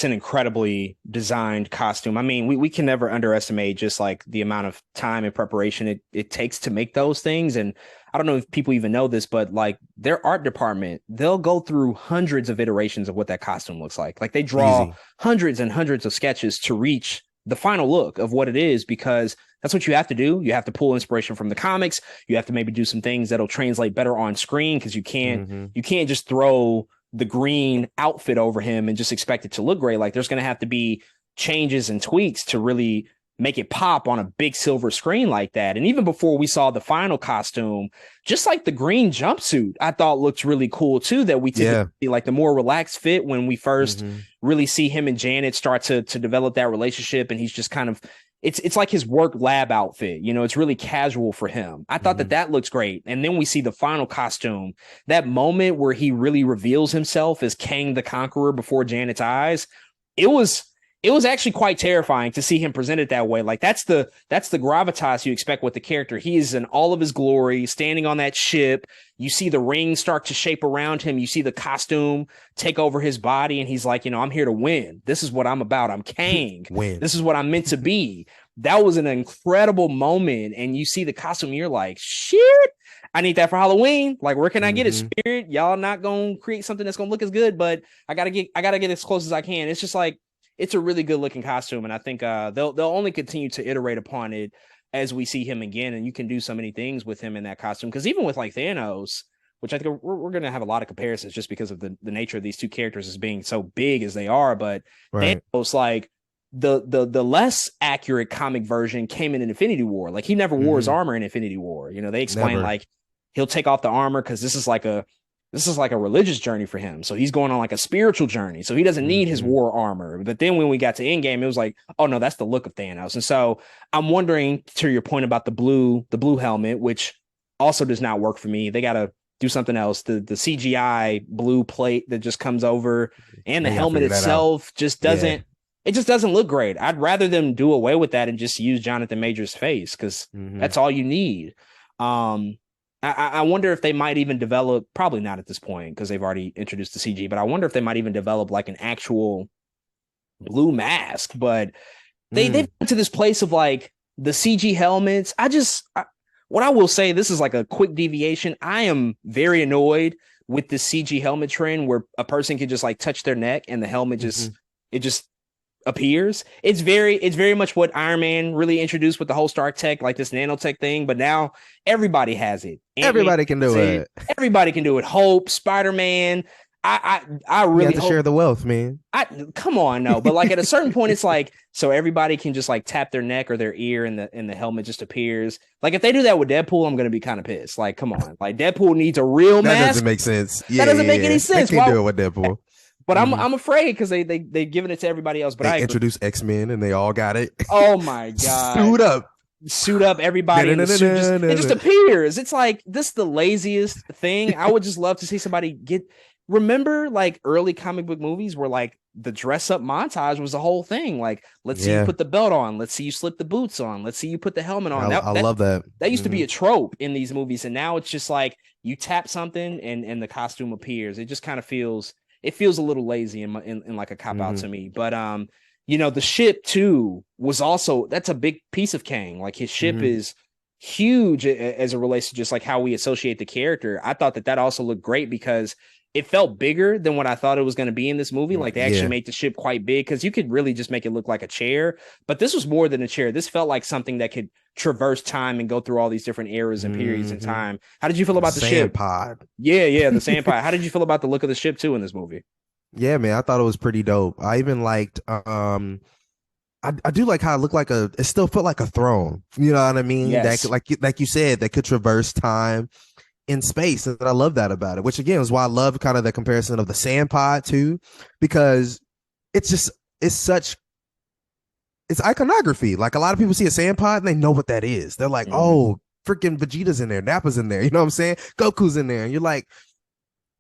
A: an incredibly designed costume. I mean, we can never underestimate just like the amount of time and preparation it takes to make those things. And I don't know if people even know this, but like their art department, they'll go through hundreds of iterations of what that costume looks like. Like they draw hundreds and hundreds of sketches to reach the final look of what it is, because that's what you have to do. You have to pull inspiration from the comics. You have to maybe do some things that'll translate better on screen, because you can't just throw the green outfit over him and just expect it to look great. Like there's going to have to be changes and tweaks to really make it pop on a big silver screen like that. And even before we saw the final costume, just like the green jumpsuit, I thought looked really cool too, that we typically see like the more relaxed fit when we first really see him and Janet start to develop that relationship. And he's just kind of, it's like his work lab outfit, you know, it's really casual for him. I thought that looks great. And then we see the final costume, that moment where he really reveals himself as Kang the Conqueror before Janet's eyes. It was actually quite terrifying to see him presented that way. Like that's the gravitas you expect with the character. He is in all of his glory, standing on that ship. You see the ring start to shape around him. You see the costume take over his body. And he's like, you know, I'm here to win. This is what I'm about. I'm Kang.
B: Win.
A: This is what I'm meant to be. That was an incredible moment. And you see the costume. You're like, shit, I need that for Halloween. Like, where can I get it? Spirit, y'all not going to create something that's going to look as good, but I got to get as close as I can. It's just like, it's a really good looking costume, and I think they'll only continue to iterate upon it as we see him again. And you can do so many things with him in that costume, because even with like Thanos, which I think we're going to have a lot of comparisons just because of the nature of these two characters as being so big as they are. But Thanos, like the less accurate comic version came in Infinity War. Like he never wore his armor in Infinity War. You know, they explain like he'll take off the armor because this is like a religious journey for him. So he's going on like a spiritual journey. So he doesn't need his war armor. But then when we got to Endgame, it was like, oh no, that's the look of Thanos. And so I'm wondering, to your point about the blue helmet, which also does not work for me. They got to do something else. The CGI blue plate that just comes over and the helmet itself just doesn't. It just doesn't look great. I'd rather them do away with that and just use Jonathan Major's face because that's all you need. I wonder if they might even develop, probably not at this point because they've already introduced the CG, but I wonder if they might even develop like an actual blue mask. But they've gone to this place of like the CG helmets. What I will say, this is like a quick deviation. I am very annoyed with the CG helmet trend where a person can just like touch their neck and the helmet it just appears. It's very much what Iron Man really introduced with the whole Stark tech, like this nanotech thing, but now everybody has it.
B: Everybody can do it.
A: Everybody can do it. Hope, Spider-Man. I really
B: have to share the wealth, man.
A: Come on, no, but like at a certain point, it's like so everybody can just like tap their neck or their ear, and the helmet just appears. Like if they do that with Deadpool, I'm gonna be kind of pissed. Like, come on, like Deadpool needs a real mask.
B: That doesn't make sense.
A: That doesn't make any sense.
B: They can't do it with Deadpool.
A: But I'm afraid because they've given it to everybody else. But
B: they introduced X-Men and they all got it.
A: Oh my god! Suit up, everybody. In the suit it just appears. It's like this is the laziest thing. I would just love to see somebody get. Remember, like early comic book movies where like the dress up montage was the whole thing. Like, let's see you put the belt on. Let's see you slip the boots on. Let's see you put the helmet on.
B: I love that.
A: That used to be a trope in these movies, and now it's just like you tap something and the costume appears. It just kind of feels. It feels a little lazy in like a cop out to me. But the ship too was also that's a big piece of Kang. Like his ship is huge as it relates to just like how we associate the character. I thought that also looked great because it felt bigger than what I thought it was going to be in this movie. Like they actually made the ship quite big because you could really just make it look like a chair. But this was more than a chair. This felt like something that could traverse time and go through all these different eras and periods in time. How did you feel about the ship?
B: Pod.
A: Yeah, the sand pod. How did you feel about the look of the ship too in this movie?
B: Yeah, man, I thought it was pretty dope. I even liked I do like how it looked like it still felt like a throne. You know what I mean?
A: Yes.
B: That like you said, that could traverse time in space, and I love that about it, which again is why I love kind of the comparison of the sand pod too, because it's iconography. Like a lot of people see a sand pod and they know what that is. They're like, oh, freaking Vegeta's in there, Nappa's in there, you know what I'm saying? Goku's in there, and you're like,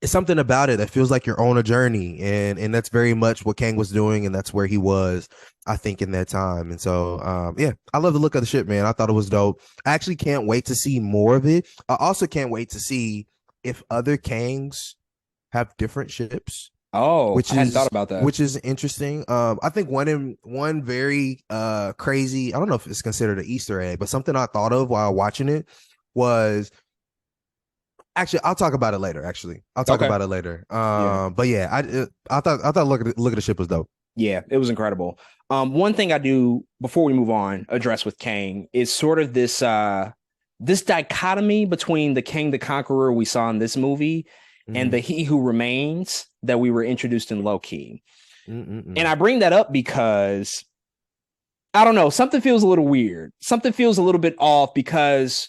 B: it's something about it that feels like you're on a journey, and that's very much what Kang was doing, and that's where he was, I think, in that time. And so I love the look of the ship, man. I thought it was dope. I actually can't wait to see more of it. I also can't wait to see if other Kangs have different ships.
A: Oh, I hadn't thought about that.
B: Which is interesting. I think one very crazy, I don't know if it's considered an Easter egg, but something I thought of while watching it was, actually, I'll talk about it later. But yeah, I thought look at the ship was dope.
A: Yeah, it was incredible. One thing I do before we move on, address with Kang is sort of this dichotomy between the Kang the Conqueror we saw in this movie and the He Who Remains that we were introduced in Loki. And I bring that up because I don't know, something feels a little weird. Something feels a little bit off because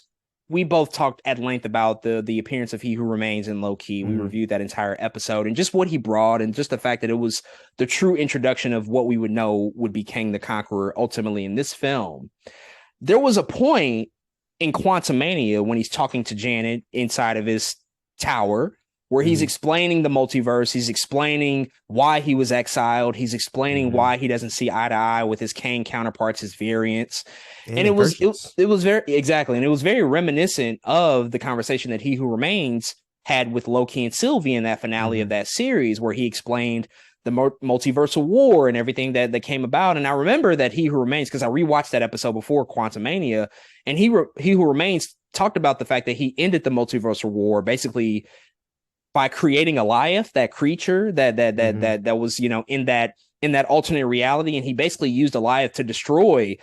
A: we both talked at length about the appearance of He Who Remains in Loki. We reviewed that entire episode and just what he brought and just the fact that it was the true introduction of what we would know would be Kang the Conqueror ultimately in this film. There was a point in Quantumania when he's talking to Janet inside of his tower where he's explaining the multiverse. He's explaining why he was exiled. He's explaining why he doesn't see eye to eye with his Kang counterparts, his variants. And it was very exactly. And it was very reminiscent of the conversation that He Who Remains had with Loki and Sylvie in that finale of that series, where he explained the multiversal war and everything that came about. And I remember that He Who Remains, because I rewatched that episode before Quantumania, and He Who Remains talked about the fact that he ended the multiversal war basically by creating Goliath, that creature that was, in that alternate reality. And he basically used Goliath to destroy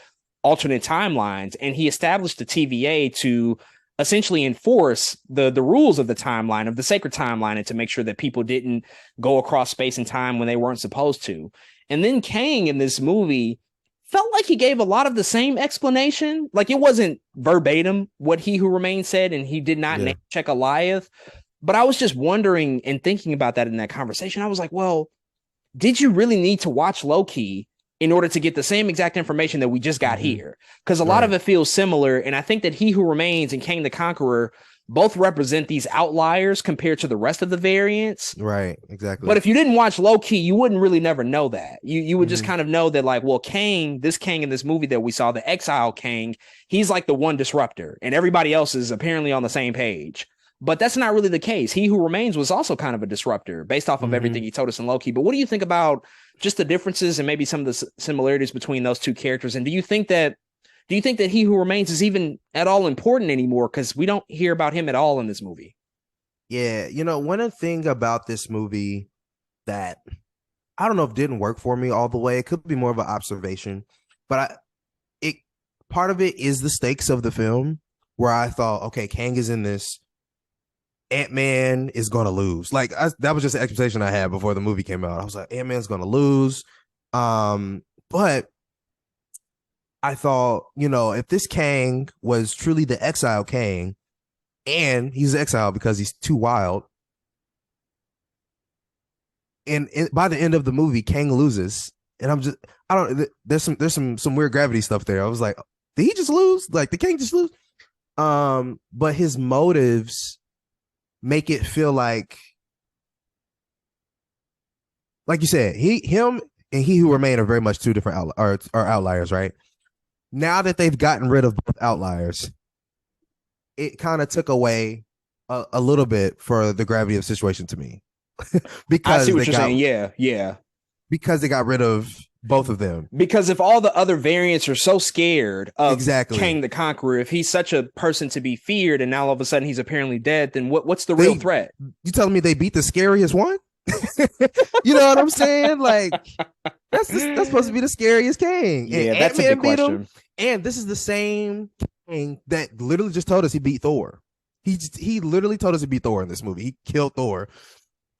A: alternate timelines. And he established the TVA to essentially enforce the rules of the timeline, of the sacred timeline, and to make sure that people didn't go across space and time when they weren't supposed to. And then Kang in this movie felt like he gave a lot of the same explanation. Like it wasn't verbatim what He Who Remains said, and he did not name check Goliath. But I was just wondering and thinking about that in that conversation. I was like, well, did you really need to watch Loki in order to get the same exact information that we just got here? Because a lot of it feels similar. And I think that He Who Remains and Kang the Conqueror both represent these outliers compared to the rest of the variants.
B: Right, exactly.
A: But if you didn't watch Low-Key, you wouldn't really never know that. You would just kind of know that, like, well, Kang in this movie that we saw, the Exile Kang, he's like the one disruptor, and everybody else is apparently on the same page. But that's not really the case. He Who Remains was also kind of a disruptor based off of everything he told us in Low-Key. But what do you think about just the differences and maybe some of the similarities between those two characters? And do you think that He Who Remains is even at all important anymore? Because we don't hear about him at all in this movie.
B: Yeah, one thing about this movie that I don't know if didn't work for me all the way. It could be more of an observation, but part of it is the stakes of the film, where I thought, okay, Kang is in this. Ant-Man is going to lose. Like, that was just the expectation I had before the movie came out. I was like, Ant-Man's going to lose. But I thought, if this Kang was truly the exile Kang, and he's exiled because he's too wild, and by the end of the movie, Kang loses, and there's some weird gravity stuff there. I was like, did he just lose? Like, did Kang just lose? But his motives make it feel like you said, him and He Who Remain are very much two different outliers, right? Now that they've gotten rid of both outliers, it kind of took away a little bit for the gravity of the situation to me. Because
A: I see what you're saying. Yeah.
B: Because they got rid of both of them.
A: Because if all the other variants are so scared of
B: exactly.
A: Kang the Conqueror, if he's such a person to be feared, and now all of a sudden he's apparently dead, then what's the real threat?
B: You telling me they beat the scariest one? You know what I'm saying? Like, that's supposed to be the scariest Kang.
A: Yeah, that's a good question.
B: And this is the same Kang that literally just told us he beat Thor. He literally told us he beat Thor in this movie. He killed Thor.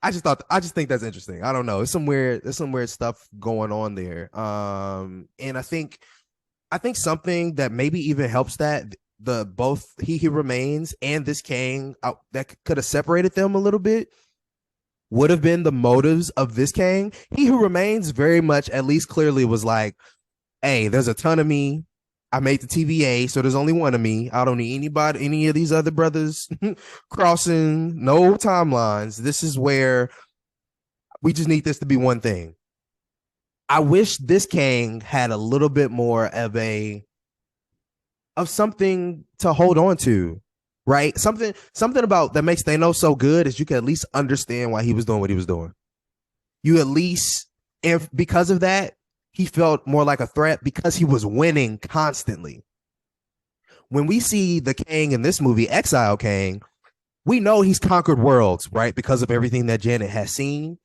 B: I just think that's interesting. I don't know. There's some weird stuff going on there. And I think something that maybe even helps that both He Who Remains and this Kang that could have separated them a little bit would have been the motives of this Kang. He Who Remains very much, at least clearly, was like, hey, there's a ton of me. I made the TVA, so there's only one of me. I don't need any of these other brothers crossing no timelines. This is where we just need this to be one thing. I wish this Kang had a little bit more of something to hold on to, right? Something about that makes Thanos so good is you can at least understand why he was doing what he was doing. You at least, and because of that, he felt more like a threat because he was winning constantly. When we see the Kang in this movie, Exile Kang, we know he's conquered worlds, right? Because of everything that Janet has seen.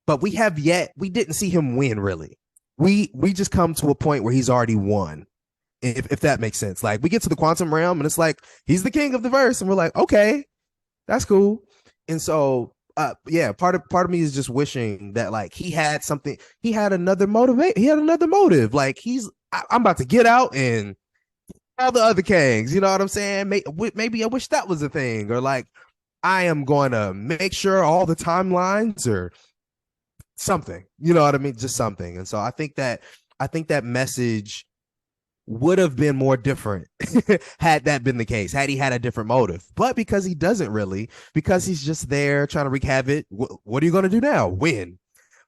B: But we didn't see him win, really. We just come to a point where he's already won, if that makes sense. Like, we get to the quantum realm and it's like, he's the king of the verse. And we're like, okay, that's cool. And so, part of me is just wishing that, like, he had another motive. Like, I'm about to get out and all the other Kangs, you know what I'm saying? Maybe I wish that was a thing, or like, I am going to make sure all the timelines are something, you know what I mean? Just something. And so I think that message would have been more different had that been the case, had he had a different motive. But because he doesn't really, because he's just there trying to wreak havoc, what are you going to do now? Win.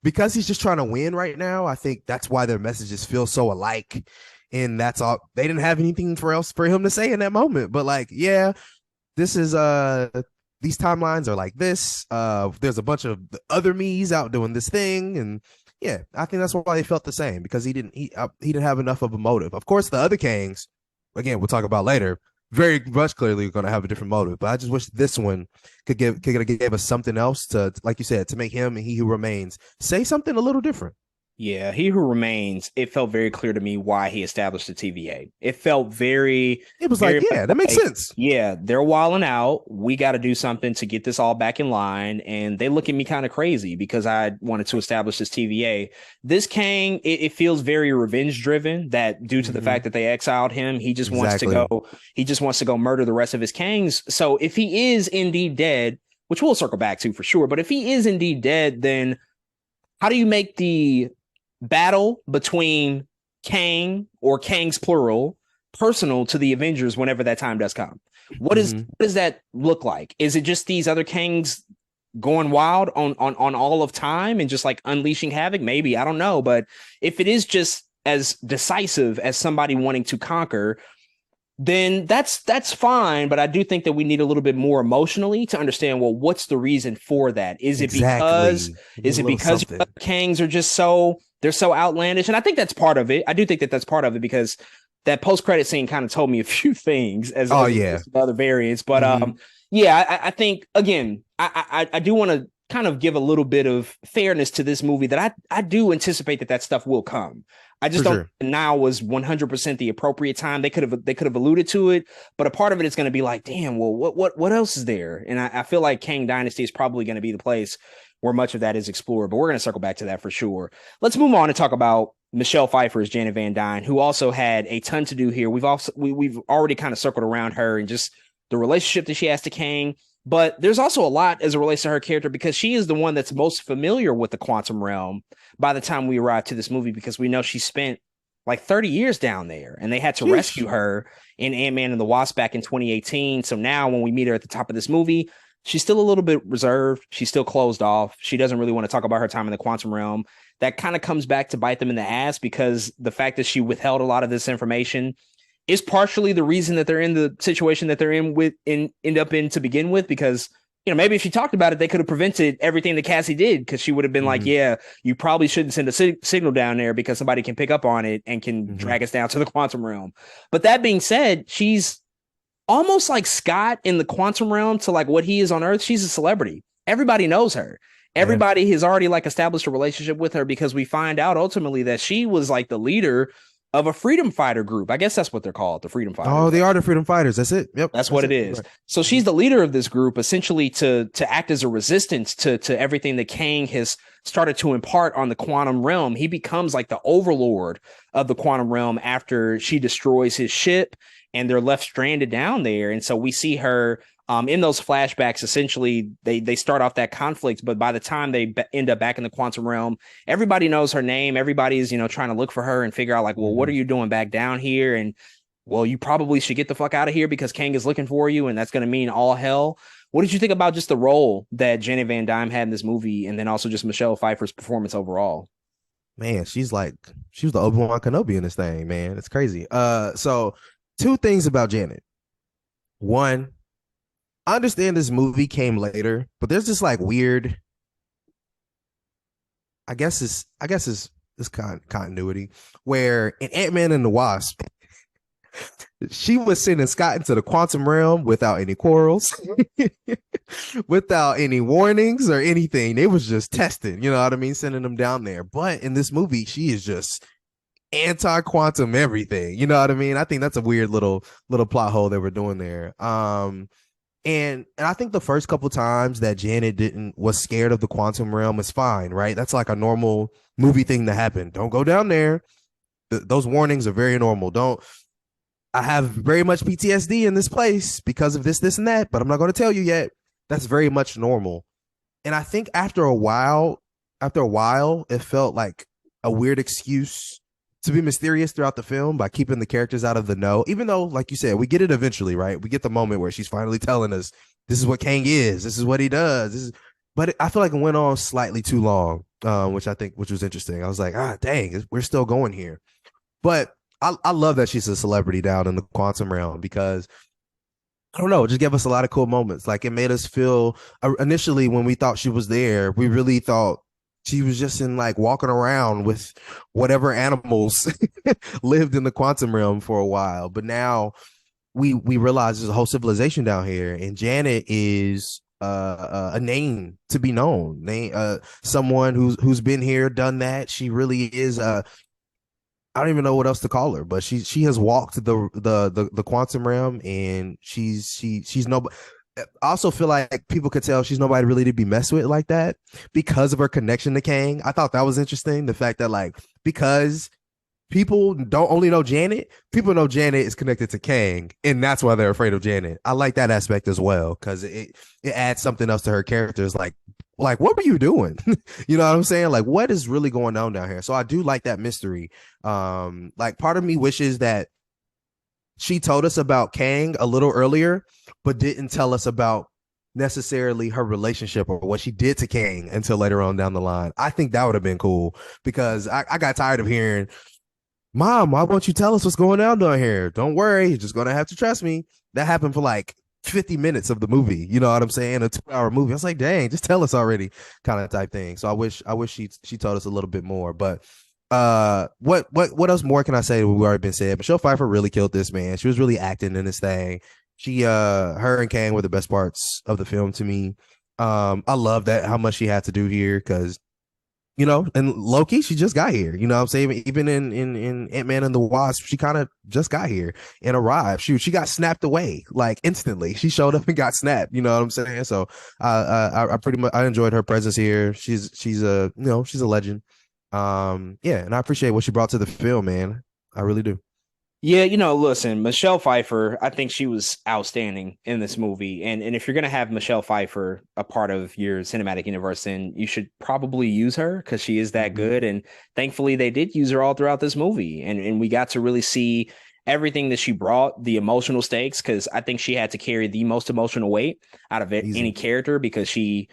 B: Because he's just trying to win right now, I think that's why their messages feel so alike. And that's all. They didn't have anything for him to say in that moment. But like, yeah, this is these timelines are like this. There's a bunch of other me's out doing this thing, and yeah, I think that's why they felt the same, because he didn't have enough of a motive. Of course, the other Kangs, again, we'll talk about later, very much clearly going to have a different motive. But I just wish this one could give us something else to, like you said, to make him and He Who Remains say something a little different.
A: Yeah, He Who Remains, it felt very clear to me why he established the TVA. It felt very...
B: It was like, yeah, that makes sense.
A: Yeah, they're wilding out. We got to do something to get this all back in line. And they look at me kind of crazy because I wanted to establish this TVA. This Kang, it feels very revenge-driven, that due to the fact that they exiled him, he just wants to go murder the rest of his Kangs. So if he is indeed dead, which we'll circle back to for sure, but if he is indeed dead, then how do you make the battle between Kang, or Kangs plural, personal to the Avengers whenever that time does come? What does that look like? Is it just these other Kangs going wild on all of time and just like unleashing havoc? Maybe, I don't know. But if it is just as decisive as somebody wanting to conquer, then that's fine. But I do think that we need a little bit more emotionally to understand, well, what's the reason for that? Is it because Kangs are just they're so outlandish? And I think that's part of it. I do think that that's part of it, because that post-credit scene kind of told me a few things as other variants. But I think, again, I do want to kind of give a little bit of fairness to this movie, that I do anticipate that stuff will come. I just don't think now was 100% the appropriate time. They could have alluded to it, but a part of it is going to be like, damn, well, what else is there? And I feel like Kang Dynasty is probably going to be the place where much of that is explored, but we're going to circle back to that for sure. Let's move on and talk about Michelle Pfeiffer as Janet Van Dyne, who also had a ton to do here. We've already kind of circled around her and just the relationship that she has to Kang, but there's also a lot as it relates to her character, because she is the one that's most familiar with the quantum realm by the time we arrive to this movie, because we know she spent like 30 years down there and they had to rescue her in Ant-Man and the Wasp back in 2018. So now when we meet her at the top of this movie, she's still a little bit reserved. She's still closed off. She doesn't really want to talk about her time in the quantum realm. That kind of comes back to bite them in the ass, because the fact that she withheld a lot of this information is partially the reason that they're in the situation that they're end up in to begin with. Because, maybe if she talked about it, they could have prevented everything that Cassie did, because she would have been like, yeah, you probably shouldn't send a signal down there, because somebody can pick up on it and can drag us down to the quantum realm. But that being said, she's almost like Scott in the quantum realm to like what he is on Earth. She's a celebrity. Everybody knows her. Everybody has already like established a relationship with her, because we find out ultimately that she was like the leader of a freedom fighter group. I guess that's what they're called, the freedom fighters.
B: Oh, they are the freedom fighters. That's it. Yep.
A: That's what it is. Right. So she's the leader of this group, essentially to act as a resistance to everything that Kang has started to impart on the quantum realm. He becomes like the overlord of the quantum realm after she destroys his ship and they're left stranded down there. And so we see her in those flashbacks. Essentially, they start off that conflict, but by the time they end up back in the quantum realm, everybody knows her name. Everybody is, trying to look for her and figure out like, well, what are you doing back down here? And well, you probably should get the fuck out of here, because Kang is looking for you, and that's going to mean all hell. What did you think about just the role that Janet Van Dyne had in this movie, and then also just Michelle Pfeiffer's performance overall?
B: Man, she was the Obi-Wan Kenobi in this thing, man. It's crazy. So two things about Janet. One, I understand this movie came later, but there's this like weird, I guess it's this continuity where in Ant-Man and the Wasp, she was sending Scott into the quantum realm without any quarrels, without any warnings or anything. They was just testing, you know what I mean? Sending them down there. But in this movie, she is just anti-quantum everything. You know what I mean? I think that's a weird little plot hole they were doing there. And I think the first couple times that Janet was scared of the quantum realm is fine, right? That's like a normal movie thing to happen. Don't go down there. Those warnings are very normal. I have very much PTSD in this place because of this, and that, but I'm not going to tell you yet. That's very much normal. And I think after a while, it felt like a weird excuse to be mysterious throughout the film by keeping the characters out of the know, even though, like you said, we get it eventually, right? We get the moment where she's finally telling us, this is what Kang is, this is what he does. But I feel like it went on slightly too long, which was interesting. I was like, dang, we're still going here. But I love that she's a celebrity down in the quantum realm, because I don't know, it just gave us a lot of cool moments. Like, it made us feel, initially when we thought she was there, we really thought she was just in like walking around with whatever animals lived in the quantum realm for a while. But now we realize there's a whole civilization down here, and Janet is a name to be known. Someone who's been here, done that. She really is I don't even know what else to call her, but she has walked the quantum realm, and she's no. I also feel like people could tell she's nobody really to be messed with like that because of her connection to Kang. I thought that was interesting. The fact that like, because people don't only know Janet, people know Janet is connected to Kang, and that's why they're afraid of Janet. I like that aspect as well, because it adds something else to her characters. Like what were you doing? You know what I'm saying? Like, what is really going on down here? So I do like that mystery. Like, part of me wishes that she told us about Kang a little earlier, but didn't tell us about necessarily her relationship or what she did to Kang until later on down the line. I think that would have been cool because I got tired of hearing, Mom, why won't you tell us what's going on down here? Don't worry, you're just gonna have to trust me. That happened for like 50 minutes of the movie. You know what I'm saying? A 2-hour movie. I was like, dang, just tell us already, kind of type thing. So I wish she told us a little bit more. But what else more can I say? We've already been said. Michelle Pfeiffer really killed this, man. She was really acting in this thing. She her and Kang were the best parts of the film to me. I love that how much she had to do here because and Loki, she just got here. You know what I'm saying? Even in Ant-Man and the Wasp, she kind of just got here and arrived. She got snapped away like instantly. She showed up and got snapped. You know what I'm saying? So I pretty much I enjoyed her presence here. She's she's a legend. Yeah, and I appreciate what she brought to the film, man. I really do.
A: Yeah, listen, Michelle Pfeiffer, I think she was outstanding in this movie. And if you're going to have Michelle Pfeiffer a part of your cinematic universe, then you should probably use her because she is that good. And thankfully, they did use her all throughout this movie. And we got to really see everything that she brought, the emotional stakes, because I think she had to carry the most emotional weight out of any character because she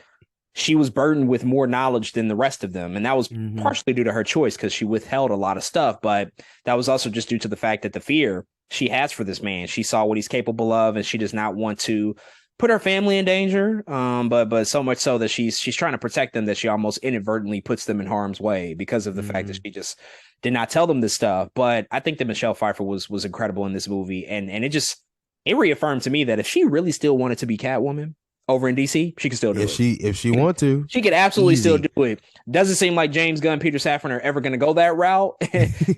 A: was burdened with more knowledge than the rest of them. And that was partially due to her choice because she withheld a lot of stuff. But that was also just due to the fact that the fear she has for this man, she saw what he's capable of, and she does not want to put her family in danger. But so much so that she's trying to protect them that she almost inadvertently puts them in harm's way because of the fact that she just did not tell them this stuff. But I think that Michelle Pfeiffer was incredible in this movie. And it reaffirmed to me that if she really still wanted to be Catwoman over in DC, she can still do it.
B: If she want to,
A: she could absolutely still do it. Doesn't seem like James Gunn, Peter Safran are ever going to go that route.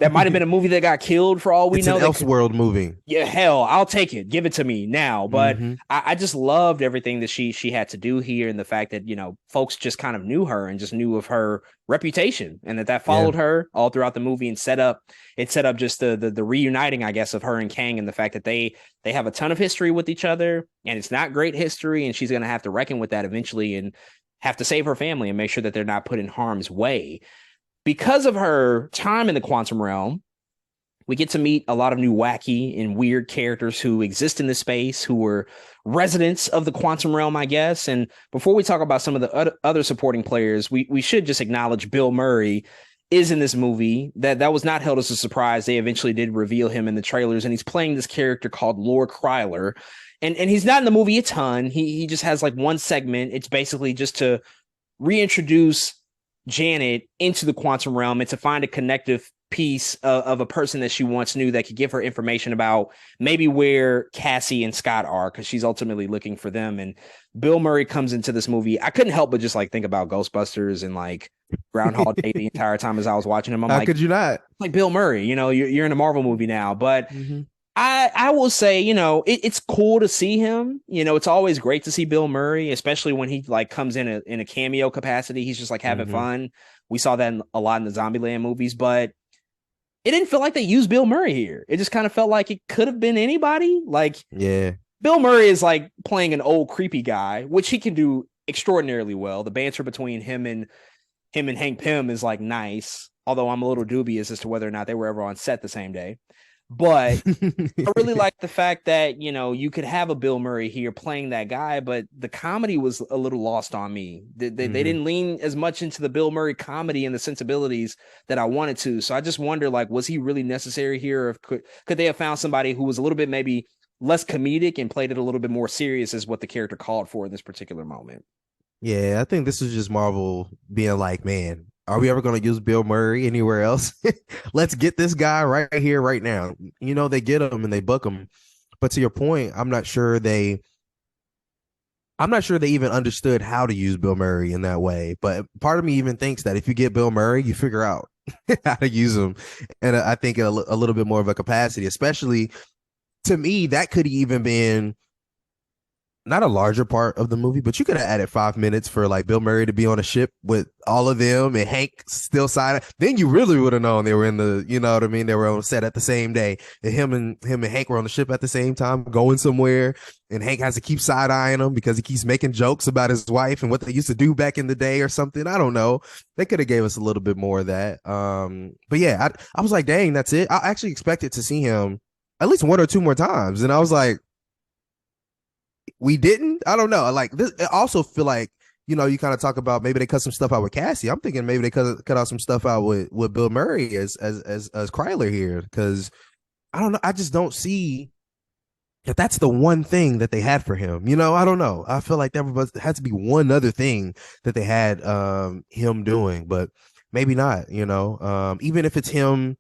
A: That might have been a movie that got killed for all we know.
B: It's an Elseworld movie.
A: Yeah, hell, I'll take it. Give it to me now. But I just loved everything that she had to do here, and the fact that folks just kind of knew her and just knew of her reputation, and that followed her all throughout the movie and set up just the reuniting, I guess, of her and Kang, and the fact that they have a ton of history with each other, and it's not great history, and she's going to have to reckon with that eventually and have to save her family and make sure that they're not put in harm's way. Because of her time in the quantum realm, we get to meet a lot of new wacky and weird characters who exist in this space, who were residents of the quantum realm, I guess. And before we talk about some of the other supporting players, we should just acknowledge Bill Murray is in this movie. That was not held as a surprise. They eventually did reveal him in the trailers, and he's playing this character called Lord Kryler. And he's not in the movie a ton. He just has like one segment. It's basically just to reintroduce Janet into the quantum realm and to find a connective piece of a person that she once knew that could give her information about maybe where Cassie and Scott are, because she's ultimately looking for them. And Bill Murray comes into this movie. I couldn't help but just like think about Ghostbusters and like Groundhog Day the entire time as I was watching him.
B: How could you not?
A: Like Bill Murray, you're in a Marvel movie now, but I will say, it's cool to see him. It's always great to see Bill Murray, especially when he like comes in a cameo capacity. He's just like having fun. We saw that a lot in the Zombieland movies, but it didn't feel like they used Bill Murray here. It just kind of felt like it could have been anybody. Like,
B: yeah,
A: Bill Murray is like playing an old creepy guy, which he can do extraordinarily well. The banter between him and Hank Pym is like nice, although I'm a little dubious as to whether or not they were ever on set the same day. But I really like the fact that, you could have a Bill Murray here playing that guy, but the comedy was a little lost on me. They didn't lean as much into the Bill Murray comedy and the sensibilities that I wanted to. So I just wonder, like, was he really necessary here? Or could they have found somebody who was a little bit maybe less comedic and played it a little bit more serious as what the character called for in this particular moment? Yeah,
B: I think this is just Marvel being like, man, are we ever going to use Bill Murray anywhere else? Let's get this guy right here, right now. They get him and they book him. But to your point, I'm not sure they even understood how to use Bill Murray in that way. But part of me even thinks that if you get Bill Murray, you figure out how to use him. And I think a little bit more of a capacity, especially to me, that could even been not a larger part of the movie, but you could have added 5 minutes for like Bill Murray to be on a ship with all of them and Hank still signing. Then you really would have known they were in the, they were on set at the same day. And him and Hank were on the ship at the same time going somewhere. And Hank has to keep side eyeing him because he keeps making jokes about his wife and what they used to do back in the day or something. I don't know. They could have gave us a little bit more of that. But yeah, I was like, dang, that's it. I actually expected to see him at least one or two more times. And I was like, we didn't. I don't know. Like this, I also feel like, you know, you kind of talk about maybe they cut some stuff out with Cassie. I'm thinking maybe they cut out some stuff out with Bill Murray as Kryler here, because I don't know. I just don't see if that's the one thing that they had for him. You know, I don't know. I feel like there had to be one other thing that they had him doing, but maybe not. You know, even if it's him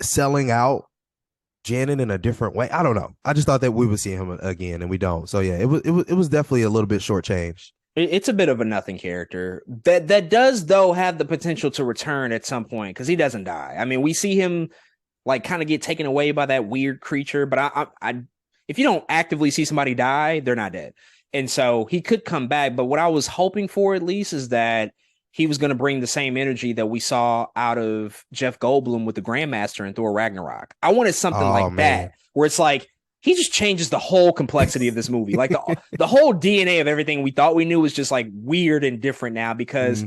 B: selling out Janet in a different way. I don't know. I just thought that we would see him again, and we don't. So yeah, it was definitely a little bit shortchanged.
A: It's a bit of a nothing character that does though have the potential to return at some point because he doesn't die. I mean, we see him like kind of get taken away by that weird creature, but I if you don't actively see somebody die, they're not dead, and so he could come back. But what I was hoping for at least is that he was going to bring the same energy that we saw out of Jeff Goldblum with the Grandmaster in Thor Ragnarok. I wanted something like that where it's like he just changes the whole complexity of this movie. Like the whole DNA of everything we thought we knew was just like weird and different now because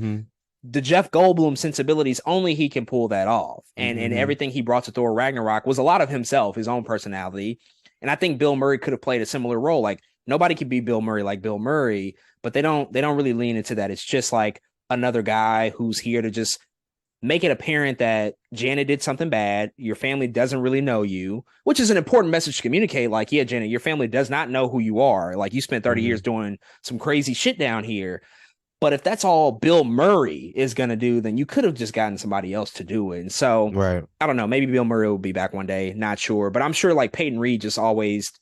A: the Jeff Goldblum sensibilities, only he can pull that off. And everything he brought to Thor Ragnarok was a lot of himself, his own personality. And I think Bill Murray could have played a similar role. Like nobody could be Bill Murray like Bill Murray, but they don't really lean into that. It's just like another guy who's here to just make it apparent that Janet did something bad. Your family doesn't really know you, which is an important message to communicate. Like, yeah, Janet, your family does not know who you are. Like you spent 30 years doing some crazy shit down here. But if that's all Bill Murray is going to do, then you could have just gotten somebody else to do it. And so I don't know, maybe Bill Murray will be back one day. Not sure. But I'm sure like Peyton Reed just always,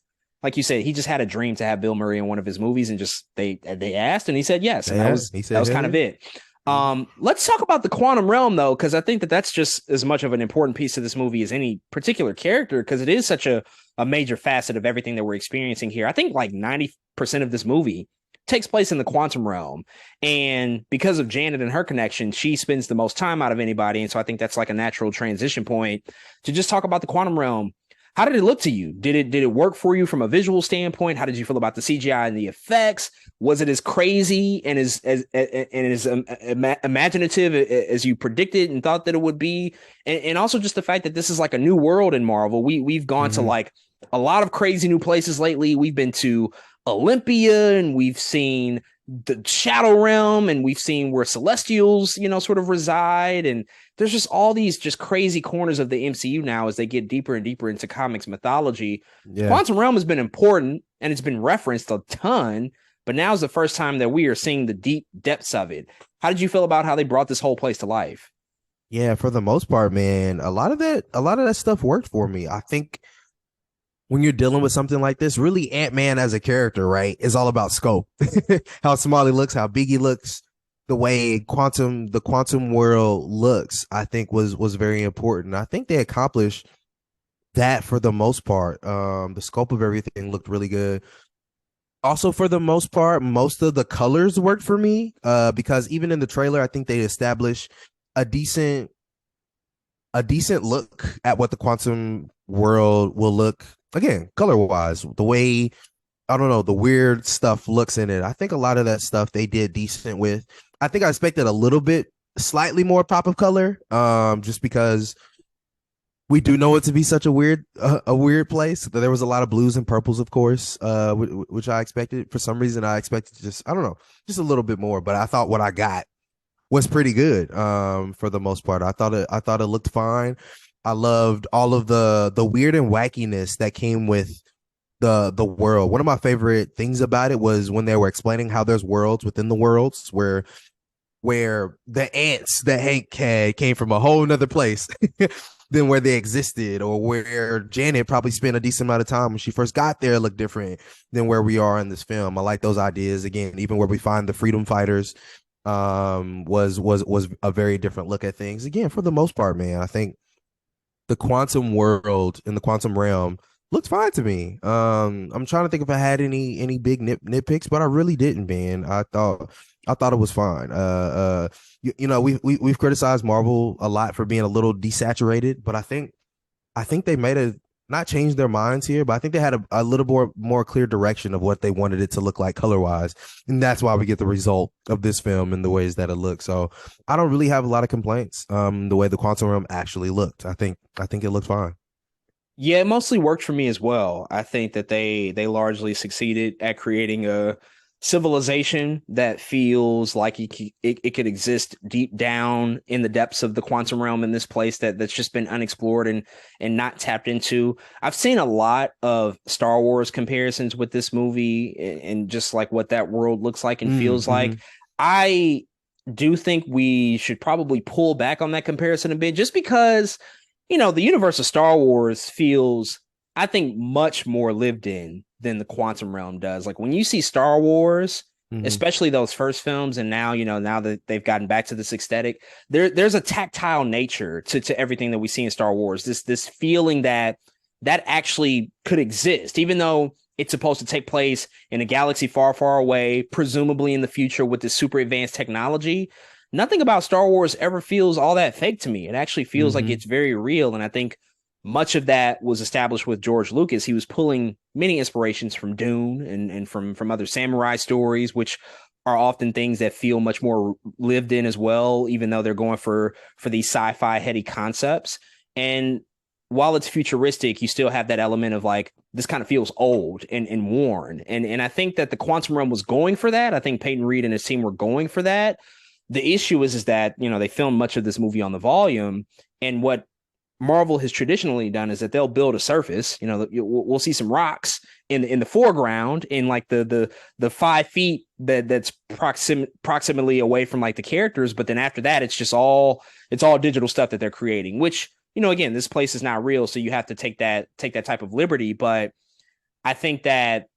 A: like you said, he just had a dream to have Bill Murray in one of his movies and just they asked and he said yes. And that was kind of it. Let's talk about the quantum realm, though, because I think that's just as much of an important piece of this movie as any particular character, because it is such a major facet of everything that we're experiencing here. I think like 90% of this movie takes place in the quantum realm. And because of Janet and her connection, she spends the most time out of anybody. And so I think that's like a natural transition point to just talk about the quantum realm. How did it look to you? Did it work for you from a visual standpoint? How did you feel about the CGI and the effects? Was it as crazy and as imaginative as you predicted and thought that it would be? And also just the fact that this is like a new world in Marvel. We've gone to like a lot of crazy new places lately. We've been to Olympia and we've seen the Shadow Realm and we've seen where Celestials, you know, sort of reside. And there's just all these just crazy corners of the MCU now as they get deeper and deeper into comics mythology. Quantum Realm has been important and it's been referenced a ton, but now is the first time that we are seeing the deep depths of it. How did you feel about how they brought this whole place to life?
B: Yeah, for the most part, man, a lot of that stuff worked for me. I think when you're dealing with something like this, really Ant-Man as a character, right, is all about scope. How small he looks, how big he looks, the way the quantum world looks, I think was very important. I think they accomplished that for the most part. The scope of everything looked really good. Also, for the most part, most of the colors worked for me, because even in the trailer, I think they established a decent look at what the quantum world will look, again, color wise, the way, I don't know, the weird stuff looks in it. I think a lot of that stuff they did decent with. I think I expected a little bit, slightly more pop of color, just because we do know it to be such a weird place. There was a lot of blues and purples, of course, which I expected. For some reason, I expected just a little bit more. But I thought what I got was pretty good, for the most part. I thought it looked fine. I loved all of the weird and wackiness that came with the world. One of my favorite things about it was when they were explaining how there's worlds within the worlds where the ants that Hank had came from a whole nother place than where they existed, or where Janet probably spent a decent amount of time when she first got there looked different than where we are in this film. I like those ideas. Again, even where we find the freedom fighters was a very different look at things. Again, for the most part, man, I think the quantum world in the quantum realm looked fine to me. I'm trying to think if I had any big nitpicks, but I really didn't, man. I thought it was fine. You know, we've criticized Marvel a lot for being a little desaturated, but I think they not change their minds here, but I think they had a little more clear direction of what they wanted it to look like color wise, and that's why we get the result of this film in the ways that it looks. So I don't really have a lot of complaints. The way the quantum realm actually looked, I think it looked fine.
A: Yeah, it mostly worked for me as well. I think that they largely succeeded at creating a civilization that feels like it could exist deep down in the depths of the quantum realm in this place that's just been unexplored and not tapped into. I've seen a lot of Star Wars comparisons with this movie and just like what that world looks like and feels
B: Mm-hmm.
A: like. I do think we should probably pull back on that comparison a bit just because the universe of Star Wars feels, I think, much more lived in than the quantum realm does. Like when you see Star Wars,
B: Mm-hmm.
A: especially those first films, and now that they've gotten back to this aesthetic, there's a tactile nature to everything that we see in Star Wars. This feeling that actually could exist, even though it's supposed to take place in a galaxy far, far away, presumably in the future with this super advanced technology. Nothing about Star Wars ever feels all that fake to me. It actually feels like
B: Mm-hmm.
A: it's very real. And I think much of that was established with George Lucas. He was pulling many inspirations from Dune and from other samurai stories, which are often things that feel much more lived in as well, even though they're going for these sci-fi heady concepts. And while it's futuristic, you still have that element of like this kind of feels old and worn. And I think that the quantum realm was going for that. I think Peyton Reed and his team were going for that. The issue is that they filmed much of this movie on the volume, and what Marvel has traditionally done is that they'll build a surface. We'll see some rocks in the foreground in like the 5 feet that's proximately away from like the characters, but then after that it's all digital stuff that they're creating, which again, this place is not real, so you have to take that type of liberty. But I think that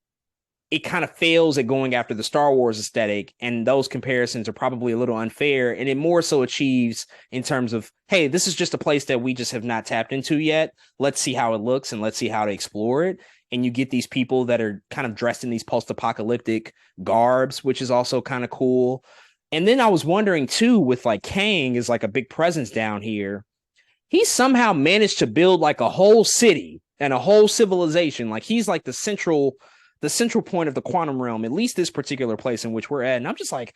A: it kind of fails at going after the Star Wars aesthetic, and those comparisons are probably a little unfair. And it more so achieves in terms of, hey, this is just a place that we just have not tapped into yet. Let's see how it looks and let's see how to explore it. And you get these people that are kind of dressed in these post-apocalyptic garbs, which is also kind of cool. And then I was wondering too, with like Kang is like a big presence down here. He somehow managed to build like a whole city and a whole civilization. Like he's like the central point of the quantum realm, at least this particular place in which we're at. And I'm just like,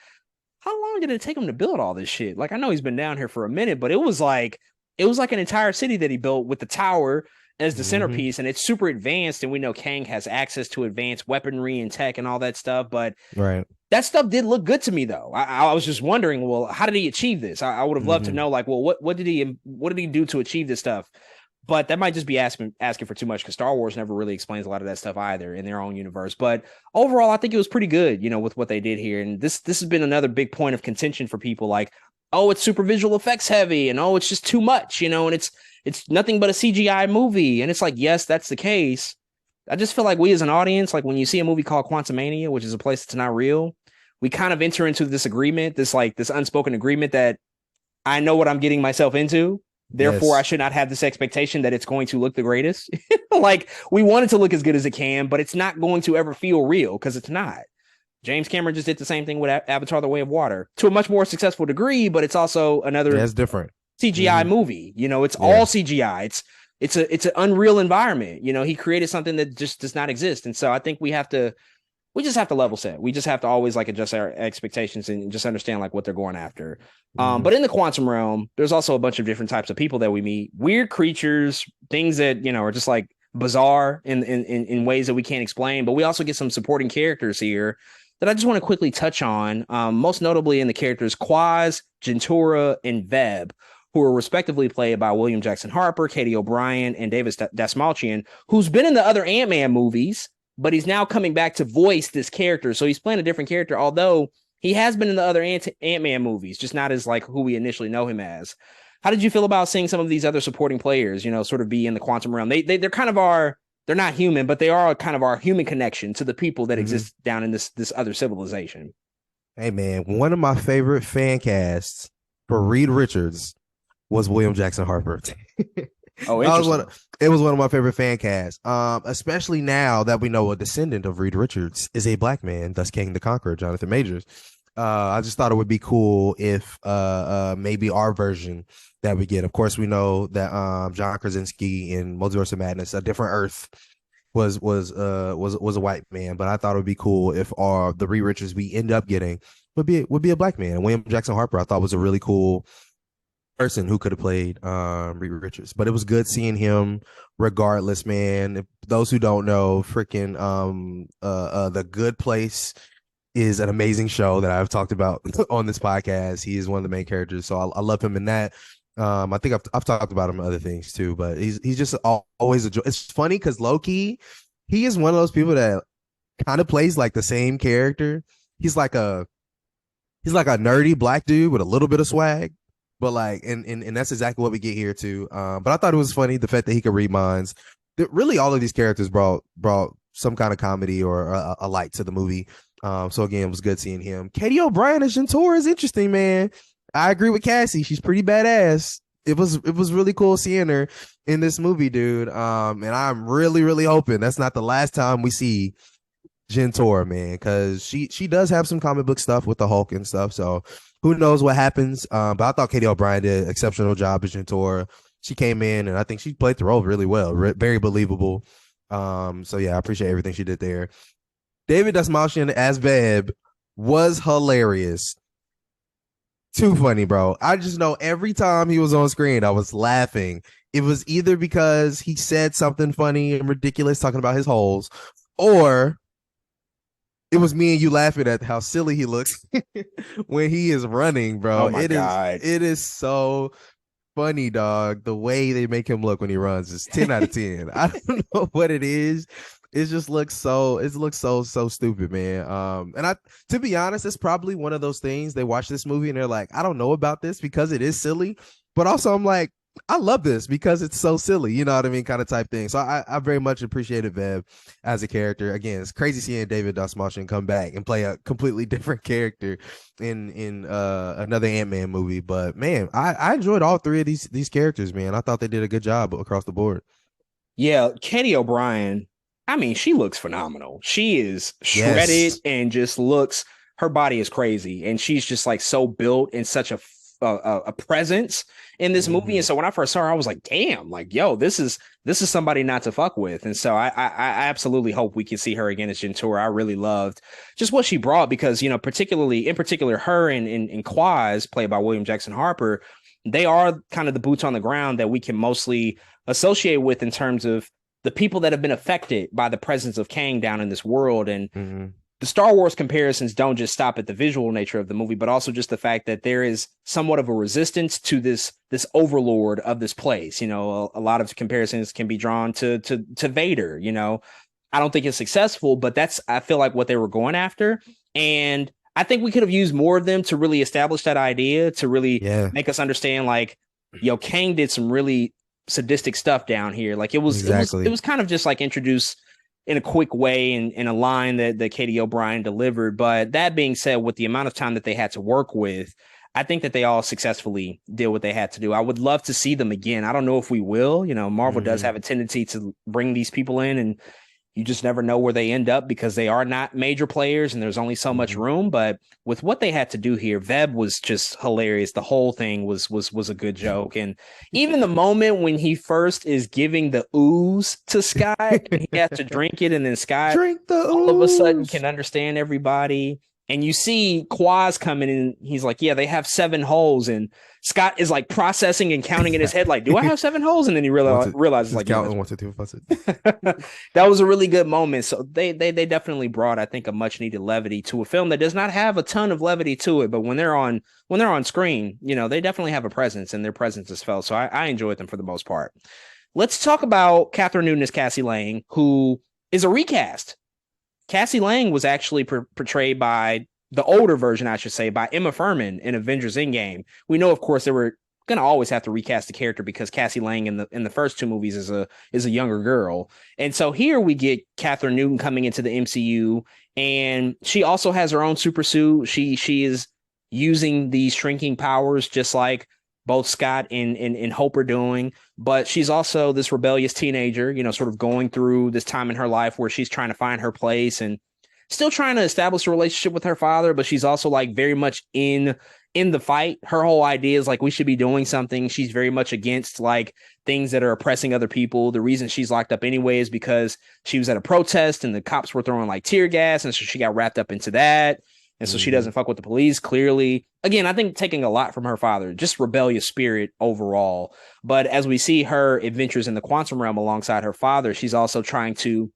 A: how long did it take him to build all this shit? Like, I know he's been down here for a minute, but it was like an entire city that he built with the tower as the
B: Mm-hmm.
A: centerpiece, and it's super advanced. And we know Kang has access to advanced weaponry and tech and all that stuff. But
B: Right.
A: that stuff did look good to me, though. I was just wondering, well, how did he achieve this? I would have loved to
B: Mm-hmm.
A: know, like, well, what did he do to achieve this stuff? But that might just be asking for too much because Star Wars never really explains a lot of that stuff either in their own universe. But overall, I think it was pretty good, with what they did here. And this has been another big point of contention for people. Like, oh, it's super visual effects heavy, and oh, it's just too much, and it's nothing but a CGI movie. And it's like, yes, that's the case. I just feel like we as an audience, like when you see a movie called Quantumania, which is a place that's not real, we kind of enter into this agreement, this unspoken agreement that I know what I'm getting myself into. Therefore, I
B: Yes.
A: should not have this expectation that it's going to look the greatest. Like, we want it to look as good as it can, but it's not going to ever feel real because it's not. James Cameron just did the same thing with Avatar: The Way of Water to a much more successful degree, but it's also
B: Yeah,
A: another
B: it's different.
A: CGI
B: Mm-hmm.
A: movie. It's
B: Yeah.
A: all CGI. It's an unreal environment. He created something that just does not exist. And so I think we just have to level set. We just have to always like adjust our expectations and just understand like what they're going after.
B: Mm-hmm.
A: But in the quantum realm, there's also a bunch of different types of people that we meet, weird creatures, things that are just like bizarre in ways that we can't explain. But we also get some supporting characters here that I just want to quickly touch on. Most notably in the characters Quaz, Gentura, and Veb, who are respectively played by William Jackson Harper, Katie O'Brien, and David Dasmalchian, who's been in the other Ant-Man movies, but he's now coming back to voice this character. So he's playing a different character, although he has been in the other Ant-Man movies, just not as like who we initially know him as. How did you feel about seeing some of these other supporting players, sort of be in the quantum realm? They're kind of they're not human, but they are kind of our human connection to the people that
B: Mm-hmm.
A: exist down in this other civilization.
B: Hey man, one of my favorite fan casts for Reed Richards was William Jackson Harper.
A: Oh,
B: That was
A: interesting.
B: it was one of my favorite fan casts. Especially now that we know a descendant of Reed Richards is a black man, thus King the Conqueror, Jonathan Majors. I just thought it would be cool if maybe our version that we get. Of course, we know that John Krasinski in Multiverse of Madness, A Different Earth, was a white man, but I thought it would be cool if the Reed Richards we end up getting would be a black man. William Jackson Harper, I thought was a really cool person who could have played Reed Richards, but it was good seeing him regardless, man. If those who don't know, freaking The Good Place is an amazing show that I've talked about on this podcast. He is one of the main characters, so I love him in that. I think I've talked about him in other things too, but he's just always a joy. It's funny because low-key, he is one of those people that kind of plays like the same character. He's like a nerdy black dude with a little bit of swag, but like, and that's exactly what we get here too. But I thought it was funny the fact that he could read minds. That really, all of these characters brought some kind of comedy or a light to the movie. So again, it was good seeing him. Katie O'Brien as Jentora is interesting, man. I agree with Cassie. She's pretty badass. It was really cool seeing her in this movie, dude. And I'm really hoping that's not the last time we see Jentora, man, because she does have some comic book stuff with the Hulk and stuff. So who knows what happens? But I thought Katie O'Brien did an exceptional job as Jentora. She came in and I think she played the role really well, very believable. So yeah, I appreciate everything she did there. David Dastmalchian as Beb was hilarious. Too funny, bro. I just know every time he was on screen, I was laughing. It was either because he said something funny and ridiculous talking about his holes, or it was me and you laughing at how silly he looks when he is running, bro.
A: Oh my God.
B: It is so funny, dog. The way they make him look when he runs is 10 out of 10. I don't know what it is. It just looks so stupid, man. And to be honest, it's probably one of those things they watch this movie and they're like, I don't know about this because it is silly, but also I'm like, I love this because it's so silly, you know what I mean, kind of type thing. So I very much appreciated Bev as a character. Again, it's crazy seeing David Dastmalchian come back and play a completely different character in another Ant-Man movie. But man, I enjoyed all three of these characters, man. I thought they did a good job across the board.
A: Yeah, Katie O'Brien, I mean, she looks phenomenal. She is shredded and just looks, her body is crazy. And she's just like so built and such a presence in this movie. And so when I first saw her, I was like, damn, like, yo, this is somebody not to fuck with. And so I absolutely hope we can see her again as Jentora. I really loved just what she brought because, you know, in particular, her and Quaz, played by William Jackson Harper, they are kind of the boots on the ground that we can mostly associate with in terms of the people that have been affected by the presence of Kang down in this world. And the Star Wars comparisons don't just stop at the visual nature of the movie, but also just the fact that there is somewhat of a resistance to this overlord of this place. You know, a lot of comparisons can be drawn to Vader. You know, I don't think it's successful, but that's, I feel like, what they were going after. And I think we could have used more of them to really establish that idea, to really make us understand, like, yo, Kang did some really sadistic stuff down here. Like it was kind of just like introduced in a quick way in a line that Katie O'Brien delivered. But that being said, with the amount of time that they had to work with, I think that they all successfully did what they had to do. I would love to see them again. I don't know if we will. You know, Marvel does have a tendency to bring these people in and you just never know where they end up because they are not major players and there's only so much room. But with what they had to do here, Veb was just hilarious. The whole thing was a good joke. And even the moment when he first is giving the ooze to Scott, he has to drink it, and then Scott all of a sudden can understand everybody. And you see Quaz coming in, he's like, yeah, they have 7 holes. And Scott is like processing and counting in his head, like, do I have 7 holes? And then he realizes like,
B: counting 1, 2, 3, 4, 5, 6.
A: That was a really good moment. So they definitely brought, I think, a much needed levity to a film that does not have a ton of levity to it. But when they're on screen, you know, they definitely have a presence, and their presence is felt. So I enjoyed them for the most part. Let's talk about Catherine Newton as Cassie Lang, who is a recast. Cassie Lang was actually portrayed by the older version, I should say, by Emma Furman in Avengers Endgame. We know, of course, they were going to always have to recast the character because Cassie Lang in the first 2 movies is a younger girl. And so here we get Catherine Newton coming into the MCU, and she also has her own super suit. She is using these shrinking powers just like both Scott and Hope are doing, but she's also this rebellious teenager, you know, sort of going through this time in her life where she's trying to find her place and still trying to establish a relationship with her father, but she's also like very much in the fight. Her whole idea is like, we should be doing something. She's very much against like things that are oppressing other people. The reason she's locked up anyway is because she was at a protest and the cops were throwing like tear gas, and so she got wrapped up into that. And so she doesn't fuck with the police, clearly. Again, I think taking a lot from her father, just rebellious spirit overall. But as we see her adventures in the quantum realm alongside her father, she's also trying to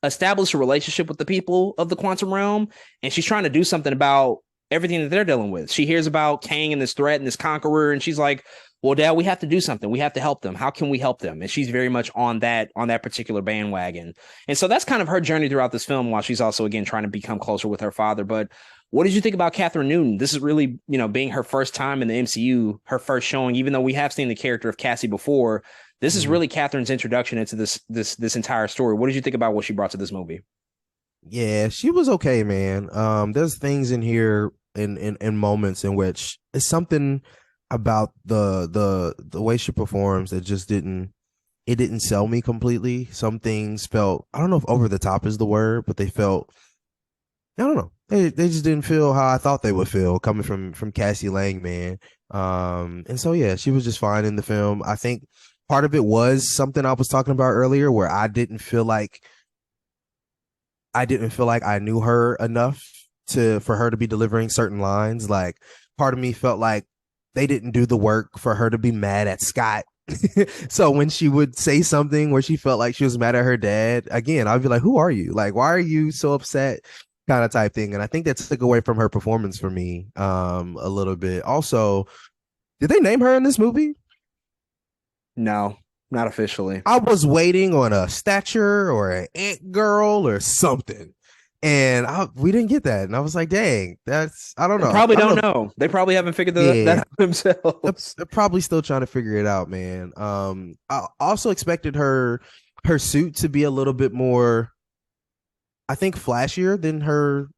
A: establish a relationship with the people of the quantum realm. And she's trying to do something about everything that they're dealing with. She hears about Kang and this threat and this conqueror, and she's like, well, Dad, we have to do something. We have to help them. How can we help them? And she's very much on that particular bandwagon. And so that's kind of her journey throughout this film, while she's also, again, trying to become closer with her father. But what did you think about Catherine Newton? This is really, being her first time in the MCU, her first showing, even though we have seen the character of Cassie before. This is really Catherine's introduction into this entire story. What did you think about what she brought to this movie?
B: Yeah, she was okay, man. There's things in here in moments in which it's something about the way she performs that just didn't sell me completely. Some things felt, I don't know if over the top is the word, but they felt, I don't know. They just didn't feel how I thought they would feel coming from Cassie Lang, man. And so yeah, she was just fine in the film. I think part of it was something I was talking about earlier, where I didn't feel like I knew her enough for her to be delivering certain lines. Like, part of me felt like they didn't do the work for her to be mad at Scott. So when she would say something where she felt like she was mad at her dad, again, I'd be like, who are you? Like, why are you so upset? Kind of type thing. And I think that took away from her performance for me a little bit. Also, did they name her in this movie?
A: No, not officially.
B: I was waiting on a stature or an ant girl or something, and we didn't get that. And I was like, dang, I don't know.
A: They probably don't know. They probably haven't figured that out themselves.
B: They're probably still trying to figure it out, man. I also expected her suit to be a little bit more, I think, flashier than her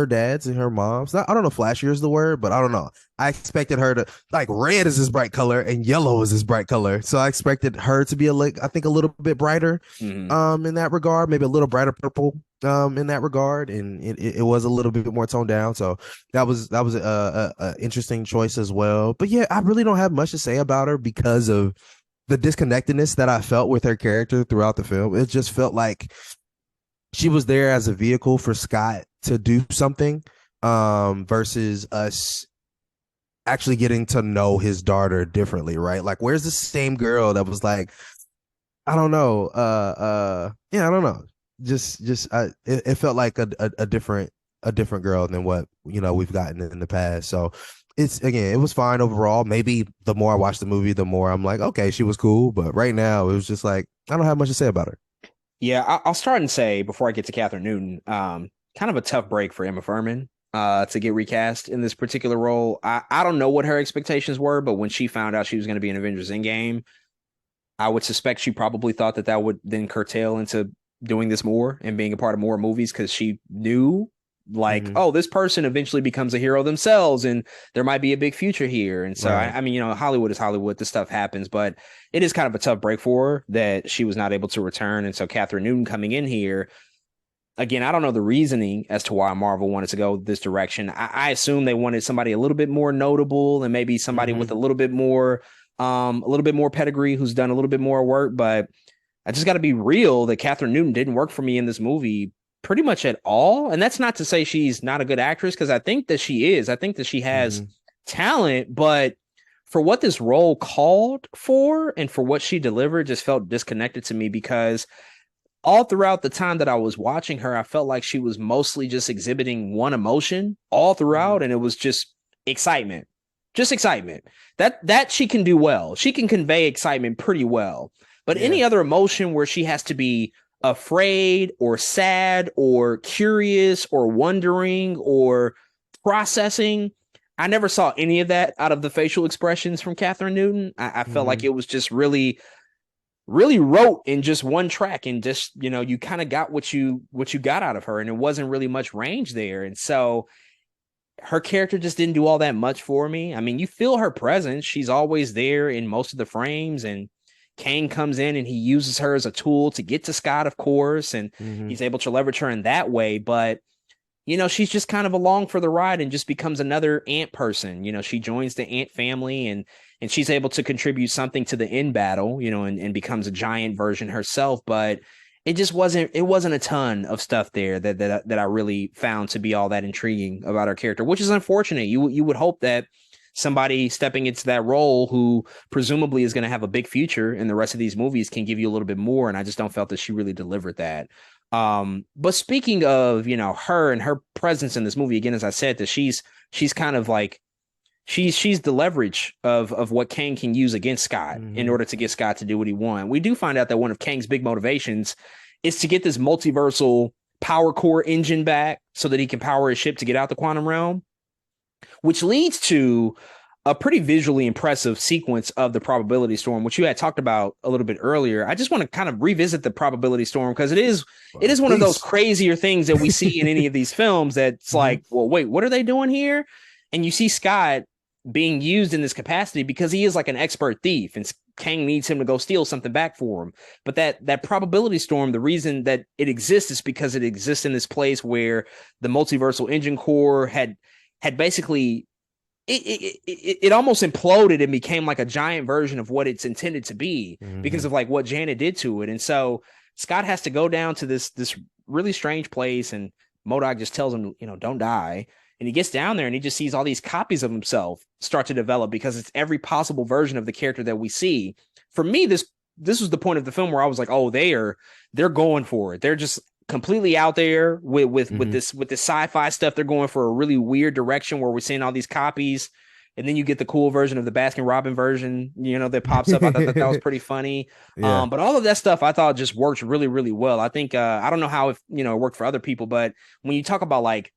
B: dad's and her mom's. I don't know if flashier is the word, but I don't know. I expected her to, like, red is his bright color and yellow is his bright color. So I expected her to be a little bit brighter in that regard, maybe a little brighter purple in that regard. And it was a little bit more toned down. So that was a interesting choice as well. But yeah, I really don't have much to say about her because of the disconnectedness that I felt with her character throughout the film. It just felt like she was there as a vehicle for Scott to do something versus us actually getting to know his daughter differently, right? Like, where's the same girl that was like, I don't know, I don't know. It felt like a different girl than what we've gotten in the past. So it was fine overall. Maybe the more I watch the movie, the more I'm like, okay, she was cool. But right now, it was just like, I don't have much to say about her.
A: Yeah, I'll start and say, before I get to Catherine Newton, kind of a tough break for Emma Furman to get recast in this particular role. I don't know what her expectations were, but when she found out she was going to be in Avengers Endgame, I would suspect she probably thought that would then curtail into doing this more and being a part of more movies, because she knew, like, oh, this person eventually becomes a hero themselves and there might be a big future here. And so, right. I mean, Hollywood is Hollywood. This stuff happens, but it is kind of a tough break for her that she was not able to return. And so Catherine Newton coming in here, again, I don't know the reasoning as to why Marvel wanted to go this direction. I assume they wanted somebody a little bit more notable and maybe somebody with a little bit more pedigree, who's done a little bit more work. But I just got to be real that Catherine Newton didn't work for me in this movie pretty much at all. And that's not to say she's not a good actress, because I think that she is. I think that she has talent, but for what this role called for and for what she delivered, just felt disconnected to me, because all throughout the time that I was watching her, I felt like she was mostly just exhibiting one emotion all throughout, and it was just excitement. Just excitement. That she can do well. She can convey excitement pretty well. But any other emotion where she has to be afraid or sad or curious or wondering or processing, I never saw any of that out of the facial expressions from Catherine Newton. I felt like it was just really, really rote in just one track, and just, you kind of got what you got out of her, and it wasn't really much range there. And so her character just didn't do all that much for me. I mean, you feel her presence. She's always there in most of the frames, and Kang comes in and he uses her as a tool to get to Scott, of course, and he's able to leverage her in that way. But, she's just kind of along for the ride and just becomes another ant person. She joins the ant family, and she's able to contribute something to the end battle, and becomes a giant version herself. But it just wasn't a ton of stuff there that I really found to be all that intriguing about her character, which is unfortunate. You would hope that somebody stepping into that role who presumably is going to have a big future in the rest of these movies can give you a little bit more, and I just don't felt that she really delivered that. But speaking of, her and her presence in this movie, again, as I said, that she's kind of like she's the leverage of what Kang can use against Scott in order to get Scott to do what he wants. We do find out that one of Kang's big motivations is to get this multiversal power core engine back so that he can power his ship to get out the quantum realm, which leads to a pretty visually impressive sequence of the probability storm, which you had talked about a little bit earlier. I just want to kind of revisit the probability storm because it is one of those crazier things that we see in any of these films that's like, well, wait, what are they doing here? And you see Scott being used in this capacity because he is like an expert thief and Kang needs him to go steal something back for him. But that probability storm, the reason that it exists is because it exists in this place where the multiversal engine core had basically it almost imploded and became like a giant version of what it's intended to be because of like what Janet did to it. And so Scott has to go down to this really strange place, and M.O.D.O.K just tells him, don't die. And he gets down there and he just sees all these copies of himself start to develop because it's every possible version of the character that we see. For me, this was the point of the film where I was like, oh, they're going for it. They're just completely out there with this sci-fi stuff. They're going for a really weird direction where we're seeing all these copies. And then you get the cool version of the Baskin Robbins version, that pops up. I thought that was pretty funny. Yeah. But all of that stuff I thought just worked really, really well. I think I don't know how it worked for other people, but when you talk about like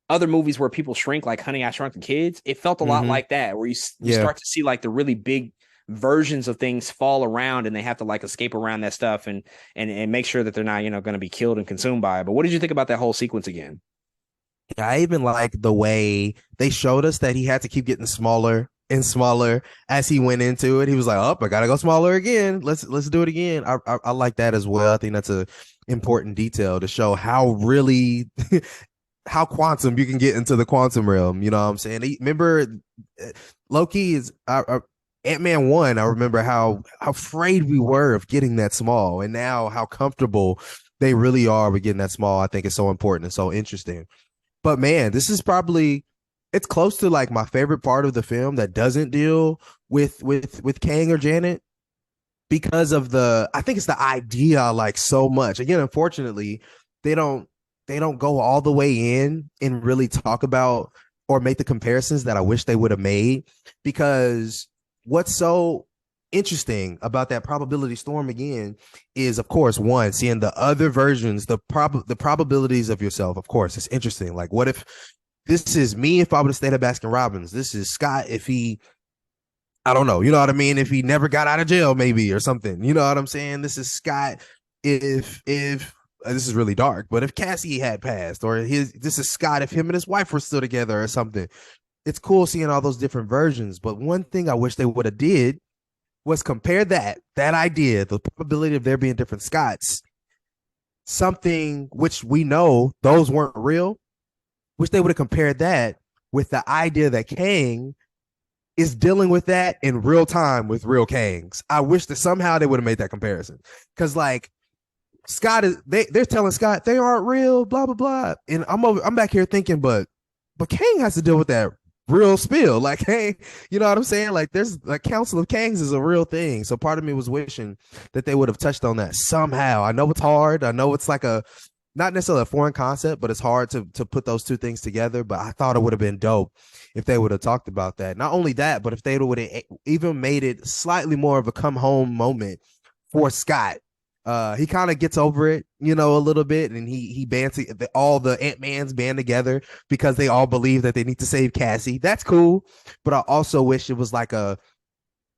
A: other movies where people shrink, like Honey, I Shrunk the Kids, it felt a lot like that, where you start to see like the really big versions of things fall around and they have to like escape around that stuff and make sure that they're not, going to be killed and consumed by it. But what did you think about that whole sequence again?
B: Yeah, I even like the way they showed us that he had to keep getting smaller and smaller as he went into it. He was like, oh, I gotta go smaller again. Let's do it again. I like that as well. I think that's a important detail to show how really how quantum you can get into the quantum realm. You know what I'm saying? Remember, Loki is Ant-Man 1. I remember how afraid we were of getting that small, and now how comfortable they really are with getting that small. I think it's so important and so interesting. But man, this is probably, it's close to like my favorite part of the film that doesn't deal with Kang or Janet, because of I think it's the idea I like so much. Again, unfortunately, they don't go all the way in and really talk about or make the comparisons that I wish they would have made, because what's so interesting about that probability storm again is, of course, one, seeing the other versions, the probabilities of yourself. Of course, it's interesting. Like, what if this is me if I would have stayed at Baskin Robbins? This is Scott if he, I don't know, you know what I mean? If he never got out of jail, maybe, or something. You know what I'm saying? This is Scott if this is really dark, but if Cassie had passed, or this is Scott if him and his wife were still together or something. It's cool seeing all those different versions. But one thing I wish they would have did was compare that idea, the probability of there being different Scotts, something which we know those weren't real. Wish they would have compared that with the idea that Kang is dealing with that in real time with real Kangs. I wish that somehow they would have made that comparison, because like Scott is they're telling Scott they aren't real, blah blah blah, and I'm back here thinking, but Kang has to deal with that real spill. Like, hey, you know what I'm saying? Like, there's like Council of Kangs is a real thing. So part of me was wishing that they would have touched on that somehow. I know it's hard. I know it's like not necessarily a foreign concept, but it's hard to put those two things together. But I thought it would have been dope if they would have talked about that. Not only that, but if they would have even made it slightly more of a come home moment for Scott. He kind of gets over it, a little bit, and he bands all the Ant-Mans band together because they all believe that they need to save Cassie. That's cool, but I also wish it was like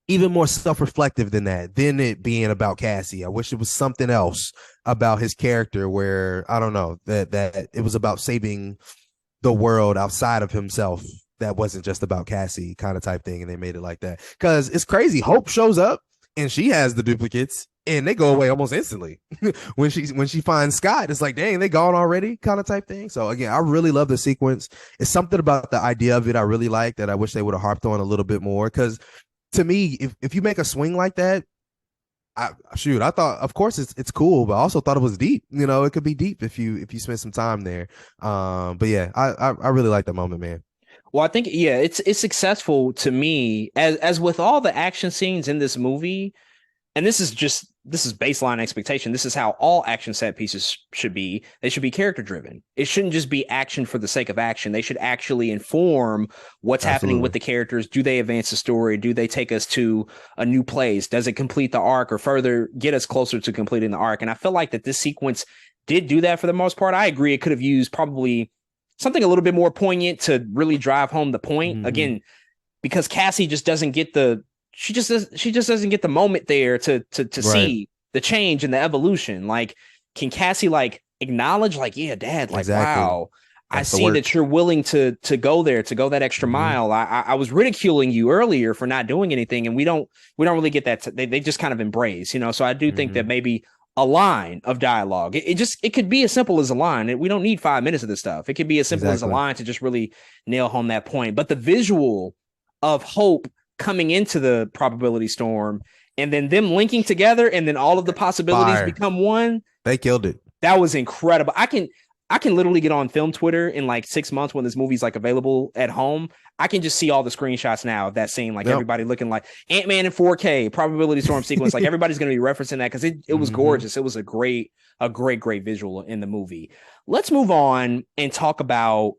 B: even more self-reflective than that, than it being about Cassie. I wish it was something else about his character where, I don't know, that it was about saving the world outside of himself. That wasn't just about Cassie kind of type thing, and they made it like that. Because it's crazy. Hope shows up, and she has the duplicates, and they go away almost instantly. when she finds Scott, it's like, dang, they gone already kind of type thing. So again, I really love the sequence. It's something about the idea of it I really like that I wish they would have harped on a little bit more. Because to me, if you make a swing like that, I thought, of course, it's cool, but I also thought it was deep. It could be deep if you spend some time there. But yeah, I really like that moment, man.
A: Well, I think it's successful to me as with all the action scenes in this movie, and this is baseline expectation. This is how all action set pieces should be. They should be character driven. It shouldn't just be action for the sake of action. They should actually inform what's happening with the characters. Do they advance the story? Do they take us to a new place? Does it complete the arc or further get us closer to completing the arc? And I feel like that this sequence did do that for the most part. I agree. It could have used probably something a little bit more poignant to really drive home the point. Again, because Cassie just doesn't get she just doesn't get the moment there to see the change and the evolution. Like, can Cassie like acknowledge like, yeah, Dad, like, wow, I see that you're willing to go there, to go that extra mile. I was ridiculing you earlier for not doing anything, and we don't really get that. They just kind of embrace, So I do think that maybe a line of dialogue, it could be as simple as a line. We don't need 5 minutes of this stuff. It could be as simple as a line to just really nail home that point. But the visual of Hope coming into the probability storm and then them linking together and then all of the possibilities become one.
B: They killed it.
A: That was incredible. I can literally get on film Twitter in like 6 months when this movie's like available at home. I can just see all the screenshots now of that scene, like everybody looking like Ant-Man in 4K, probability storm sequence. Like everybody's going to be referencing that because it was gorgeous. It was a great visual in the movie. Let's move on and talk about,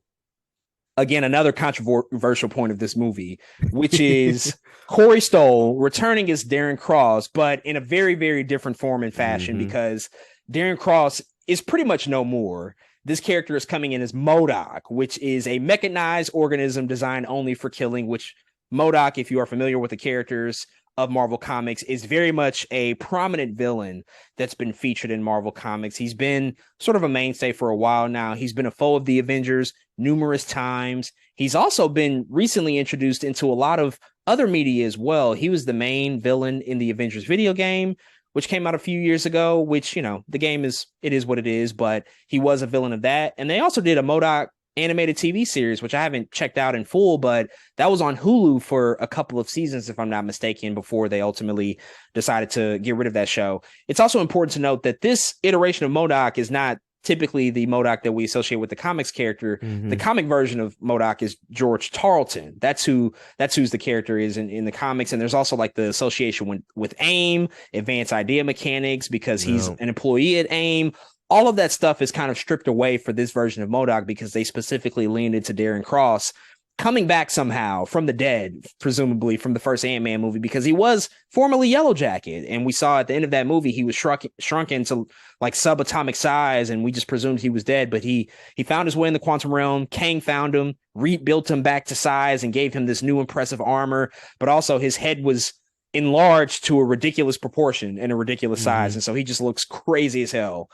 A: again, another controversial point of this movie, which is Corey Stoll returning as Darren Cross, but in a very, very different form and fashion because Darren Cross is pretty much no more. This character is coming in as M.O.D.O.K, which is a mechanized organism designed only for killing, which M.O.D.O.K, if you are familiar with the characters of Marvel Comics, is very much a prominent villain that's been featured in Marvel Comics. He's been sort of a mainstay for a while now. He's been a foe of the Avengers numerous times. He's also been recently introduced into a lot of other media as well. He was the main villain in the Avengers video game, which came out a few years ago, which, the game is what it is, but he was a villain of that. And they also did a M.O.D.O.K animated TV series, which I haven't checked out in full, but that was on Hulu for a couple of seasons, if I'm not mistaken, before they ultimately decided to get rid of that show. It's also important to note that this iteration of M.O.D.O.K is not typically the M.O.D.O.K that we associate with the comics character. The comic version of M.O.D.O.K is George Tarleton. That's who's the character is in the comics. And there's also like the association with AIM, Advanced Idea Mechanics, because he's an employee at AIM. All of that stuff is kind of stripped away for this version of M.O.D.O.K because they specifically leaned into Darren Cross coming back somehow from the dead, presumably from the first Ant-Man movie, because he was formerly Yellow Jacket. And we saw at the end of that movie, he was shrunken to like subatomic size, and we just presumed he was dead. But he found his way in the quantum realm. Kang found him, rebuilt him back to size, and gave him this new impressive armor. But also his head was enlarged to a ridiculous proportion and a ridiculous size. And so he just looks crazy as hell.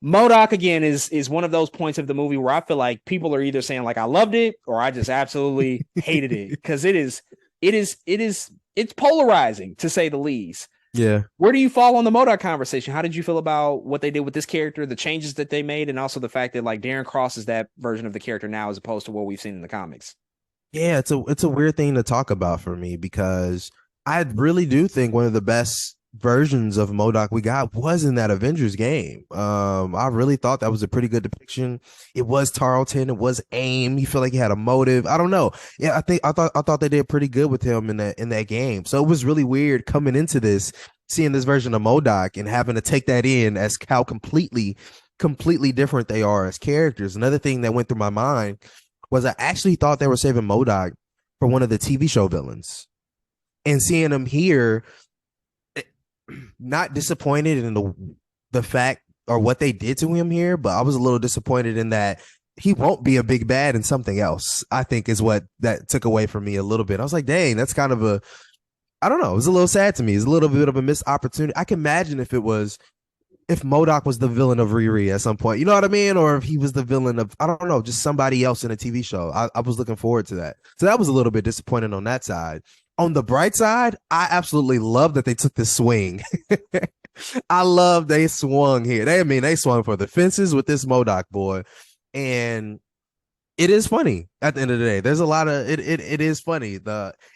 A: M.O.D.O.K again is one of those points of the movie where I feel like people are either saying like I loved it or I just absolutely hated it, because it's polarizing, to say the least.
B: Yeah.
A: Where do you fall on the M.O.D.O.K conversation? How did you feel about what they did with this character, the changes that they made, and also the fact that like Darren Cross is that version of the character now as opposed to what we've seen in the comics?
B: Yeah, it's a weird thing to talk about for me, because I really do think one of the best versions of M.O.D.O.K we got was in that Avengers game. I really thought that was a pretty good depiction. It was Tarleton, it was AIM. You feel like he had a motive. I don't know. Yeah, I thought they did pretty good with him in that game. So it was really weird coming into this, seeing this version of M.O.D.O.K and having to take that in as how completely different they are as characters. Another thing that went through my mind was I actually thought they were saving M.O.D.O.K for one of the TV show villains, and seeing him here, not disappointed in the fact or what they did to him here, but I was a little disappointed in that he won't be a big bad in something else, I think is what that took away from me a little bit. I was like, dang, that's kind of I don't know. It was a little sad to me. It's a little bit of a missed opportunity. I can imagine if M.O.D.O.K was the villain of Riri at some point, you know what I mean? Or if he was the villain of, I don't know, just somebody else in a TV show. I was looking forward to that. So that was a little bit disappointing on that side. On the bright side, I absolutely love that they took this swing. I love they swung here. They swung for the fences with this M.O.D.O.K boy. And it is funny at the end of the day. There's a lot of it is funny.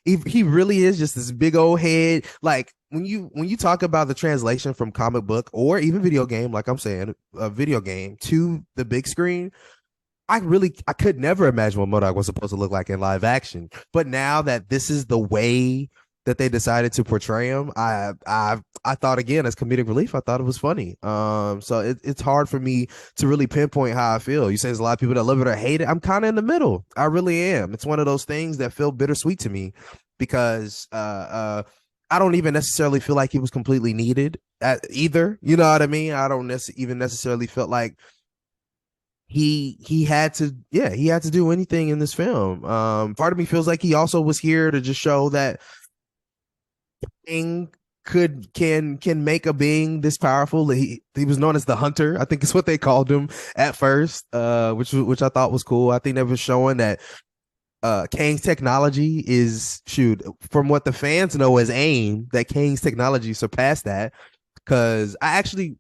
B: He really is just this big old head. Like when you talk about the translation from comic book or even video game, like I'm saying, a video game to the big screen, I could never imagine what M.O.D.O.K was supposed to look like in live action. But now that this is the way that they decided to portray him, I thought, again, as comedic relief, I thought it was funny. So it's hard for me to really pinpoint how I feel. You say there's a lot of people that love it or hate it. I'm kind of in the middle. I really am. It's one of those things that feel bittersweet to me because I don't even necessarily feel like he was completely needed either. You know what I mean? I don't even necessarily feel like he had to do anything in this film. Part of me feels like he also was here to just show that King can make a being this powerful. He was known as the Hunter, I think is what they called him at first, which I thought was cool. I think they were showing that Kang's technology is, from what the fans know as AIM, that Kang's technology surpassed that. Because I actually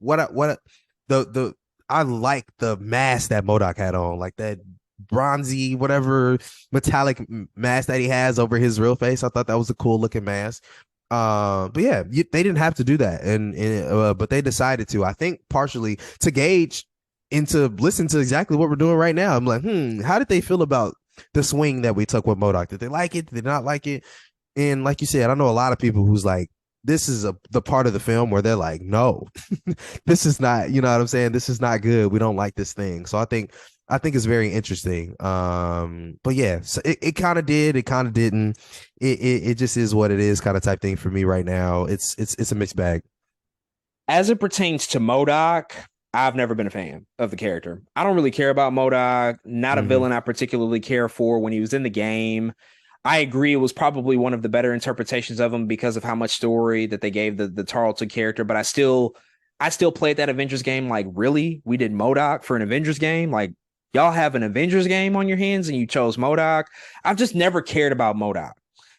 B: I like the mask that M.O.D.O.K had on, like that bronzy, whatever metallic mask that he has over his real face. I thought that was a cool looking mask. But yeah, they didn't have to do that, but they decided to. I think partially to gauge and to listen to exactly what we're doing right now. I'm like, how did they feel about the swing that we took with M.O.D.O.K? Did they like it? Did they not like it? And like you said, I know a lot of people who's like, this is the part of the film where they're like, no, this is not, you know what I'm saying? This is not good. We don't like this thing. So I think it's very interesting. But yeah, so it kind of did, it kind of didn't. It just is what it is, kind of type thing for me right now. It's a mixed bag.
A: As it pertains to M.O.D.O.K, I've never been a fan of the character. I don't really care about M.O.D.O.K, not a villain I particularly care for. When he was in the game, I agree it was probably one of the better interpretations of him because of how much story that they gave the Tarleton character. But I still played that Avengers game like, really? We did M.O.D.O.K for an Avengers game? Like, y'all have an Avengers game on your hands and you chose M.O.D.O.K? I've just never cared about M.O.D.O.K.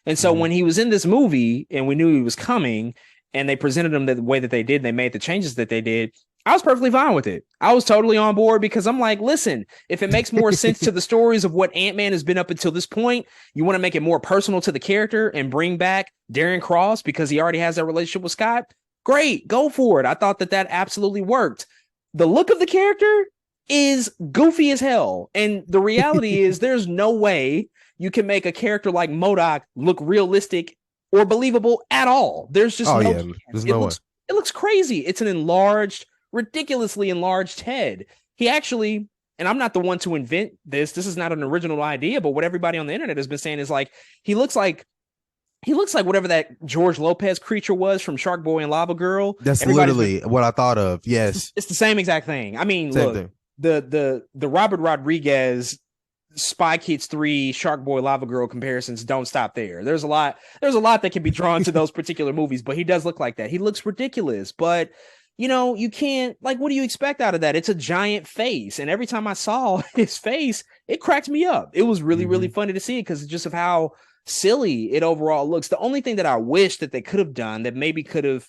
A: And so when he was in this movie and we knew he was coming and they presented him the way that they did, they made the changes that they did, I was perfectly fine with it. I was totally on board because I'm like, listen, if it makes more sense to the stories of what Ant-Man has been up until this point, you want to make it more personal to the character and bring back Darren Cross because he already has that relationship with Scott, great, go for it. I thought that absolutely worked. The look of the character is goofy as hell. And the reality is there's no way you can make a character like M.O.D.O.K look realistic or believable at all. There's just
B: there's no way.
A: It looks crazy. It's an ridiculously enlarged head. He actually, and I'm not the one to invent this is not an original idea, but what everybody on the internet has been saying is like he looks like whatever that George Lopez creature was from Shark Boy and Lava Girl.
B: That's literally what I thought of. Yes,
A: it's the same exact thing. I mean,
B: same
A: look,
B: thing.
A: The Robert Rodriguez Spy Kids 3 Shark Boy Lava Girl comparisons don't stop there. There's a lot that can be drawn to those particular movies, but he does look like that. He looks ridiculous, but you know, you can't, like, what do you expect out of that? It's a giant face. And every time I saw his face, it cracked me up. It was really, really funny to see because just of how silly it overall looks. The only thing that I wish that they could have done that maybe could have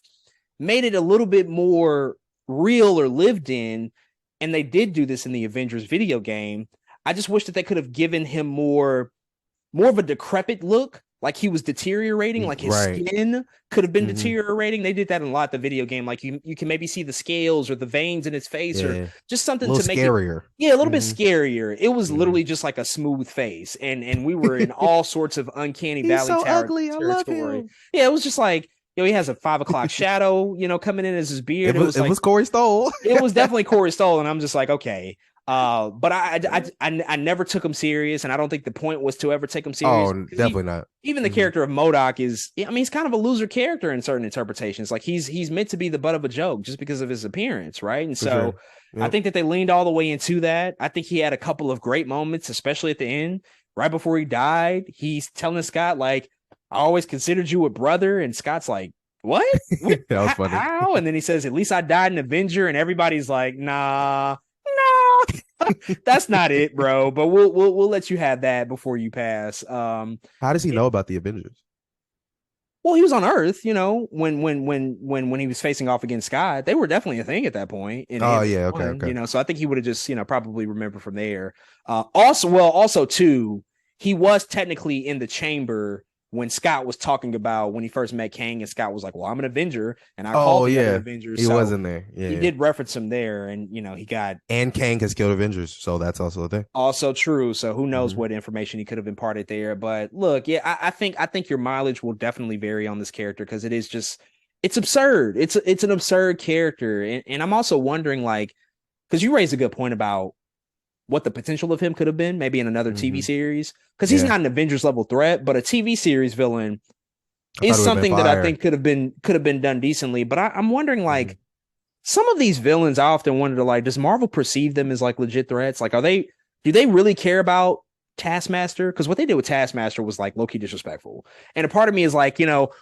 A: made it a little bit more real or lived in, and they did do this in the Avengers video game, I just wish that they could have given him more of a decrepit look. Like he was deteriorating, like his skin could have been deteriorating. They did that in a lot of the video game. Like you can maybe see the scales or the veins in his face or just something to make
B: scarier.
A: It a little bit scarier. It was literally just like a smooth face. And we were in all sorts of uncanny valley
B: so ugly. I love him.
A: Yeah, it was just like, he has a 5 o'clock shadow, coming in as his beard.
B: It was Corey Stoll.
A: It was definitely Corey Stoll. And I'm just like, okay. But I never took him serious, and I don't think the point was to ever take him serious.
B: Oh, definitely not.
A: Even the character of M.O.D.O.K is, I mean, he's kind of a loser character in certain interpretations. Like he's meant to be the butt of a joke just because of his appearance, right? And so I think that they leaned all the way into that. I think he had a couple of great moments, especially at the end, right before he died. He's telling Scott, like, I always considered you a brother, and Scott's like, what?
B: That was funny.
A: How? And then he says, at least I died an Avenger, and everybody's like, nah. That's not it, bro. But we'll let you have that before you pass.
B: How does he know about the Avengers?
A: Well, he was on Earth, when he was facing off against Scott. They were definitely a thing at that point. Okay. So I think he would have just, probably remembered from there. Also too, he was technically in the chamber when Scott was talking about when he first met Kang, and Scott was like, well, I'm an Avenger, and I called the other Avengers.
B: He was in there. Yeah,
A: he did reference him there, and he got,
B: and Kang has killed Avengers, so that's also a thing.
A: Also true. So who knows what information he could have imparted there. But look, yeah, I think your mileage will definitely vary on this character, because it is just, it's absurd. It's an absurd character. And I'm also wondering, like, because you raised a good point about what the potential of him could have been, maybe in another TV series, because he's not an Avengers level threat, but a TV series villain is something that I think could have been done decently. But I'm wondering, like, some of these villains, I often wonder, like, does Marvel perceive them as like legit threats? Like, do they really care about Taskmaster? Because what they did with Taskmaster was like low-key disrespectful. And a part of me is like,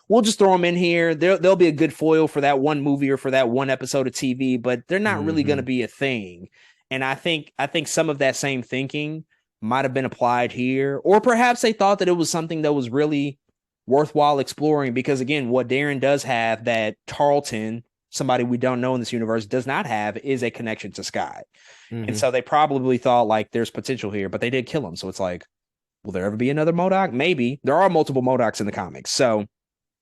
A: we'll just throw them in here. They'll be a good foil for that one movie or for that one episode of TV, but they're not really going to be a thing. And I think some of that same thinking might have been applied here, or perhaps they thought that it was something that was really worthwhile exploring, because again, what Darren does have that Tarleton, somebody we don't know in this universe, does not have, is a connection to Scott. And so they probably thought like there's potential here, but they did kill him. So it's like, will there ever be another M.O.D.O.K? Maybe. There are multiple M.O.D.O.Ks in the comics, so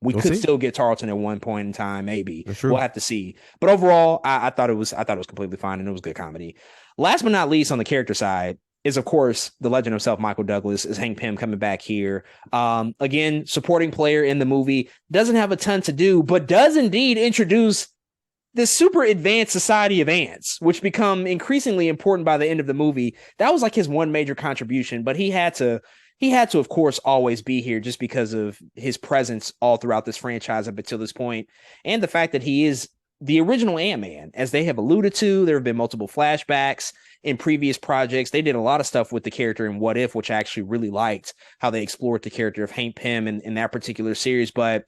A: we could still get Tarleton at one point in time. Maybe we'll have to see. But overall, I thought it was completely fine, and it was good comedy. Last but not least, on the character side, is of course the legend himself, Michael Douglas, is Hank Pym coming back here. Again, supporting player in the movie, doesn't have a ton to do, but does indeed introduce this super advanced society of ants, which become increasingly important by the end of the movie. That was like his one major contribution, but he had to, of course, always be here just because of his presence all throughout this franchise up until this point, and the fact that he is the original Ant-Man. As they have alluded to, there have been multiple flashbacks in previous projects. They did a lot of stuff with the character in What If, which I actually really liked how they explored the character of Hank Pym in that particular series. But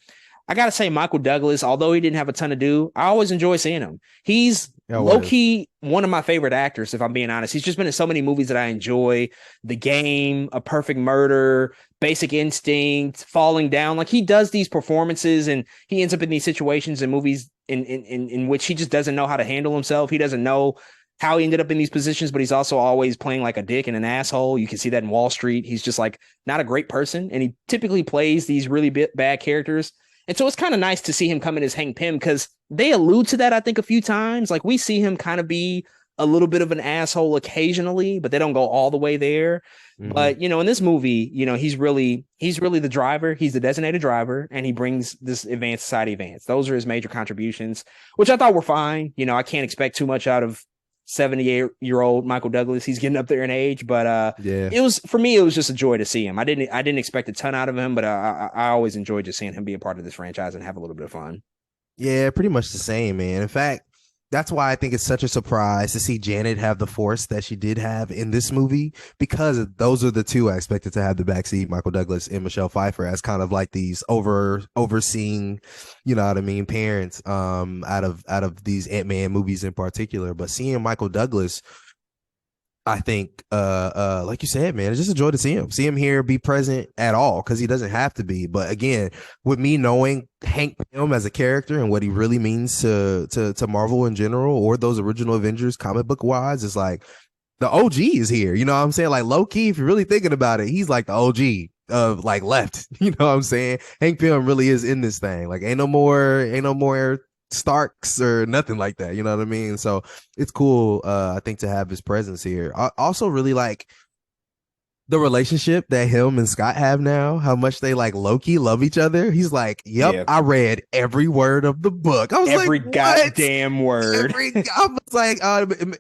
A: I got to say, Michael Douglas, although he didn't have a ton to do, I always enjoy seeing him. He's low-key one of my favorite actors, if I'm being honest. He's just been in so many movies that I enjoy. The Game, A Perfect Murder, Basic Instinct, Falling Down. Like, he does these performances, and he ends up in these situations in movies in which he just doesn't know how to handle himself. He doesn't know how he ended up in these positions, but he's also always playing like a dick and an asshole. You can see that in Wall Street. He's just like not a great person, and he typically plays these really bad characters. And so it's kind of nice to see him come in as Hank Pym, because they allude to that, I think, a few times. Like, we see him kind of be a little bit of an asshole occasionally, but they don't go all the way there. But, in this movie, he's really the driver. He's the designated driver, and he brings this advanced society advance. Those are his major contributions, which I thought were fine. I can't expect too much out of 78-year-old Michael Douglas. He's getting up there in age, but it was, for me, it was just a joy to see him. I didn't expect a ton out of him, but I always enjoyed just seeing him be a part of this franchise and have a little bit of fun.
B: Yeah, pretty much the same, man. In fact, that's why I think it's such a surprise to see Janet have the force that she did have in this movie, because those are the two I expected to have the backseat, Michael Douglas and Michelle Pfeiffer, as kind of like these overseeing, parents out of these Ant-Man movies in particular. But seeing Michael Douglas, I think, like you said, man, it's just a joy to see him here, be present at all, because he doesn't have to be. But again, with me knowing Hank Pym as a character and what he really means to Marvel in general, or those original Avengers comic book wise, it's like the OG is here. You know what I'm saying? Like, low key, if you're really thinking about it, he's like the OG of like left. You know what I'm saying? Hank Pym really is in this thing. Like, ain't no more Starks or nothing like that, you know what I mean? So it's cool, I think, to have his presence here. I also really like the relationship that him and Scott have now, how much they like low-key love each other. He's like, yep, I read every word of the book. I was
A: every
B: like,
A: goddamn word.
B: I was like,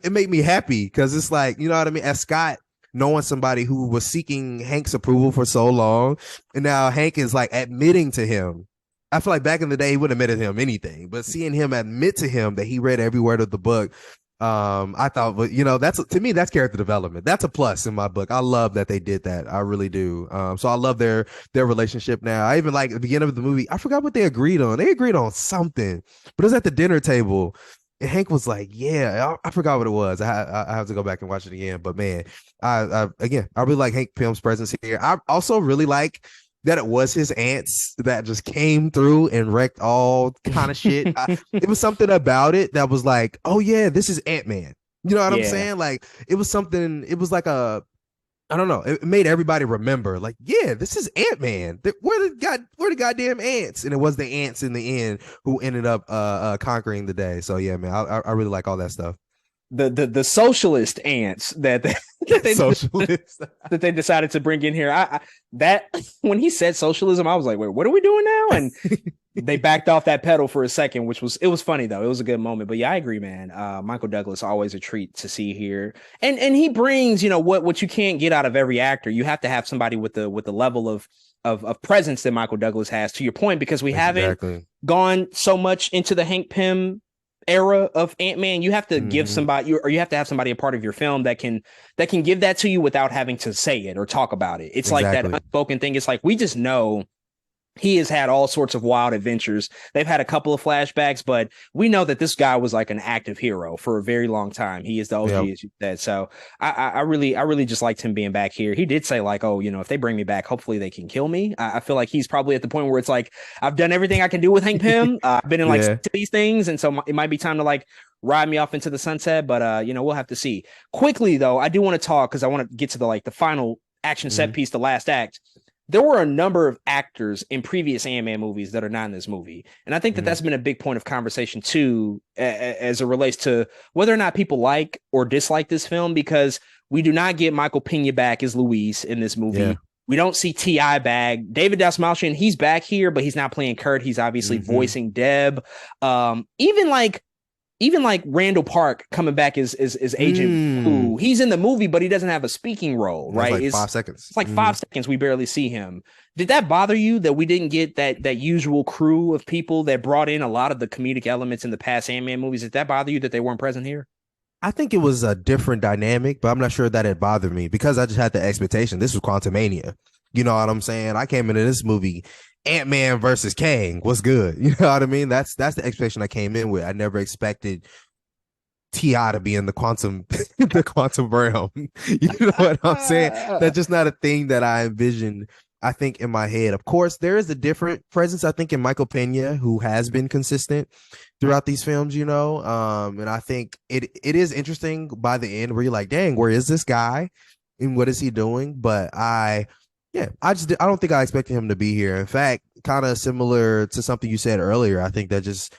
B: it made me happy, because it's like, you know what I mean? As Scott, knowing somebody who was seeking Hank's approval for so long, and now Hank is like admitting to him. I feel like back in the day, he wouldn't have admitted to him anything, but seeing him admit to him that he read every word of the book, I thought, that's, to me, that's character development. That's a plus in my book. I love that they did that. I really do. So I love their relationship now. I even like at the beginning of the movie, I forgot what they agreed on. They agreed on something, but it was at the dinner table. And Hank was like, yeah, I forgot what it was. I have to go back and watch it again. But man, I really like Hank Pym's presence here. I also really like that it was his ants that just came through and wrecked all kind of shit. It was something about it that was like, oh yeah, this is Ant-Man. You know what I'm saying? Like, it was something, it was like a I don't know. It made everybody remember, like, yeah, this is Ant-Man. Where the goddamn ants? And it was the ants in the end who ended up conquering the day. So yeah, man, I really like all that stuff.
A: The socialist ants that they
B: Socialist.
A: that they decided to bring in here. That when he said socialism, I was like, wait, what are we doing now? And they backed off that pedal for a second, which was, it was funny though. It was a good moment. But yeah, I agree, man. Michael Douglas, always a treat to see here. And he brings, what you can't get out of every actor. You have to have somebody with the level of presence that Michael Douglas has, to your point, because we haven't gone so much into the Hank Pym era of Ant-Man. You have to give somebody, or you have to have somebody a part of your film that can give that to you without having to say it or talk about it. It's like that unspoken thing. It's like, we just know he has had all sorts of wild adventures. They've had a couple of flashbacks, but we know that this guy was like an active hero for a very long time. He is the OG, as you said. So I really just liked him being back here. He did say like, oh, if they bring me back, hopefully they can kill me. I feel like he's probably at the point where it's like, I've done everything I can do with Hank Pym. I've been in like these things. And so it might be time to like ride me off into the sunset, but we'll have to see. Quickly though, I do want to talk, because I want to get to the final action set piece, the last act. There were a number of actors in previous Ant-Man movies that are not in this movie. And I think that that's been a big point of conversation too, as it relates to whether or not people like or dislike this film, because we do not get Michael Pena back as Luis in this movie. Yeah. We don't see T.I. back. David Dastmalchian, he's back here, but he's not playing Kurt. He's obviously voicing Deb. Even like Randall Park coming back as Agent Blue. He's in the movie, but he doesn't have a speaking role, right?
B: It's like 5 seconds.
A: It's like 5 seconds. We barely see him. Did that bother you that we didn't get that usual crew of people that brought in a lot of the comedic elements in the past Ant-Man movies? Did that bother you that they weren't present here?
B: I think it was a different dynamic, but I'm not sure that it bothered me because I just had the expectation. This was Quantumania. You know what I'm saying? I came into this movie, Ant-Man versus Kang. What's good? You know what I mean? That's the expectation I came in with. I never expected T.I. to be in the quantum realm. You know what I'm saying? That's just not a thing that I envisioned, I think, in my head. Of course, there is a different presence, I think, in Michael Pena, who has been consistent throughout these films, and I think it is interesting by the end where you're like, dang, where is this guy and what is he doing? But I don't think I expected him to be here. In fact, kind of similar to something you said earlier, I think that just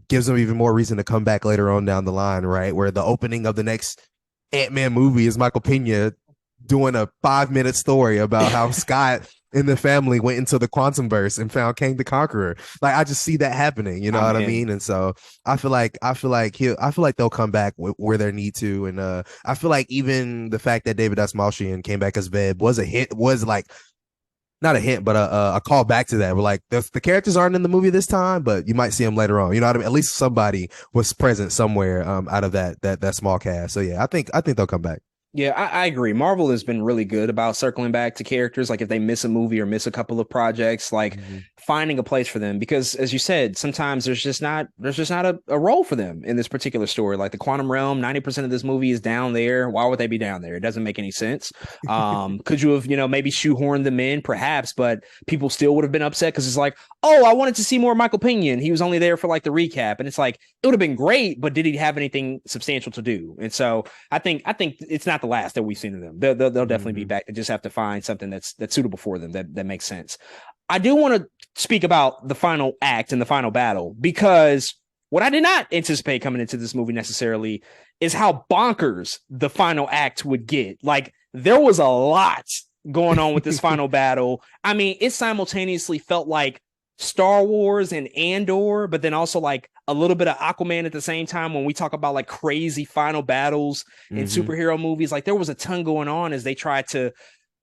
B: gives him even more reason to come back later on down the line, right? Where the opening of the next Ant-Man movie is Michael Pena doing a 5-minute story about how Scott and the family went into the Quantumverse and found Kang the Conqueror. Like, I just see that happening, you know what I mean? And so I feel like they'll come back where they need to. And I feel like even the fact that David Dastmalchian came back as Veb was a hint, was like not a hint, but a call back to that. We're like, the characters aren't in the movie this time, but you might see them later on. You know what I mean? At least somebody was present somewhere out of that small cast. So yeah, I think they'll come back.
A: Yeah, I agree. Marvel has been really good about circling back to characters. Like if they miss a movie or miss a couple of projects, like finding a place for them, because as you said, sometimes there's just not a role for them in this particular story. Like the quantum realm, 90% of this movie is down there. Why would they be down there? It doesn't make any sense. Could you have, maybe shoehorned them in perhaps, but people still would have been upset because it's like, oh, I wanted to see more Michael Pena, and he was only there for like the recap. And it's like, it would have been great, but did he have anything substantial to do? And so I think it's not the last that we've seen of them. They'll definitely be back. They just have to find something that's suitable for them, that makes sense. I do want to speak about the final act and the final battle, because what I did not anticipate coming into this movie necessarily is how bonkers the final act would get. Like, there was a lot going on with this final battle. I mean, it simultaneously felt like Star Wars and Andor, but then also like a little bit of Aquaman at the same time. When we talk about like crazy final battles in superhero movies, like there was a ton going on as they tried to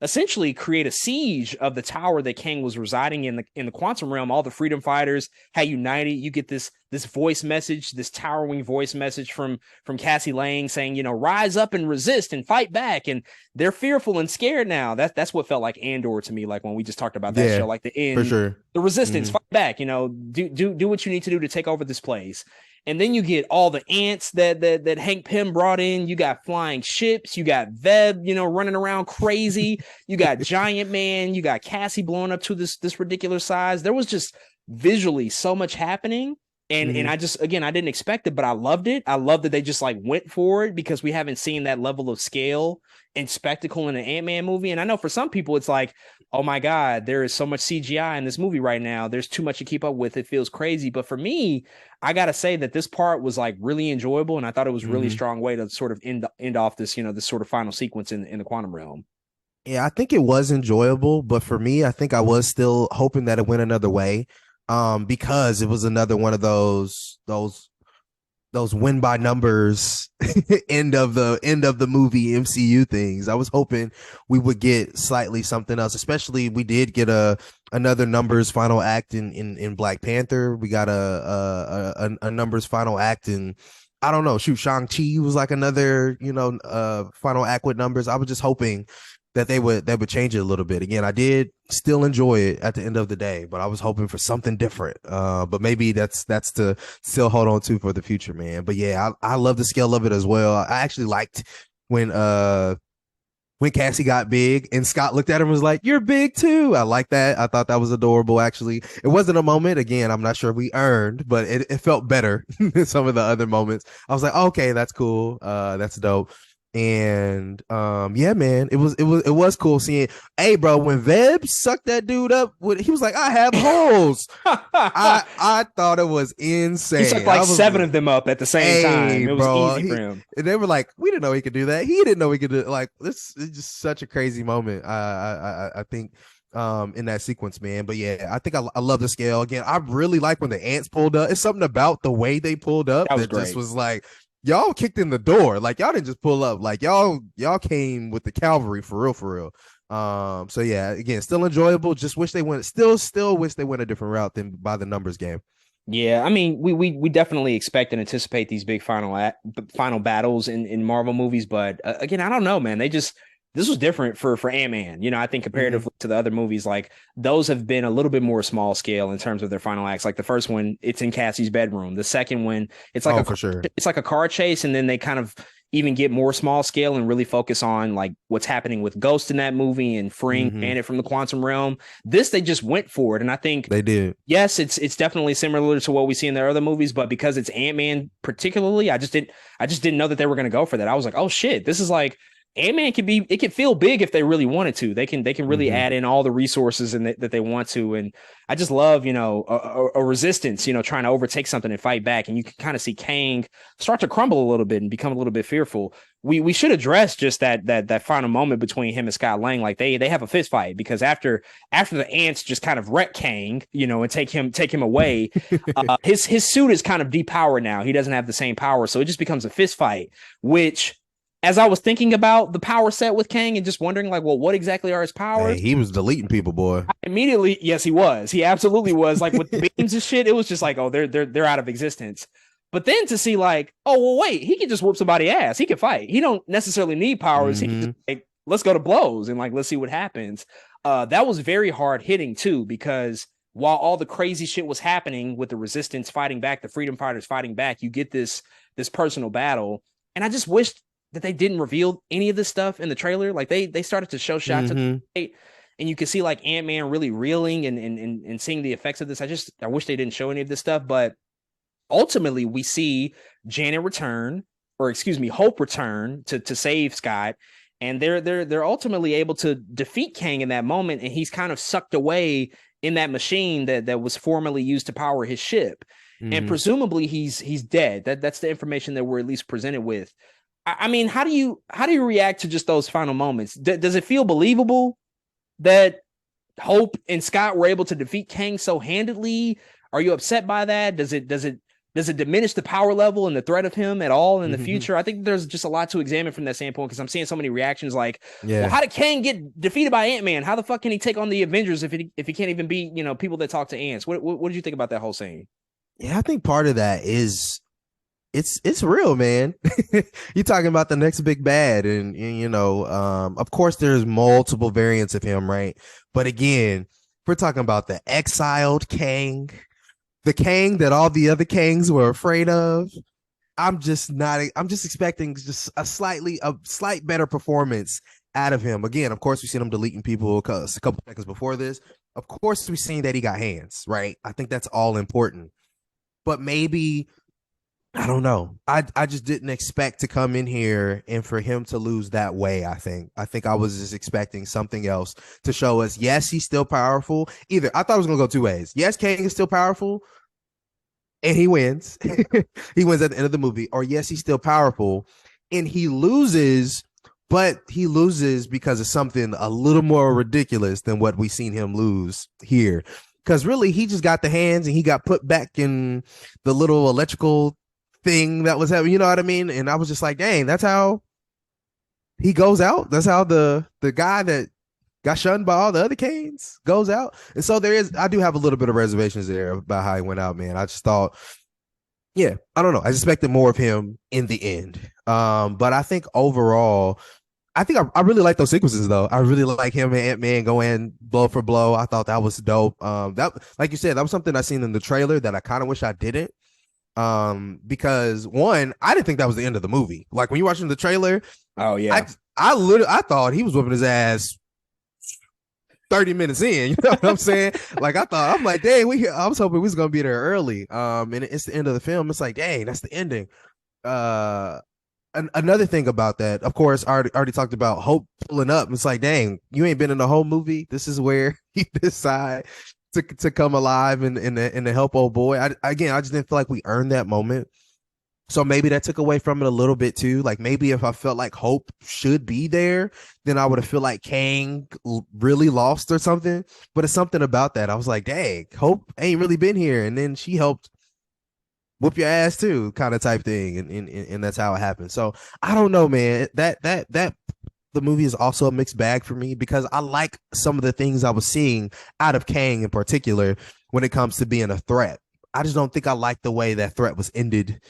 A: essentially create a siege of the tower that Kang was residing in the quantum realm. All the freedom fighters had united. You get this voice message, this towering voice message from Cassie Lang saying, rise up and resist and fight back. And they're fearful and scared now. That's what felt like Andor to me. Like when we just talked about that show, like the end,
B: for sure.
A: The resistance, fight back, do what you need to do to take over this place. And then you get all the ants that Hank Pym brought in. You got flying ships. You got Veb, running around crazy. You got Giant Man. You got Cassie blowing up to this ridiculous size. There was just visually so much happening. And I just, again, I didn't expect it, but I loved it. I love that they just like went for it because we haven't seen that level of scale and spectacle in an Ant-Man movie. And I know for some people it's like, oh my God, there is so much CGI in this movie right now. There's too much to keep up with. It feels crazy. But for me, I gotta say that this part was like really enjoyable, and I thought it was a really strong way to sort of end off this, this sort of final sequence in the quantum realm.
B: Yeah, I think it was enjoyable, but for me, I think I was still hoping that it went another way. Because it was another one of those win by numbers end of the movie MCU things. I was hoping we would get slightly something else, especially we did get another numbers final act in Black Panther. We got a numbers final act in, I don't know, Shang-Chi was like another, final act with numbers. I was just hoping that they would change it a little bit. Again, I did still enjoy it at the end of the day, but I was hoping for something different. But maybe that's to still hold on to for the future, man. But yeah, I love the scale of it as well. I actually liked when Cassie got big and Scott looked at him and was like, "You're big too." I like that. I thought that was adorable. Actually, it wasn't a moment. Again, I'm not sure we earned, but it felt better than some of the other moments. I was like, okay, that's cool. That's dope. And yeah, man, it was cool seeing. Hey, bro, when Veb sucked that dude up, he was like, "I have holes." I thought it was insane.
A: He sucked like 7 of them up at the same time. It was easy for him.
B: And they were like, "We didn't know he could do that. He didn't know he could do it." Like, this is just such a crazy moment. I think in that sequence, man. But yeah, I think I love the scale. Again, I really like when the ants pulled up. It's something about the way they pulled up that just was like, y'all kicked in the door. Like, y'all didn't just pull up. Like, y'all came with the cavalry for real. So yeah, again, still enjoyable. Just wish they went. Still wish they went a different route than by the numbers game.
A: Yeah, I mean, we definitely expect and anticipate these big final battles in Marvel movies, but again, I don't know, man. This was different for Ant-Man. I think comparatively to the other movies, like those have been a little bit more small scale in terms of their final acts. Like the first one, it's in Cassie's bedroom. The second one, it's like it's like a car chase, and then they kind of even get more small scale and really focus on like what's happening with Ghost in that movie and freeing Janet from the quantum realm. This, they just went for it, and I think
B: they did.
A: Yes, it's definitely similar to what we see in their other movies, but because it's Ant-Man particularly, I just didn't know that they were going to go for that. I was like, oh shit, this is like. Ant-Man it can feel big if they really wanted to. They can really add in all the resources that they want to. And I just love, a resistance, trying to overtake something and fight back. And you can kind of see Kang start to crumble a little bit and become a little bit fearful. We should address just that final moment between him and Scott Lang. Like they have a fist fight because after the ants just kind of wreck Kang, and take him away, his suit is kind of depowered now. He doesn't have the same power. So it just becomes a fist fight, which, as I was thinking about the power set with Kang and just wondering, like, well, what exactly are his powers?
B: Hey, he was deleting people, boy.
A: Immediately, yes, he was. He absolutely was. Like with the beams and shit, it was just like, oh, they're out of existence. But then to see, like, oh, well, wait, he can just whoop somebody's ass. He can fight. He don't necessarily need powers. He can just, like, let's go to blows and like let's see what happens. That was very hard hitting too, because while all the crazy shit was happening with the resistance fighting back, the freedom fighters fighting back, you get this personal battle, and I just wished that they didn't reveal any of this stuff in the trailer. Like they started to show shots of the fight, and you can see like Ant-Man really reeling and seeing the effects of this. I wish they didn't show any of this stuff, but ultimately we see Janet return, or excuse me, Hope return to save Scott, and they're ultimately able to defeat Kang in that moment, and he's kind of sucked away in that machine that was formerly used to power his ship, and presumably he's dead. That's the information that we're at least presented with. I mean, how do you react to just those final moments? Does it feel believable that Hope and Scott were able to defeat Kang so handedly? Are you upset by that? Does it diminish the power level and the threat of him at all in the future? I think there's just a lot to examine from that standpoint, because I'm seeing so many reactions like, well, how did Kang get defeated by Ant-Man? How the fuck can he take on the Avengers if he can't even beat, people that talk to ants? What did you think about that whole scene?
B: Yeah, I think part of that is it's real, man. You're talking about the next big bad, and of course there's multiple variants of him, right? But again, we're talking about the exiled Kang, the Kang that all the other Kangs were afraid of. I'm just expecting just a slight better performance out of him. Again, of course, we've seen him deleting people a couple seconds before this. Of course, we've seen that he got hands, right? I think that's all important. but maybe I don't know. I just didn't expect to come in here and for him to lose that way. I think I was just expecting something else to show us. Yes, he's still powerful. Either I thought it was gonna go two ways. Yes, Kang is still powerful, and he wins. He wins at the end of the movie. Or yes, he's still powerful, and he loses. But he loses because of something a little more ridiculous than what we've seen him lose here. Because really, he just got the hands and he got put back in the little electrical thing that was happening. You know what I mean? And I was just like, dang, that's how he goes out. That's how the guy that got shunned by all the other Kanes goes out. And so I do have a little bit of reservations there about how he went out, man. I just thought, yeah, I don't know. I expected more of him in the end. But I think overall, I really like those sequences though. I really like him and Ant-Man going blow for blow. I thought that was dope. That, like you said, that was something I seen in the trailer that I kind of wish I didn't. Because one, I didn't think that was the end of the movie. Like when you're watching the trailer,
A: oh yeah,
B: I thought he was whooping his ass 30 minutes in. You know what I'm saying? Like I'm like, dang, I was hoping we was gonna be there early. And it's the end of the film. It's like, dang, that's the ending. Another thing about that, of course, I already talked about Hope pulling up. It's like, dang, you ain't been in the whole movie. This is where he decide to come alive and to help old boy. I just didn't feel like we earned that moment. So maybe that took away from it a little bit too. Like maybe if I felt like Hope should be there, then I would have felt like Kang really lost or something. But it's something about that. I was like, dang, Hope ain't really been here, and then she helped whoop your ass too, kind of type thing, and that's how it happened. So I don't know, man. That the movie is also a mixed bag for me because I like some of the things I was seeing out of Kang in particular when it comes to being a threat. I just don't think I like the way that threat was ended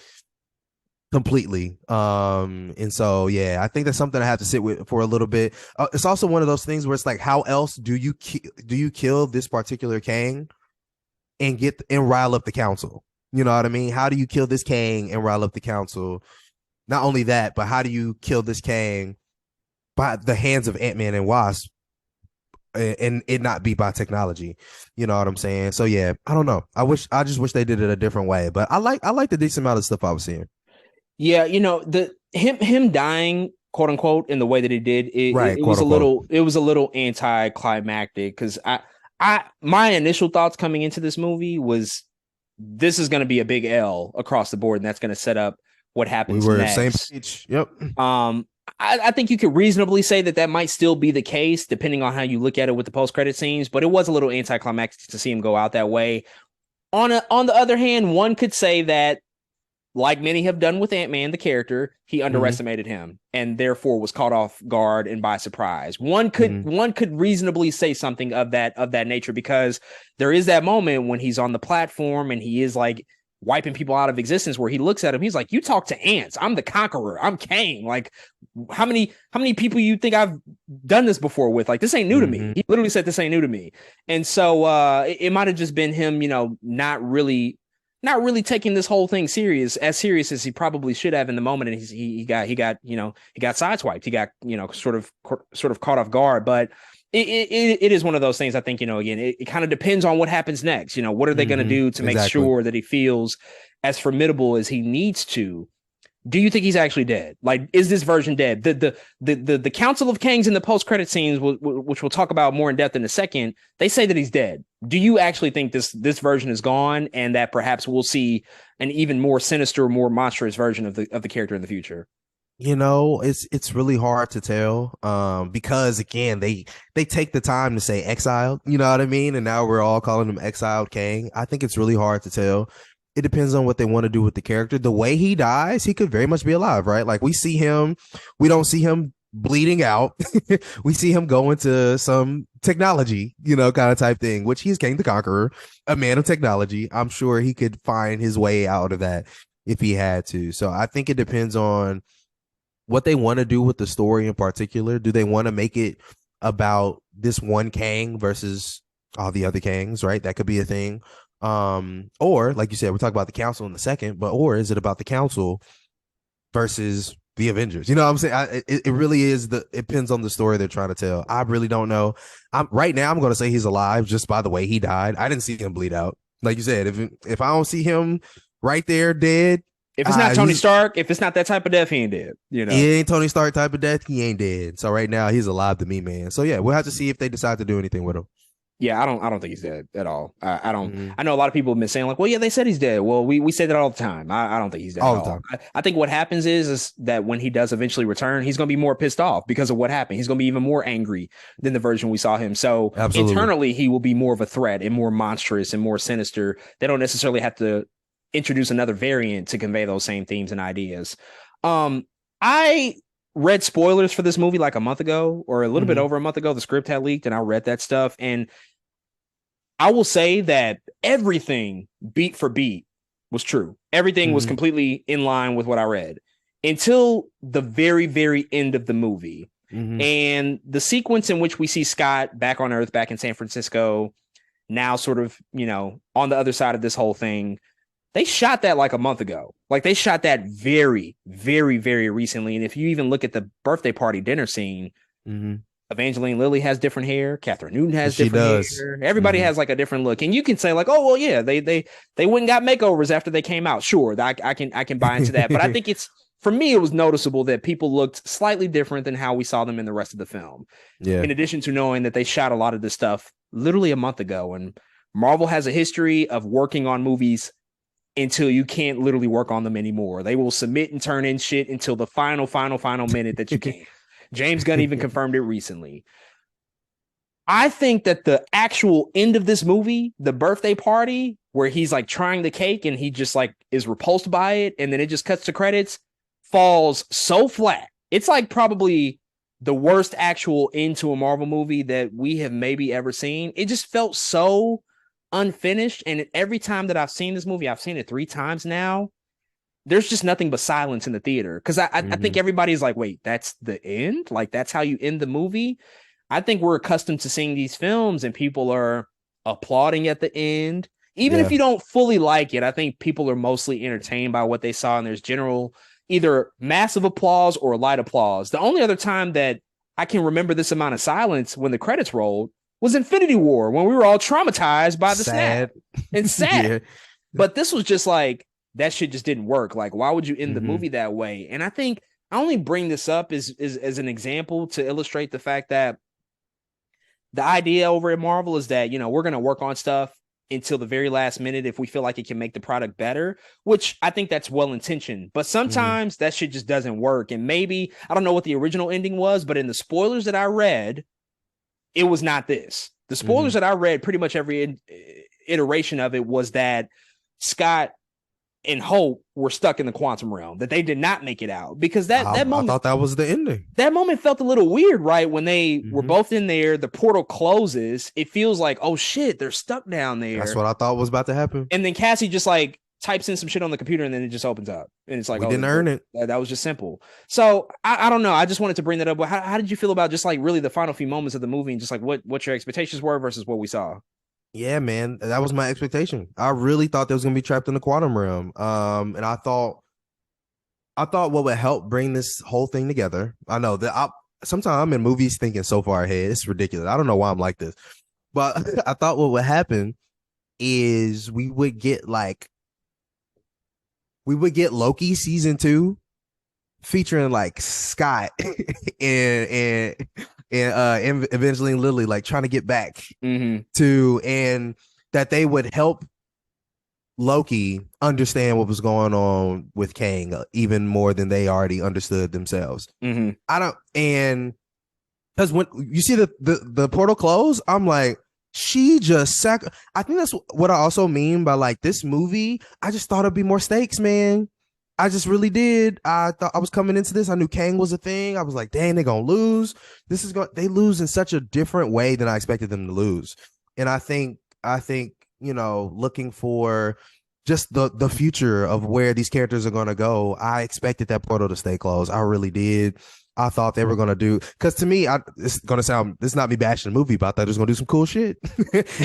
B: completely. And so yeah, I think that's something I have to sit with for a little bit. It's also one of those things where it's like, how else do you kill this particular Kang and rile up the council? You know what I mean? How do you kill this Kang and rile up the council? Not only that, but how do you kill this Kang by the hands of Ant-Man and Wasp and it not be by technology? You know what I'm saying? So yeah, I don't know. I just wish they did it a different way, but I like the decent amount of stuff I was seeing.
A: Yeah, you know, him dying, quote unquote, in the way that he did, it was a little anticlimactic because my initial thoughts coming into this movie was this is going to be a big L across the board, and that's going to set up what happens next. Same page. Yep. I think you could reasonably say that might still be the case, depending on how you look at it with the post-credit scenes, but it was a little anticlimactic to see him go out that way. On the other hand, one could say that, like many have done with Ant-Man, the character, he underestimated him and therefore was caught off guard and by surprise. One could reasonably say something of that nature because there is that moment when he's on the platform and he is like wiping people out of existence where he looks at him. He's like, you talk to ants. I'm the conqueror. I'm Kang. Like how many people you think I've done this before with? Like, this ain't new to me. He literally said, this ain't new to me. And so it might've just been him, you know, not really taking this whole thing serious as he probably should have in the moment. And he got sideswiped. He got, you know, sort of caught off guard, but it is one of those things. I think, you know, again, it kind of depends on what happens next. You know, what are they going to do to make sure that he feels as formidable as he needs to? Do you think he's actually dead? Like, is this version dead? The Council of Kangs in the post-credit scenes, which we'll talk about more in depth in a second, they say that he's dead. Do you actually think this version is gone and that perhaps we'll see an even more sinister, more monstrous version of the character in the future?
B: You know, it's really hard to tell because again, they take the time to say exiled, you know what I mean? And now we're all calling him exiled Kang. I think it's really hard to tell. It depends on what they want to do with the character. The way he dies, he could very much be alive, right? Like we don't see him bleeding out. We see him go into some technology, you know, kind of type thing, which he's Kang the Conqueror, a man of technology. I'm sure he could find his way out of that if he had to. So I think it depends on what they want to do with the story in particular. Do they want to make it about this one Kang versus all the other Kangs, right? That could be a thing. Or like you said, we'll talk about the council in a second, or is it about the council versus the Avengers? You know what I'm saying? It really is it depends on the story they're trying to tell. I really don't know. Right now I'm going to say he's alive just by the way he died. I didn't see him bleed out. Like you said, if I don't see him right there, dead.
A: If it's not Tony Stark, if it's not that type of death, he ain't dead. You know,
B: he ain't Tony Stark type of death. He ain't dead. So right now, he's alive to me, man. So yeah, we'll have to see if they decide to do anything with him.
A: Yeah, I don't think he's dead at all. I don't. Mm-hmm. I know a lot of people have been saying like, well, yeah, they said he's dead. Well, we say that all the time. I don't think he's dead
B: all
A: at
B: the
A: all.
B: time.
A: I think what happens is that when he does eventually return, he's going to be more pissed off because of what happened. He's going to be even more angry than the version we saw him. So
B: Absolutely. Internally,
A: he will be more of a threat and more monstrous and more sinister. They don't necessarily have to introduce another variant to convey those same themes and ideas. I read spoilers for this movie like a month ago or a little bit over a month ago. The script had leaked and I read that stuff. And I will say that everything beat for beat was true. Everything was completely in line with what I read until the very, very end of the movie. And the sequence in which we see Scott back on Earth, back in San Francisco, now sort of, you know, on the other side of this whole thing. They shot that like a month ago. Like they shot that very, very, very recently. And if you even look at the birthday party dinner scene, Evangeline Lilly has different hair. Catherine Newton has different hair. Everybody has like a different look. And you can say like, oh, well, yeah, they went and got makeovers after they came out. Sure, I can buy into that. But I think for me, it was noticeable that people looked slightly different than how we saw them in the rest of the film. Yeah. In addition to knowing that they shot a lot of this stuff literally a month ago. And Marvel has a history of working on movies until you can't literally work on them anymore. They will submit and turn in shit until the final minute that you can. James Gunn even confirmed it recently. I think that the actual end of this movie, the birthday party, where he's like trying the cake and he just like is repulsed by it, and then it just cuts to credits, falls so flat. It's like probably the worst actual end to a Marvel movie that we have maybe ever seen. It just felt so unfinished, and every time that I've seen this movie, I've seen it 3 times now, there's just nothing but silence in the theater because I think everybody's like, wait, that's the end? Like that's how you end the movie? I think we're accustomed to seeing these films and people are applauding at the end. Even if you don't fully like it, I think people are mostly entertained by what they saw, and there's general either massive applause or light applause. The only other time that I can remember this amount of silence when the credits rolled was Infinity War, when we were all traumatized by the snap and sad. But this was just like, that shit just didn't work. Like, why would you end the movie that way? And I think I only bring this up as an example to illustrate the fact that the idea over at Marvel is that, you know, we're going to work on stuff until the very last minute if we feel like it can make the product better, which I think that's well-intentioned. But sometimes that shit just doesn't work. And maybe, I don't know what the original ending was, but in the spoilers that I read, it was not this. The spoilers that I read, pretty much every iteration of it was that Scott and Hope were stuck in the quantum realm, that they did not make it out, because that moment,
B: I thought that was the ending.
A: That moment felt a little weird, right? When they were both in there, the portal closes. It feels like, oh shit, they're stuck down there.
B: That's what I thought was about to happen.
A: And then Cassie just like types in some shit on the computer and then it just opens up. And it's like,
B: we didn't earn it.
A: That was just simple. So I don't know. I just wanted to bring that up. How did you feel about just like really the final few moments of the movie and just like what your expectations were versus what we saw?
B: Yeah, man, that was my expectation. I really thought they was gonna be trapped in the quantum realm. And I thought what would help bring this whole thing together. I know that sometimes I'm in movies thinking so far ahead. It's ridiculous. I don't know why I'm like this, but I thought what would happen is we would get Loki season 2 featuring like Scott and Evangeline Lilly like trying to get back to, and that they would help Loki understand what was going on with Kang even more than they already understood themselves. And because when you see the portal close, I'm like, she just I think that's what I also mean by like this movie. I just thought it'd be more stakes, man. I just really did. I thought I was coming into this. I knew Kang was a thing. I was like, dang, they're going to lose. They lose in such a different way than I expected them to lose. And I think, you know, looking for just the future of where these characters are going to go, I expected that portal to stay closed. I really did. I thought they were going to do, because to me, it's going to sound, this is not me bashing the movie, but I thought it was going to do some cool shit.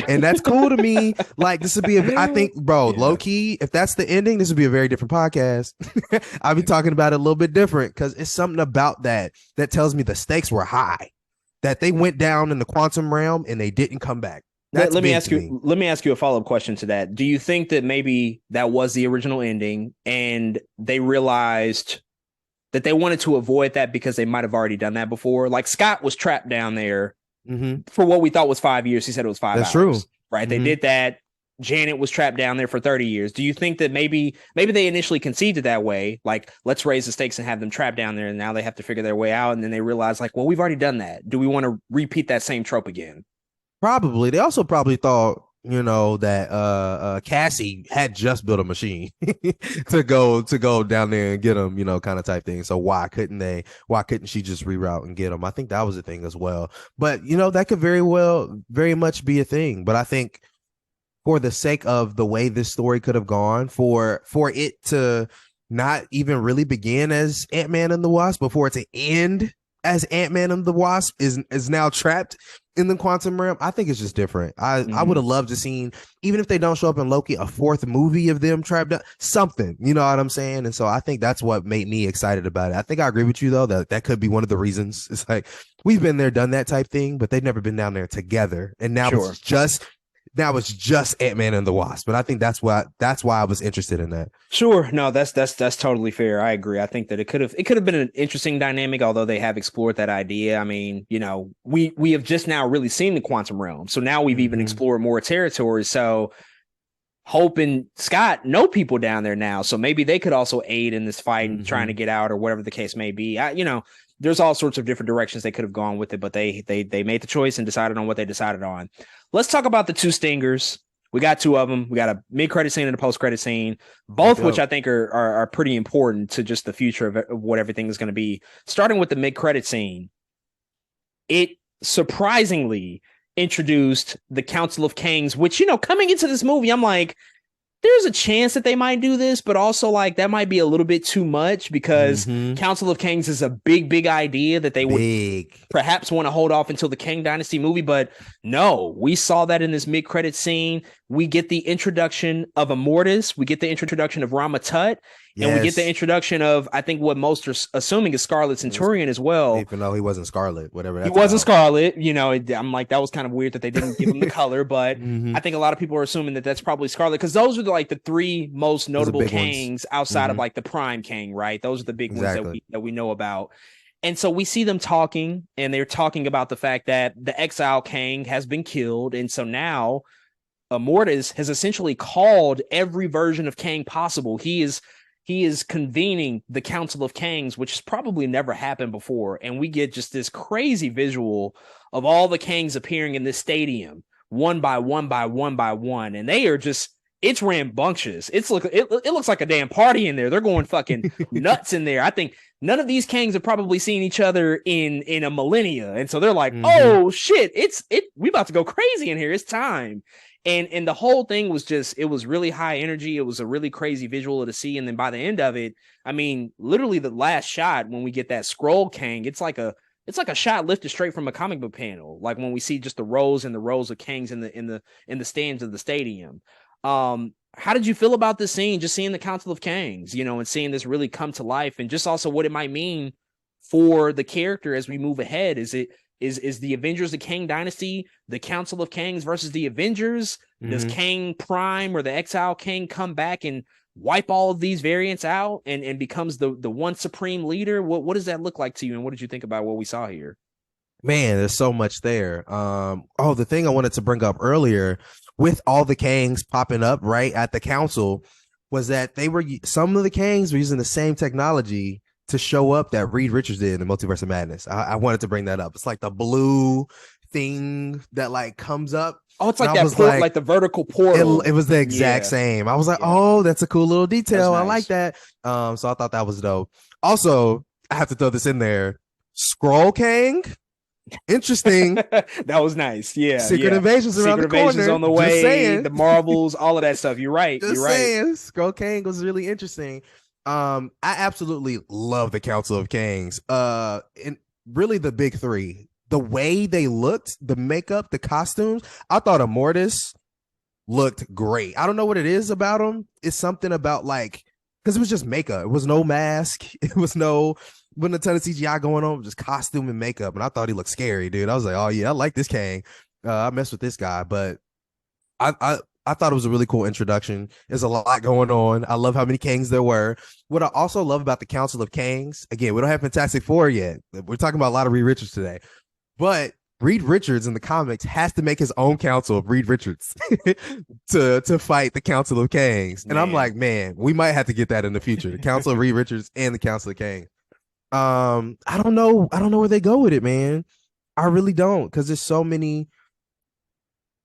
B: And that's cool to me. Like, this would be, I think, bro, low key, if that's the ending, this would be a very different podcast. I'll be talking about it a little bit different, because it's something about that tells me the stakes were high, that they went down in the quantum realm and they didn't come back. That's
A: let me
B: big
A: ask
B: to
A: you.
B: me.
A: Let me ask you a follow-up question to that. Do you think that maybe that was the original ending, and they realized that they wanted to avoid that because they might have already done that before? Like Scott was trapped down there for what we thought was 5 years. He said it was 5
B: That's
A: hours.
B: true.
A: Right? They did that. Janet was trapped down there for 30 years. Do you think that maybe they initially conceived it that way? Like, let's raise the stakes and have them trapped down there, and now they have to figure their way out. And then they realize, like, well, we've already done that. Do we want to repeat that same trope again?
B: Probably. They also probably thought, that Cassie had just built a machine to go down there and get them, kind of type thing. So why couldn't she just reroute and get them? I think that was a thing as well. But that could very much be a thing. But I think for the sake of the way this story could have gone, for it to not even really begin as Ant-Man and the Wasp, but for it to end as Ant-Man and the Wasp is now trapped in the quantum realm, I think it's just different. I would have loved to seen, even if they don't show up in Loki, a fourth movie of them trapped up, something, you know what I'm saying? And so I think that's what made me excited about it. I think I agree with you though, that could be one of the reasons. It's like, we've been there, done that type thing, but they've never been down there together. And now it's just Ant-Man and the Wasp. But I think that's why I was interested in that.
A: Sure. No, that's totally fair. I agree. I think that it could have been an interesting dynamic, although they have explored that idea. I mean, we have just now really seen the quantum realm. So now we've even explored more territory. So Hope and Scott know people down there now. So maybe they could also aid in this fight and trying to get out, or whatever the case may be. There's all sorts of different directions they could have gone with it, but they made the choice and decided on what they decided on. Let's talk about the two stingers. We got two of them. We got a mid-credit scene and a post-credit scene, both which I think are pretty important to just the future of what everything is going to be. Starting with the mid-credit scene, it surprisingly introduced the Council of Kangs, which, coming into this movie, I'm like, there's a chance that they might do this, but also like that might be a little bit too much, because Council of Kangs is a big idea that they would perhaps want to hold off until the Kang Dynasty movie. But no, we saw that in this mid-credit scene. We get the introduction of Immortus. We get the introduction of Rama-Tut. Yes. And we get the introduction of, I think what most are assuming is Scarlet Centurion as well.
B: Even though he wasn't Scarlet, whatever.
A: He wasn't Scarlet. I'm like, that was kind of weird that they didn't give him the color, but I think a lot of people are assuming that that's probably Scarlet, because those are the three most notable Kangs outside of like the Prime Kang, right? Those are the big ones that we know about. And so we see them talking, and they're talking about the fact that the Exile Kang has been killed. And so now Immortus has essentially called every version of Kang possible. He is convening the Council of Kangs, which has probably never happened before. And we get just this crazy visual of all the Kangs appearing in this stadium, one by one by one by one. And they are just, it's rambunctious. It looks like a damn party in there. They're going fucking nuts in there. I think none of these Kangs have probably seen each other in a millennia. And so they're like, oh shit, we about to go crazy in here. It's time. And the whole thing was it was really high energy. It was a really crazy visual to see. And then by the end of it, I mean, literally the last shot, when we get that Skrull Kang, it's like a shot lifted straight from a comic book panel. Like when we see just the rows and the rows of Kangs in the stands of the stadium. How did you feel about this scene? Just seeing the Council of Kangs, and seeing this really come to life, and just also what it might mean for the character as we move ahead. Is the Avengers the Kang Dynasty, the Council of Kangs versus the Avengers? Does Kang Prime or the Exile Kang come back and wipe all of these variants out and becomes the one supreme leader? What does that look like to you, and what did you think about what we saw here?
B: Man, there's so much there. The thing I wanted to bring up earlier with all the Kangs popping up right at the council was that some of the Kangs were using the same technology to show up that Reed Richards did in the Multiverse of Madness. I wanted to bring that up. It's like the blue thing that like comes up.
A: Oh, it's like that like the vertical portal.
B: It was the exact same. I was like, oh, that's a cool little detail. Nice. I like that. So I thought that was dope. Also, I have to throw this in there. Skrull Kang. Interesting.
A: That was nice. Yeah.
B: Secret invasions around the corner.
A: On the way. The Marvels, all of that stuff. You're right.
B: You're right. Skrull Kang was really interesting. I absolutely love the Council of Kangs. And really the big three. The way they looked, the makeup, the costumes. I thought Immortus looked great. I don't know what it is about him. It's something about because it was just makeup. It was no mask. It was wasn't a ton of CGI going on, just costume and makeup. And I thought he looked scary, dude. I was like, oh yeah, I like this Kang. I mess with this guy, but I thought it was a really cool introduction. There's a lot going on. I love how many Kangs there were. What I also love about the Council of Kangs, again, we don't have Fantastic Four yet. We're talking about a lot of Reed Richards today, but Reed Richards in the comics has to make his own council of Reed Richards to fight the Council of Kangs. And I'm like, man, we might have to get that in the future. The Council of Reed Richards and the Council of Kangs. I don't know where they go with it, man. I really don't, because there's so many.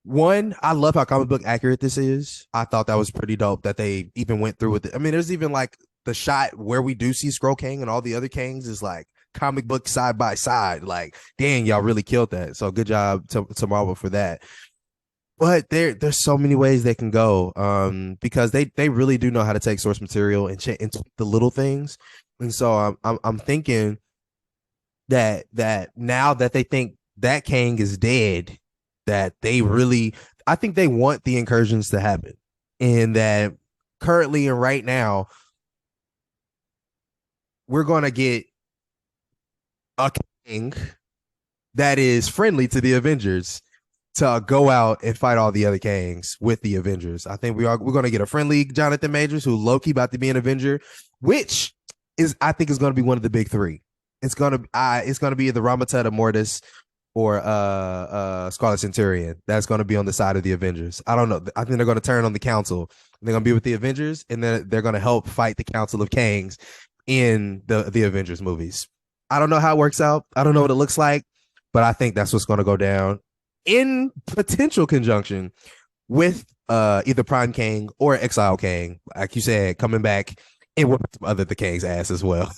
B: One, I love how comic book accurate this is. I thought that was pretty dope that they even went through with it. I mean, there's even like the shot where we do see Skrull Kang and all the other Kangs is like comic book side by side. Like, dang, y'all really killed that. So good job to Marvel for that. But there's so many ways they can go, because they really do know how to take source material and into the little things. And so I'm thinking that now that they think that Kang is dead, that I think they want the incursions to happen, and that currently and right now we're going to get a Kang that is friendly to the Avengers to go out and fight all the other Kangs with the Avengers. I think we're going to get a friendly Jonathan Majors who low-key about to be an Avenger, which I think is going to be one of the big three. It's going to be either Ramatutta, M.O.D.O.K, or Scarlet Centurion. That's going to be on the side of the Avengers. I don't know. I think they're going to turn on the Council. They're going to be with the Avengers, and then they're going to help fight the Council of Kangs in the Avengers movies. I don't know how it works out. I don't know what it looks like, but I think that's what's going to go down in potential conjunction with either Prime Kang or Exile Kang, like you said, coming back and with the Kang's ass as well.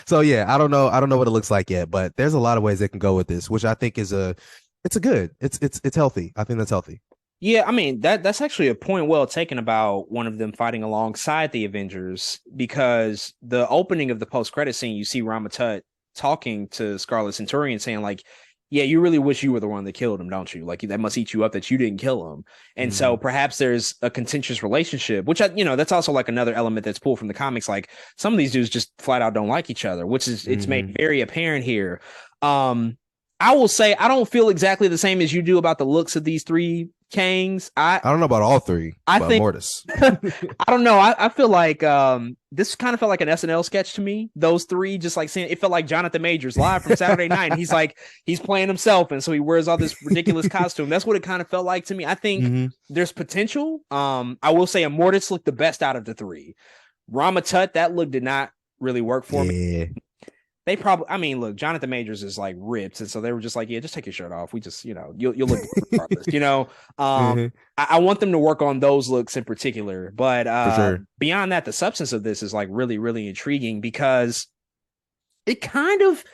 B: So yeah, I don't know what it looks like yet, but there's a lot of ways they can go with this, which I think is it's healthy. I think that's healthy.
A: Yeah, I mean that's actually a point well taken about one of them fighting alongside the Avengers, because the opening of the post-credit scene, you see Ramatut talking to Scarlet Centurion saying like, yeah, you really wish you were the one that killed him, don't you? Like, that must eat you up that you didn't kill him. And so perhaps there's a contentious relationship, which, that's also like another element that's pulled from the comics. Like, some of these dudes just flat out don't like each other, which is, it's made very apparent here. I will say, I don't feel exactly the same as you do about the looks of these three Kangs. I
B: don't know about all three. I think Mortis.
A: I don't know. I feel like this kind of felt like an SNL sketch to me. Those three, just like seeing, it felt like Jonathan Majors live from Saturday Night. He's playing himself, and so he wears all this ridiculous costume. That's what it kind of felt like to me. I think there's potential. I will say Mortis looked the best out of the three. Ramatut, that look did not really work for me. They probably, look, Jonathan Majors is like ripped. And so they were just like, yeah, just take your shirt off. We just, you'll look regardless, I want them to work on those looks in particular. But beyond that, the substance of this is like really, really intriguing, because it kind of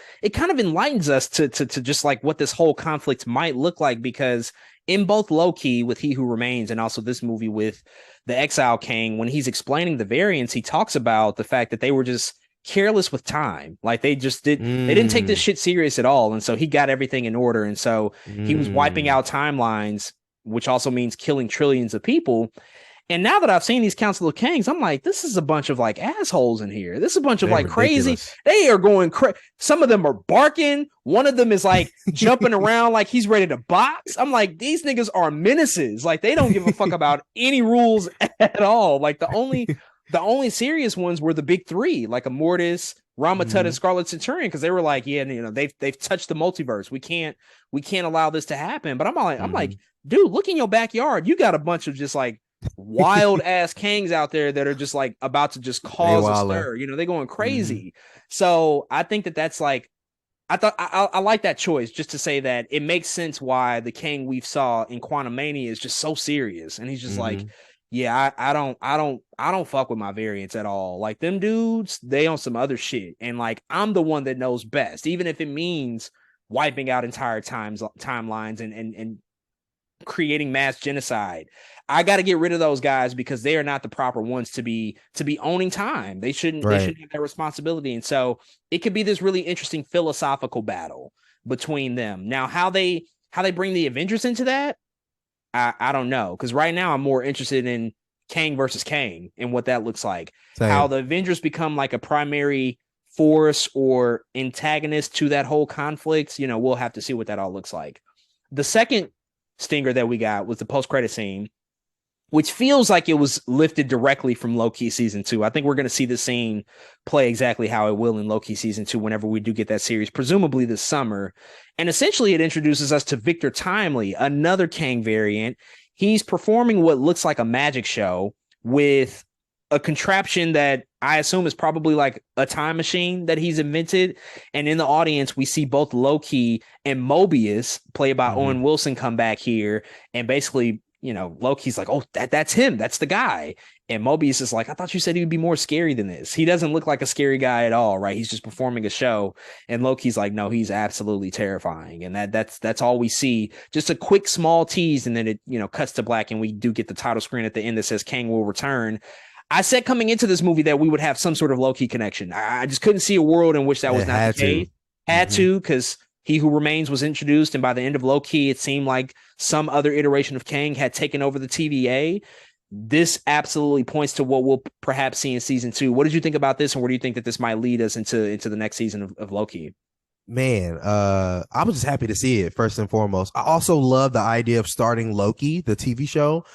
A: enlightens us to just like what this whole conflict might look like, because in both Loki with He Who Remains and also this movie with the Exile Kang, when he's explaining the variants, he talks about the fact that they were just careless with time. Like, they didn't take this shit serious at all. And so he got everything in order. And so he was wiping out timelines, which also means killing trillions of people. And now that I've seen these Council of Kangs, I'm like, this is a bunch of like assholes in here. This is a bunch of like ridiculous. Crazy. They are going crazy. Some of them are barking. One of them is like jumping around like he's ready to box. I'm like, these niggas are menaces. Like, they don't give a fuck about any rules at all. Like, the only serious ones were the big three, like Immortus, Ramatut, and Scarlet Centurion, because they were like, yeah, they've touched the multiverse. We can't allow this to happen. But I'm like, dude, look in your backyard. You got a bunch of just like wild ass Kangs out there that are just like about to just cause a stir. They're going crazy. So I think that's like, I like that choice, just to say that it makes sense why the Kang we saw in Quantumania is just so serious, and he's just like, yeah, I don't fuck with my variants at all. Like, them dudes, they on some other shit. And like, I'm the one that knows best, even if it means wiping out entire timelines and creating mass genocide. I got to get rid of those guys, because they are not the proper ones to be owning time. They shouldn't have that responsibility. And so it could be this really interesting philosophical battle between them. Now, how they bring the Avengers into that, I don't know, because right now I'm more interested in Kang versus Kang and what that looks like. Same. How the Avengers become like a primary force or antagonist to that whole conflict. We'll have to see what that all looks like. The second stinger that we got was the post-credit scene, which feels like it was lifted directly from Loki season 2. I think we're going to see the scene play exactly how it will in Loki season 2 whenever we do get that series, presumably this summer. And essentially it introduces us to Victor Timely, another Kang variant. He's performing what looks like a magic show with a contraption that I assume is probably like a time machine that he's invented. And in the audience, we see both Loki and Mobius, played by Owen Wilson, come back here and basically, Loki's like, oh, that's him. That's the guy. And Mobius is like, I thought you said he would be more scary than this. He doesn't look like a scary guy at all, right? He's just performing a show. And Loki's like, no, he's absolutely terrifying. And that's all we see. Just a quick small tease, and then it, cuts to black, and we do get the title screen at the end that says Kang will return. I said coming into this movie that we would have some sort of Loki connection. I just couldn't see a world in which that was not the case. Had to, because He Who Remains was introduced, and by the end of Loki, it seemed like some other iteration of Kang had taken over the TVA. This absolutely points to what we'll perhaps see in season 2. What did you think about this, and where do you think that this might lead us into the next season of Loki?
B: Man, I was just happy to see it, first and foremost. I also love the idea of starting Loki, the TV show,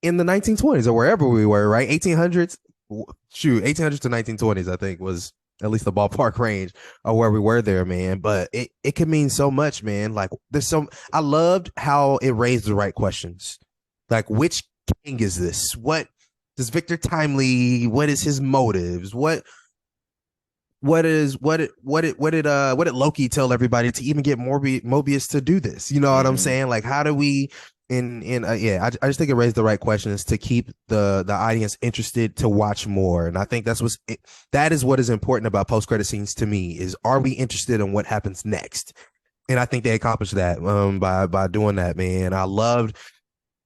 B: in the 1920s or wherever we were, right? 1800s, 1800s to 1920s, I think, was at least the ballpark range of where we were there, man. But it could mean so much, man. Like, I loved how it raised the right questions. Like, which King is this? What does Victor Timely, what is his motives? What did Loki tell everybody to even get Mobius to do this? You know what I'm saying? Like, how do we I just think it raised the right questions to keep the audience interested to watch more. And I think that is what is important about post-credit scenes to me, is, are we interested in what happens next? And I think they accomplished that by doing that, man. I loved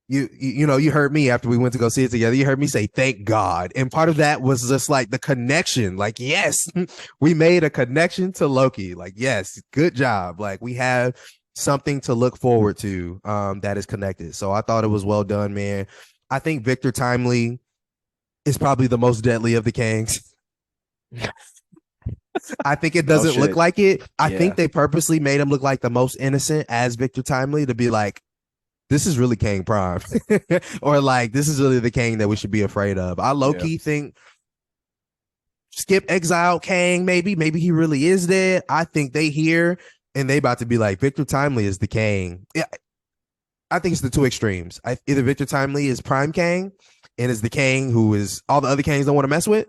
B: you heard me after we went to go see it together. You heard me say, thank God. And part of that was just like the connection. Like, yes, we made a connection to Loki. Like, yes, good job. Like, we have something to look forward to that is connected. So I thought it was well done, man. I think Victor Timely is probably the most deadly of the Kangs. I think it doesn't look like it. I think they purposely made him look like the most innocent as Victor Timely, to be like, this is really Kang Prime, or like, this is really the Kang that we should be afraid of. I low-key think skip Exile Kang, maybe he really is dead. I think they here and they about to be like, Victor Timely is the Kang. Yeah, I think it's the two extremes. Either Victor Timely is Prime Kang and is the Kang who is all the other Kangs don't want to mess with,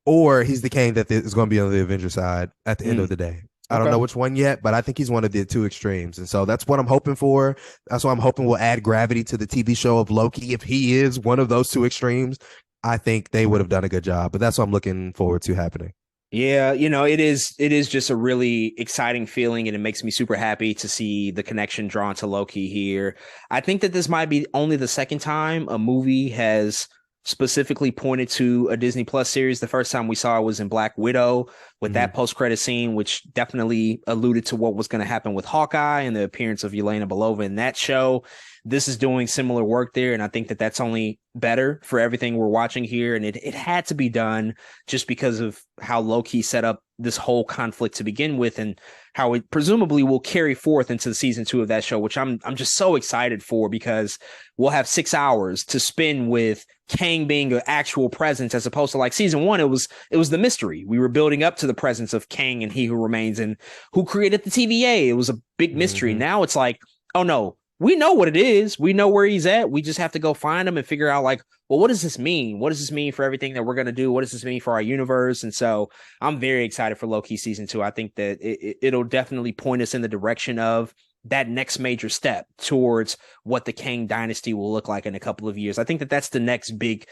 B: or he's the Kang that is going to be on the Avenger side at the end of the day. I don't know which one yet, but I think he's one of the two extremes. And so that's what I'm hoping for. That's what I'm hoping will add gravity to the TV show of Loki. If he is one of those two extremes, I think they would have done a good job. But that's what I'm looking forward to happening.
A: Yeah, it is just a really exciting feeling, and it makes me super happy to see the connection drawn to Loki here. I think that this might be only the second time a movie has specifically pointed to a Disney Plus series. The first time we saw it was in Black Widow with that post-credit scene, which definitely alluded to what was going to happen with Hawkeye and the appearance of Yelena Belova in that show. This is doing similar work there, and I think that that's only better for everything we're watching here. And it had to be done just because of how Loki set up this whole conflict to begin with, and how it presumably will carry forth into season 2 of that show, which I'm just so excited for, because we'll have 6 hours to spend with Kang being an actual presence, as opposed to like season 1. It was the mystery. We were building up to the presence of Kang and He Who Remains and who created the TVA. It was a big mystery. Now it's like, oh no, we know what it is. We know where he's at. We just have to go find him and figure out, like, well, what does this mean? What does this mean for everything that we're going to do? What does this mean for our universe? And so I'm very excited for Loki season 2. I think that it'll definitely point us in the direction of that next major step towards what the Kang dynasty will look like in a couple of years. I think that that's the next big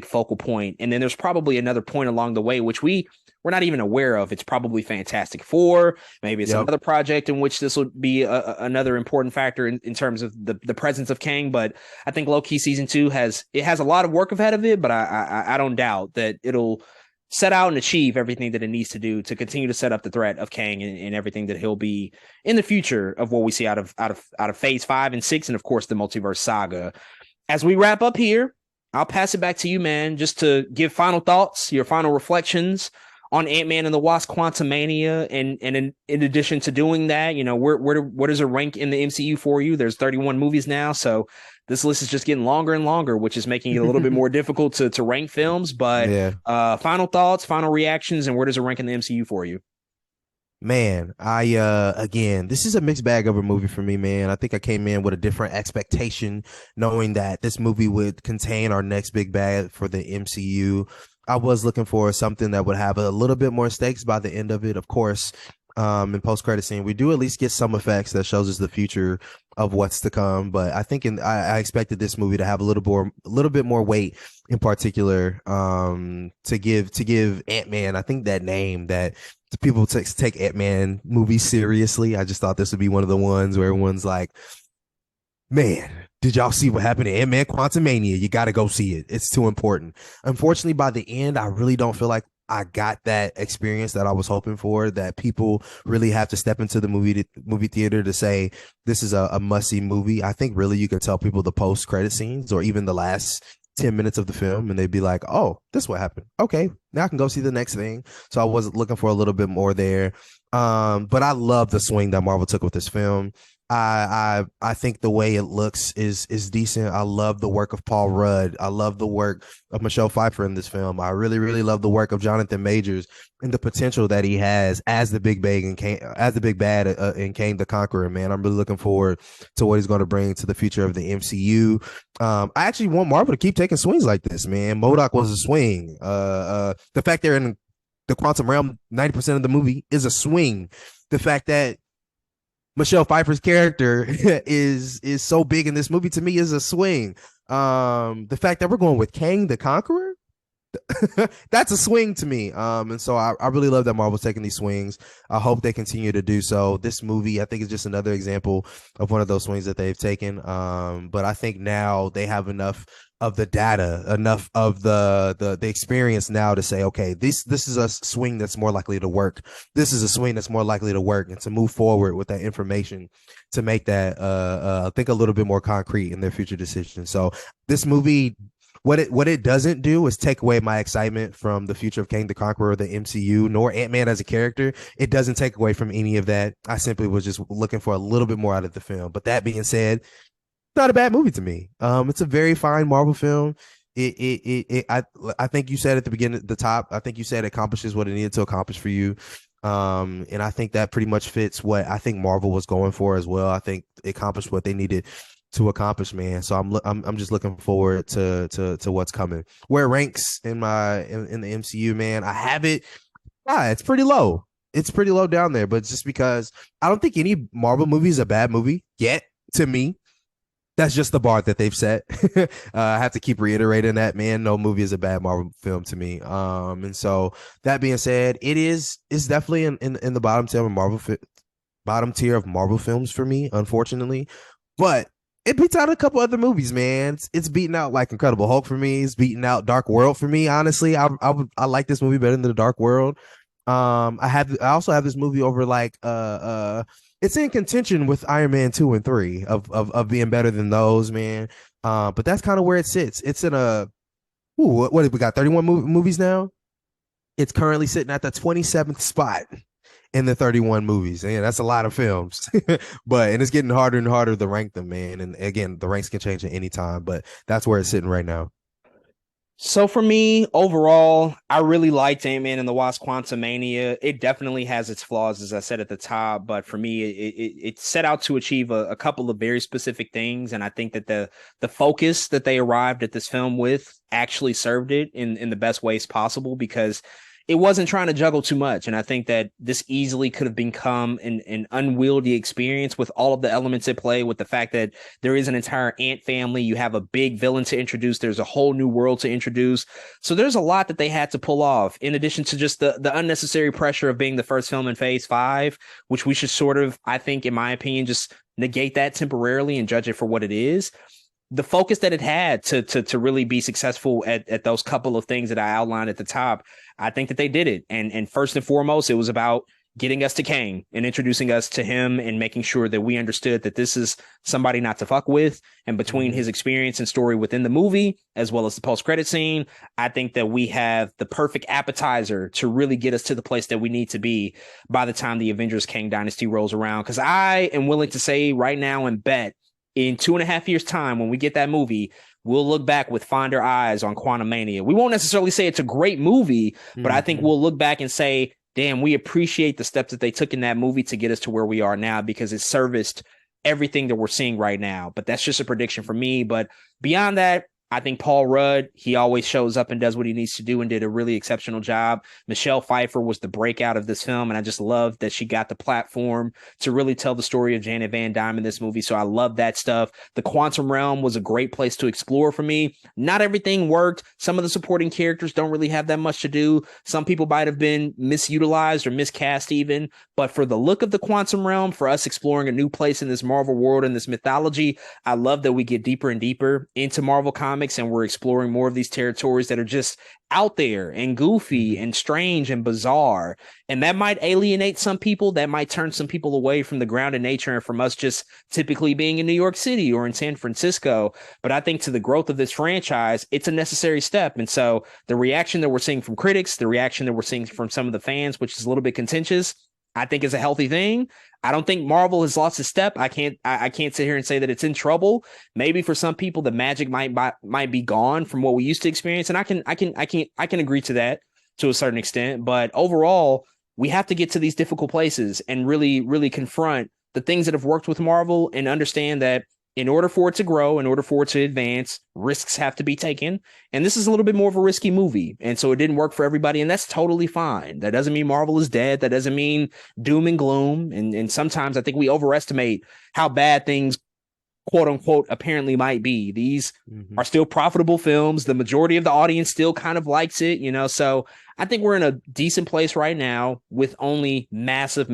A: focal point. And then there's probably another point along the way, which we're not even aware of. It's probably Fantastic Four. Maybe it's another project in which this will be another important factor in terms of the presence of Kang. But I think Loki season 2 has a lot of work ahead of it, but I don't doubt that it'll set out and achieve everything that it needs to do to continue to set up the threat of Kang and everything that he'll be in the future of what we see out of phase 5 and 6. And of course the multiverse saga. As we wrap up here, I'll pass it back to you, man, just to give final thoughts, your final reflections on Ant-Man and the Wasp: Quantumania, and in addition to doing that, where does it rank in the MCU for you? There's 31 movies now, so this list is just getting longer and longer, which is making it a little bit more difficult to rank films. But final thoughts, final reactions, and where does it rank in the MCU for you?
B: Man, again, this is a mixed bag of a movie for me, man. I think I came in with a different expectation, knowing that this movie would contain our next big bag for the MCU. I was looking for something that would have a little bit more stakes by the end of it. Of course, in post-credit scene, we do at least get some effects that shows us the future of what's to come. But I think I expected this movie to have a little bit more weight, in particular, to give Ant-Man, I think, that name that people take Ant-Man movies seriously. I just thought this would be one of the ones where everyone's like, man, did y'all see what happened to Ant-Man Quantumania? You got to go see it. It's too important. Unfortunately, by the end, I really don't feel like I got that experience that I was hoping for, that people really have to step into the movie theater to say this is a must-see movie. I think really you can tell people the post-credit scenes or even the last 10 minutes of the film and they'd be like, oh, this is what happened. Okay, now I can go see the next thing. So I was looking for a little bit more there. But I love the swing that Marvel took with this film. I think the way it looks is decent. I love the work of Paul Rudd. I love the work of Michelle Pfeiffer in this film. I really, really love the work of Jonathan Majors and the potential that he has as the big bad in Kang the Conqueror. Man, I'm really looking forward to what he's going to bring to the future of the MCU. I actually want Marvel to keep taking swings like this, man. M.O.D.O.K was a swing. The fact they're in the quantum realm 90% of the movie is a swing. The fact that Michelle Pfeiffer's character is so big in this movie to me is a swing. The fact that we're going with Kang the Conqueror, that's a swing to me. And so I really love that Marvel's taking these swings. I hope they continue to do so. This movie, I think, is just another example of one of those swings that they've taken. But I think now they have enough of the data, enough of the experience now to say, okay, this is a swing that's more likely to work. This is a swing that's more likely to work, and to move forward with that information to make that I think a little bit more concrete in their future decisions. So this movie, what it doesn't do is take away my excitement from the future of Kang the Conqueror, the MCU, nor Ant-Man as a character. It doesn't take away from any of that. I simply was just looking for a little bit more out of the film. But that being said, not a bad movie to me. It's a very fine Marvel film. I think you said at the beginning, the top, I think you said it accomplishes what it needed to accomplish for you. And I think that pretty much fits what I think Marvel was going for as well. I think it accomplished what they needed to accomplish, man. So I'm just looking forward to what's coming. Where it ranks in the MCU, man, I have it. It's pretty low. It's pretty low down there, but just because I don't think any Marvel movie is a bad movie yet to me. That's just the bar that they've set. I have to keep reiterating that, man. No movie is a bad Marvel film to me. And so that being said, it's definitely in the bottom tier of Marvel films for me, unfortunately. But it beats out a couple other movies, man. It's beating out like Incredible Hulk for me. It's beating out Dark World for me. Honestly, I like this movie better than the Dark World. I also have this movie over like it's in contention with Iron Man 2 and 3 of being better than those, man. But that's kind of where it sits. It's in what have we got? 31 movies now. It's currently sitting at the 27th spot in the 31 movies. And yeah, that's a lot of films. And it's getting harder and harder to rank them, man. And again, the ranks can change at any time, but that's where it's sitting right now.
A: So for me, overall, I really liked Ant-Man and the Wasp: Quantumania. It definitely has its flaws, as I said at the top, but for me, it set out to achieve a couple of very specific things, and I think that the focus that they arrived at this film with actually served it in the best ways possible, because it wasn't trying to juggle too much. And I think that this easily could have become an unwieldy experience with all of the elements at play, with the fact that there is an entire ant family. You have a big villain to introduce. There's a whole new world to introduce. So there's a lot that they had to pull off, in addition to just the unnecessary pressure of being the first film in phase 5, which we should sort of, I think, in my opinion, just negate that temporarily and judge it for what it is. The focus that it had to really be successful at those couple of things that I outlined at the top, I think that they did it. And first and foremost, it was about getting us to Kang and introducing us to him and making sure that we understood that this is somebody not to fuck with. And between his experience and story within the movie, as well as the post-credit scene, I think that we have the perfect appetizer to really get us to the place that we need to be by the time the Avengers Kang Dynasty rolls around. Because I am willing to say right now and bet in 2.5 years' time, when we get that movie, we'll look back with fonder eyes on Quantumania. We won't necessarily say it's a great movie, but I think we'll look back and say, damn, we appreciate the steps that they took in that movie to get us to where we are now, because it serviced everything that we're seeing right now. But that's just a prediction for me. But beyond that, I think Paul Rudd, he always shows up and does what he needs to do and did a really exceptional job. Michelle Pfeiffer was the breakout of this film, and I just love that she got the platform to really tell the story of Janet Van Dyne in this movie, so I love that stuff. The quantum realm was a great place to explore for me. Not everything worked. Some of the supporting characters don't really have that much to do. Some people might have been misutilized or miscast even, but for the look of the quantum realm, for us exploring a new place in this Marvel world and this mythology, I love that we get deeper and deeper into Marvel Comics, and we're exploring more of these territories that are just out there and goofy and strange and bizarre. And that might alienate some people. That might turn some people away from the grounded nature and from us just typically being in New York City or in San Francisco. But I think to the growth of this franchise, it's a necessary step. And so the reaction that we're seeing from critics, the reaction that we're seeing from some of the fans, which is a little bit contentious, I think is a healthy thing. I don't think Marvel has lost its step. I can't sit here and say that it's in trouble. Maybe for some people, the magic might be gone from what we used to experience, and I can agree to that to a certain extent. But overall, we have to get to these difficult places and really confront the things that have worked with Marvel and understand that in order for it to grow, in order for it to advance, risks have to be taken. And this is a little bit more of a risky movie. And so it didn't work for everybody. And that's totally fine. That doesn't mean Marvel is dead. That doesn't mean doom and gloom. And sometimes I think we overestimate how bad things, quote unquote, apparently might be. These are still profitable films. The majority of the audience still kind of likes it, so I think we're in a decent place right now with only massive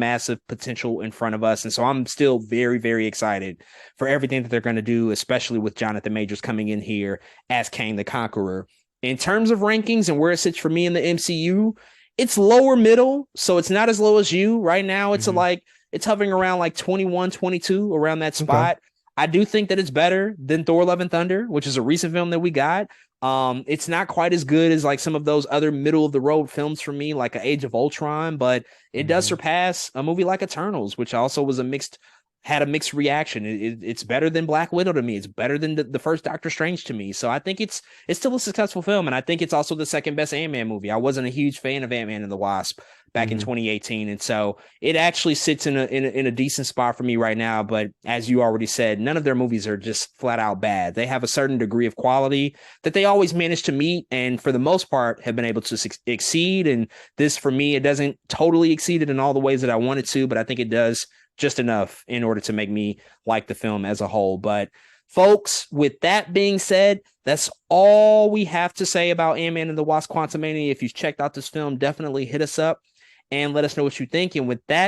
A: potential in front of us. And so I'm still very, very excited for everything that they're going to do, especially with Jonathan Majors coming in here as Kang the Conqueror. In terms of rankings and where it sits for me in the MCU, it's lower middle. So it's not as low as you right now. It's it's hovering around like 21, 22 around that spot. Okay. I do think that it's better than Thor: Love and Thunder, which is a recent film that we got. It's not quite as good as like some of those other middle of the road films for me, like Age of Ultron, but it does surpass a movie like Eternals, which also was had a mixed reaction. It's better than Black Widow to me. It's better than the first Doctor Strange to me. So I think it's still a successful film, and I think it's also the second best Ant-Man movie. I wasn't a huge fan of Ant-Man and the Wasp back in 2018, and so it actually sits in a decent spot for me right now. But as you already said, none of their movies are just flat out bad. They have a certain degree of quality that they always manage to meet, and for the most part have been able to exceed. And this, for me, it doesn't totally exceed it in all the ways that I want it to, but I think it does just enough in order to make me like the film as a whole. But folks, with that being said, that's all we have to say about Ant-Man and the Wasp: Quantumania. If you've checked out this film, definitely hit us up and let us know what you think. And with that,